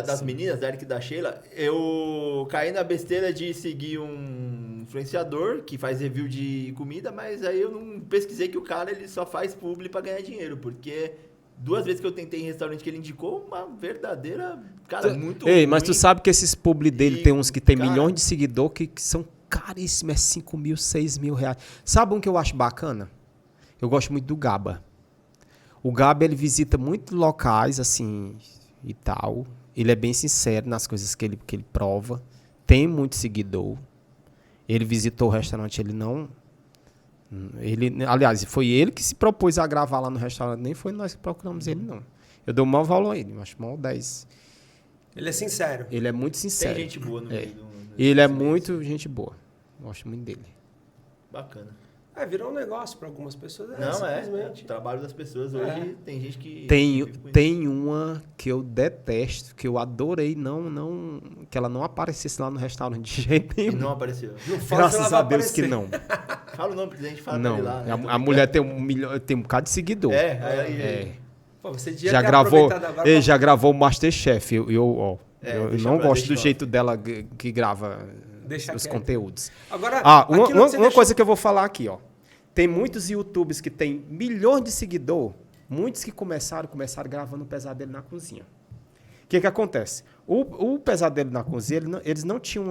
das meninas, da Eric e da Sheila. Eu caí na besteira de seguir um influenciador que faz review de comida, mas aí eu não pesquisei que o cara ele só faz publi pra ganhar dinheiro, porque 2 vezes que eu tentei em restaurante que ele indicou, uma verdadeira, cara, muito Ei, mas ruim. tu sabe que esses publi dele E, tem uns que tem cara- milhões de seguidores que são caríssimos, é 5 mil, 6 mil reais. Sabe um que eu acho bacana? Eu gosto muito do Gaba. O Gaba, ele visita muitos locais, assim, e tal. Ele é bem sincero nas coisas que ele prova. Tem muito seguidor. Ele visitou o restaurante, aliás, foi ele que se propôs a gravar lá no restaurante, nem foi nós que procuramos ele, não. Eu dou o maior valor a ele, eu acho maior 10. Ele é sincero. Ele é muito sincero. Tem gente boa no meio do... Ele é muito gente boa. Gosto muito dele. Bacana. Virou um negócio para algumas pessoas. Não, simplesmente. o trabalho das pessoas hoje tem gente que... Tem uma que eu detesto, que eu adorei, que ela não aparecesse lá no restaurante de jeito E nenhum. não apareceu. Não fala se ela Graças vai a Deus aparecer. que não. Fala o nome, porque a gente fala Não. pra ele lá. Né? A mulher tem tem um bocado de seguidor. Pô, você devia Já ter gravou, aproveitado agora já gravou o Masterchef. Eu deixa não pra- gosto do deixa jeito dela que grava Deixa os quieto. conteúdos. Agora, Uma aquilo que você deixou- coisa que eu vou falar aqui, ó. Tem muitos YouTubers que tem milhões de seguidores, muitos que começaram gravando o Pesadelo na Cozinha. O que acontece? O Pesadelo na Cozinha, eles não tinham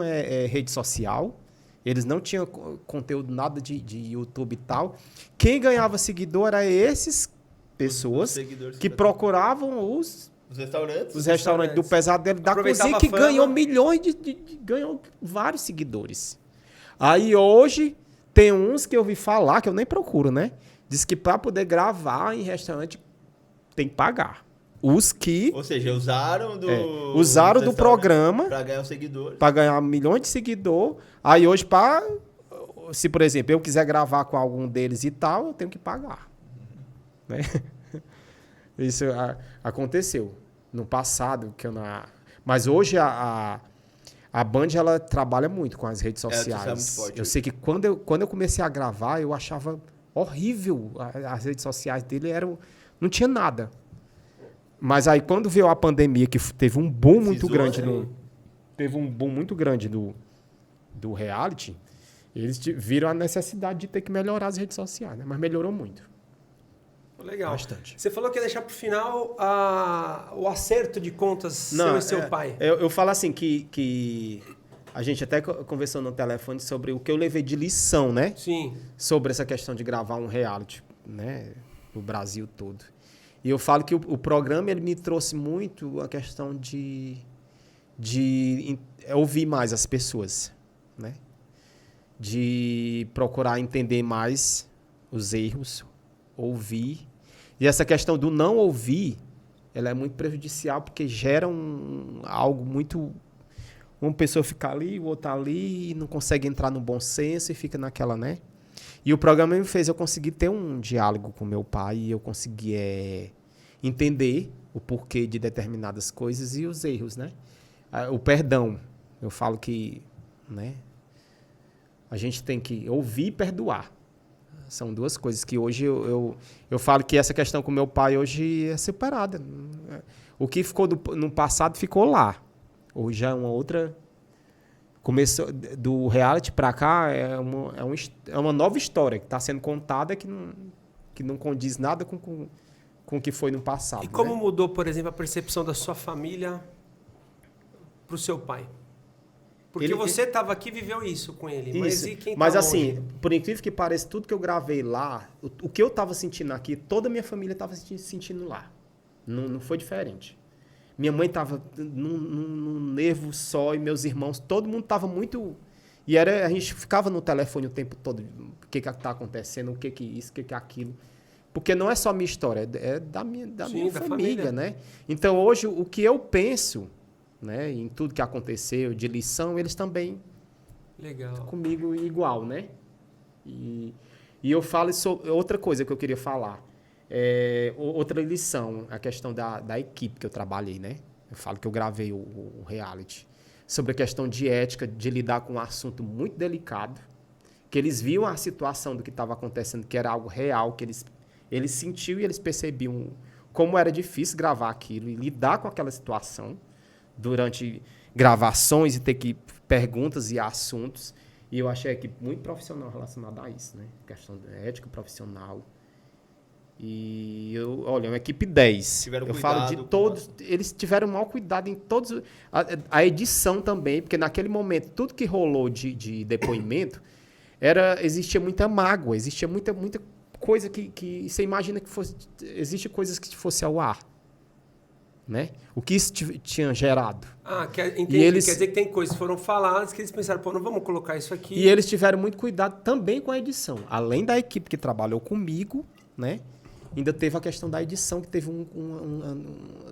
rede social, eles não tinham conteúdo nada de YouTube e tal. Quem ganhava seguidor era esses pessoas seguidores que procuravam os restaurantes do Pesadelo da Aproveitava Cozinha, que a fama. ganhou milhões ganhou vários seguidores. Aí hoje tem uns que eu ouvi falar, que eu nem procuro, né? Diz que para poder gravar em restaurante tem que pagar. Os que Ou seja, usaram do usaram do programa pra ganhar os seguidores. para ganhar milhões de seguidor. Aí hoje, se por exemplo eu quiser gravar com algum deles e tal, eu tenho que pagar. Né? Isso aconteceu no passado, mas hoje a Band ela trabalha muito com as redes isso é sociais. muito forte. Eu sei que quando eu comecei a gravar, eu achava horrível. As redes sociais dele não tinha nada. Mas aí quando veio a pandemia, que teve um boom muito grande do reality, eles viram a necessidade de ter que melhorar as redes sociais, né? Mas melhorou muito. Legal. Bastante. Você falou que ia deixar pro final o acerto de contas seu e seu pai. Eu falo assim que a gente até conversou no telefone sobre o que eu levei de lição, né? Sim. Sobre essa questão de gravar um reality, né? No Brasil todo. E eu falo que o programa ele me trouxe muito a questão de ouvir mais as pessoas, né? De procurar entender mais os erros, ouvir. E essa questão do não ouvir ela é muito prejudicial porque gera algo muito... Uma pessoa fica ali, o outro ali, e não consegue entrar no bom senso e fica naquela, né? E o programa me fez eu conseguir ter um diálogo com meu pai e eu consegui entender o porquê de determinadas coisas e os erros, né? O perdão. Eu falo que, né? A gente tem que ouvir e perdoar. São duas coisas que hoje eu falo que essa questão com meu pai hoje é separada. O que ficou no passado ficou lá. Hoje é uma outra... Começou do reality para cá, é uma nova história que está sendo contada que não condiz nada com o que foi no passado. E como né? mudou, por exemplo, a percepção da sua família para o seu pai? Porque você estava aqui e viveu isso com ele. Isso. Mas e quem Mas tá assim, longe? por incrível que pareça, tudo que eu gravei lá, o que eu estava sentindo aqui, toda a minha família estava sentindo lá. Não foi diferente. Minha mãe estava num nervo só e meus irmãos, todo mundo estava muito... E a gente ficava no telefone o tempo todo. O que está acontecendo, o que isso, o que aquilo. Porque não é só minha história, é da minha família, né? Então, hoje, o que eu penso, né, em tudo que aconteceu, de lição, eles também... Legal. Comigo igual, né? E eu falo sobre outra coisa que eu queria falar. Outra lição, a questão da equipe que eu trabalhei, né? Eu falo que eu gravei o reality. Sobre a questão de ética, de lidar com um assunto muito delicado, que eles viam a situação do que estava acontecendo, que era algo real, que eles sentiam e eles percebiam como era difícil gravar aquilo e lidar com aquela situação durante gravações e ter que perguntas e assuntos. E eu achei a equipe muito profissional relacionada a isso, né? Questão da ética profissional. E olha, uma equipe 10. Eu falo de todos, eles tiveram mau cuidado em todos. A edição também, porque naquele momento, tudo que rolou de depoimento, existia muita mágoa, existia muita coisa que você imagina que fosse. Existe coisas que fosse ao ar. Né? O que isso tinha gerado. Entendi. Quer dizer que tem coisas que foram faladas que eles pensaram, não vamos colocar isso aqui. E eles tiveram muito cuidado também com a edição. Além da equipe que trabalhou comigo, né? Ainda teve a questão da edição, que teve um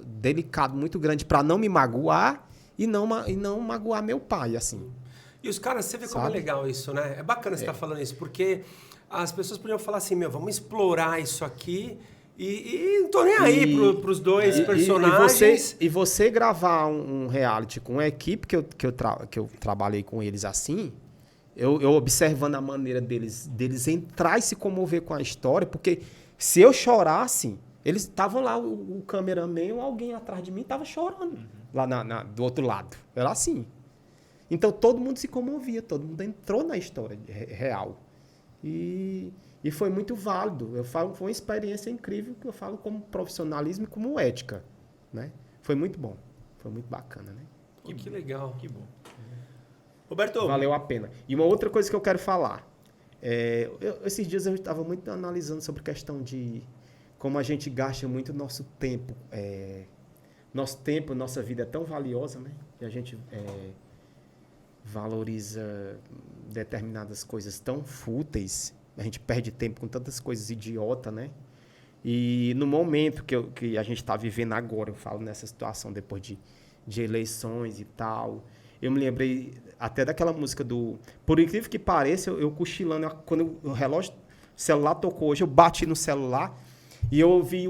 delicado muito grande para não me magoar e não magoar meu pai, assim. E os caras, você vê como é legal isso, né? É bacana você estar falando isso, porque as pessoas podiam falar assim, vamos explorar isso aqui e não tô nem aí pros dois personagens. E você gravar um reality com a equipe que eu trabalhei com eles assim, eu observando a maneira deles entrar e se comover com a história, porque se eu chorasse, eles estavam lá, o cameraman ou alguém atrás de mim estava chorando lá do outro lado. Era assim. Então todo mundo se comovia, todo mundo entrou na história real. E foi muito válido. Eu falo, foi uma experiência incrível que eu falo como profissionalismo e como ética, né? Foi muito bom, foi muito bacana, né? Que legal. Que bom. Roberto. Valeu a pena. E uma outra coisa que eu quero falar. Esses dias eu estava muito analisando sobre a questão de como a gente gasta muito nosso tempo. Nosso tempo, nossa vida é tão valiosa, né? E a gente valoriza determinadas coisas tão fúteis. A gente perde tempo com tantas coisas idiota, né? E no momento que a gente está vivendo agora, eu falo nessa situação depois de eleições e tal, eu me lembrei até daquela música do... Por incrível que pareça, eu cochilando, quando o relógio, o celular tocou hoje, eu bati no celular e eu ouvi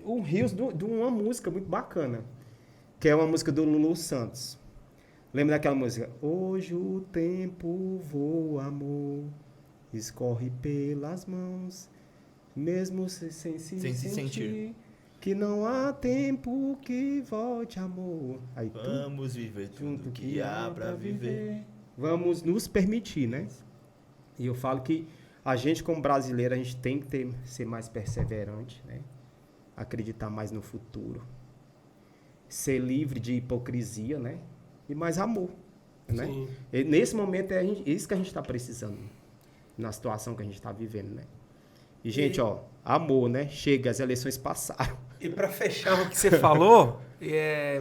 um rios de uma música muito bacana, que é uma música do Lulu Santos. Lembra daquela música? Hoje o tempo voa, amor, escorre pelas mãos, mesmo sem se sentir. Que não há tempo que volte, amor. Aí, vamos viver tudo que há pra viver. Vamos nos permitir, né? E eu falo que a gente, como brasileiro, a gente tem que ser mais perseverante, né? Acreditar mais no futuro. Ser livre de hipocrisia, né? E mais amor, né? E nesse momento é isso que a gente está precisando, na situação que a gente está vivendo, né? E, gente, amor, né? Chega, as eleições passaram. E para fechar o que você falou,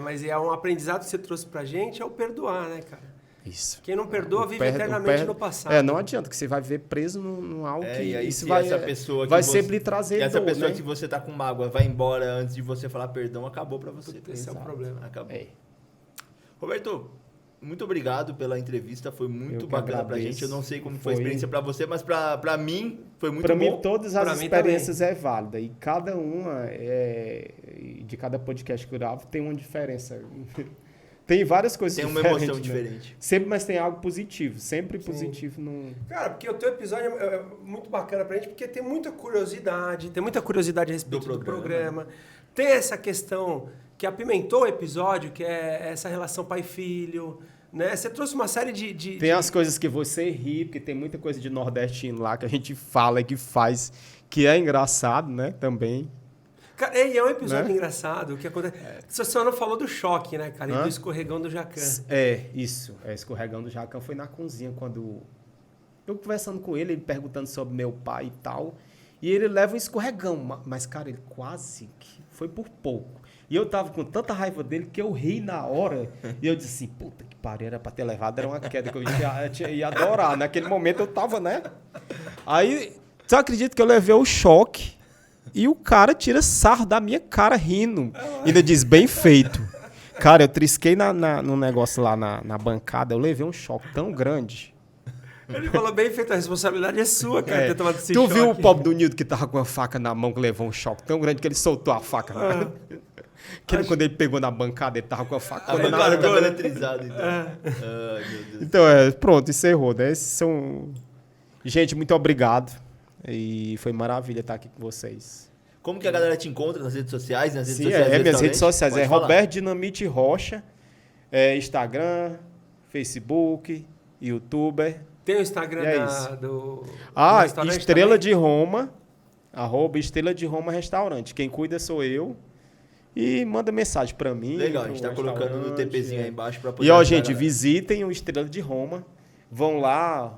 mas é um aprendizado que você trouxe pra gente, é o perdoar, né, cara? Isso. Quem não perdoa vive Per- eternamente per- no passado. Não adianta, que você vai ver preso num algo que E aí, isso se vai, essa pessoa que vai você- sempre lhe trazer essa dor, pessoa né? que você tá com mágoa vai embora antes de você falar perdão, acabou pra você. Esse é o problema. Acabou. É. Roberto, muito obrigado pela entrevista, foi Eu muito que bacana pra agradeço. gente. Eu não sei como foi a Foi. experiência pra você, mas pra mim foi muito Para bom. mim, todas Pra as mim experiências é válida. E cada uma, de cada podcast que eu gravo, tem uma diferença. Tem várias coisas Tem uma diferentes. emoção né? diferente. Sempre, mas tem algo positivo. Sempre Sim. positivo. Não... Cara, porque o teu episódio é muito bacana pra gente, porque tem muita curiosidade a respeito do programa. Tem essa questão que apimentou o episódio, que é essa relação pai-filho, né? Você trouxe uma série de Tem as coisas que você ri, porque tem muita coisa de nordestino lá que a gente fala e que faz, que é engraçado, né? Também. Cara, e é um episódio Né? engraçado. O que acontece? Você só não falou do choque, né, cara? E Hã? do escorregão do Jacan. Isso. Escorregão do Jacão foi na cozinha, quando eu conversando com ele perguntando sobre meu pai e tal. E ele leva um escorregão. Mas, cara, ele quase que foi por pouco. E eu tava com tanta raiva dele que eu ri na hora. E eu disse assim, puta que pariu, era pra ter levado, era uma queda que eu ia adorar. Naquele momento eu tava, né? Aí, você acredita que eu levei o choque e o cara tira sarro da minha cara rindo. Ainda diz, bem feito. Cara, eu trisquei no negócio lá na bancada, eu levei um choque tão grande. Ele falou bem feito, a responsabilidade é sua, cara, ter tomado esse Tu choque. viu o pobre do Nildo que tava com a faca na mão, que levou um choque tão grande que ele soltou a faca. Quando ele pegou na bancada, ele tava com a faca. A bancada tava eletrizada, então. Ai, meu Deus. Então, pronto, encerrou, né? Esses são... Gente, muito obrigado. E foi maravilha estar aqui com vocês. Como que a galera te encontra nas redes sociais? Nas redes Sim, sociais do minhas redes restaurante? sociais. Pode É falar. Roberto Dinamite Rocha. Instagram, Facebook, YouTuber. Tem o Instagram E é isso. do Ah, restaurante Estrela também? de Roma, @Estrela de Roma Restaurante. Quem cuida sou eu. E manda mensagem pra mim. Legal, a pro gente tá colocando no restaurante, TPzinho aí embaixo pra poder E ó, ajudar a gente, galera. visitem o Estrela de Roma. Vão lá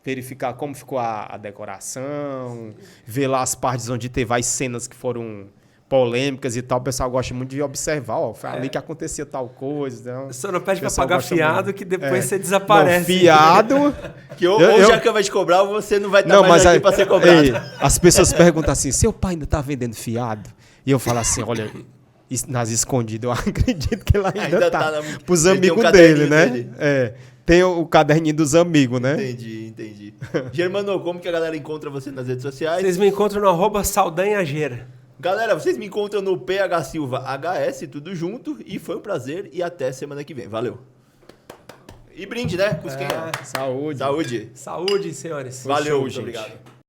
verificar como ficou a decoração, ver lá as partes onde teve as cenas que foram polêmicas e tal. O pessoal gosta muito de observar, ó, foi ali que acontecia tal coisa. Então, Só não pede o pra pessoal pagar gosta fiado muito. que depois você Não, desaparece. fiado... Que ou Eu- o Jacan vai te cobrar ou você não vai estar Não, mais mas aqui aí, pra ser cobrado. ei, as pessoas perguntam assim, seu pai ainda tá vendendo fiado? E eu falo assim, olha, nas escondidas, eu acredito que ele ainda tá. Pros Ele tem um amigos dele, caderninho né? dele. Tem o caderninho dos amigos, né? Entendi. Germano, como que a galera encontra você nas redes sociais? Vocês me encontram no @saldanhageira. Galera, vocês me encontram no PH Silva HS, tudo junto. E foi um prazer e até semana que vem. Valeu. E brinde, né? Cusquinha. Saúde. Saúde. Saúde, senhores. Valeu, show, muito gente. obrigado.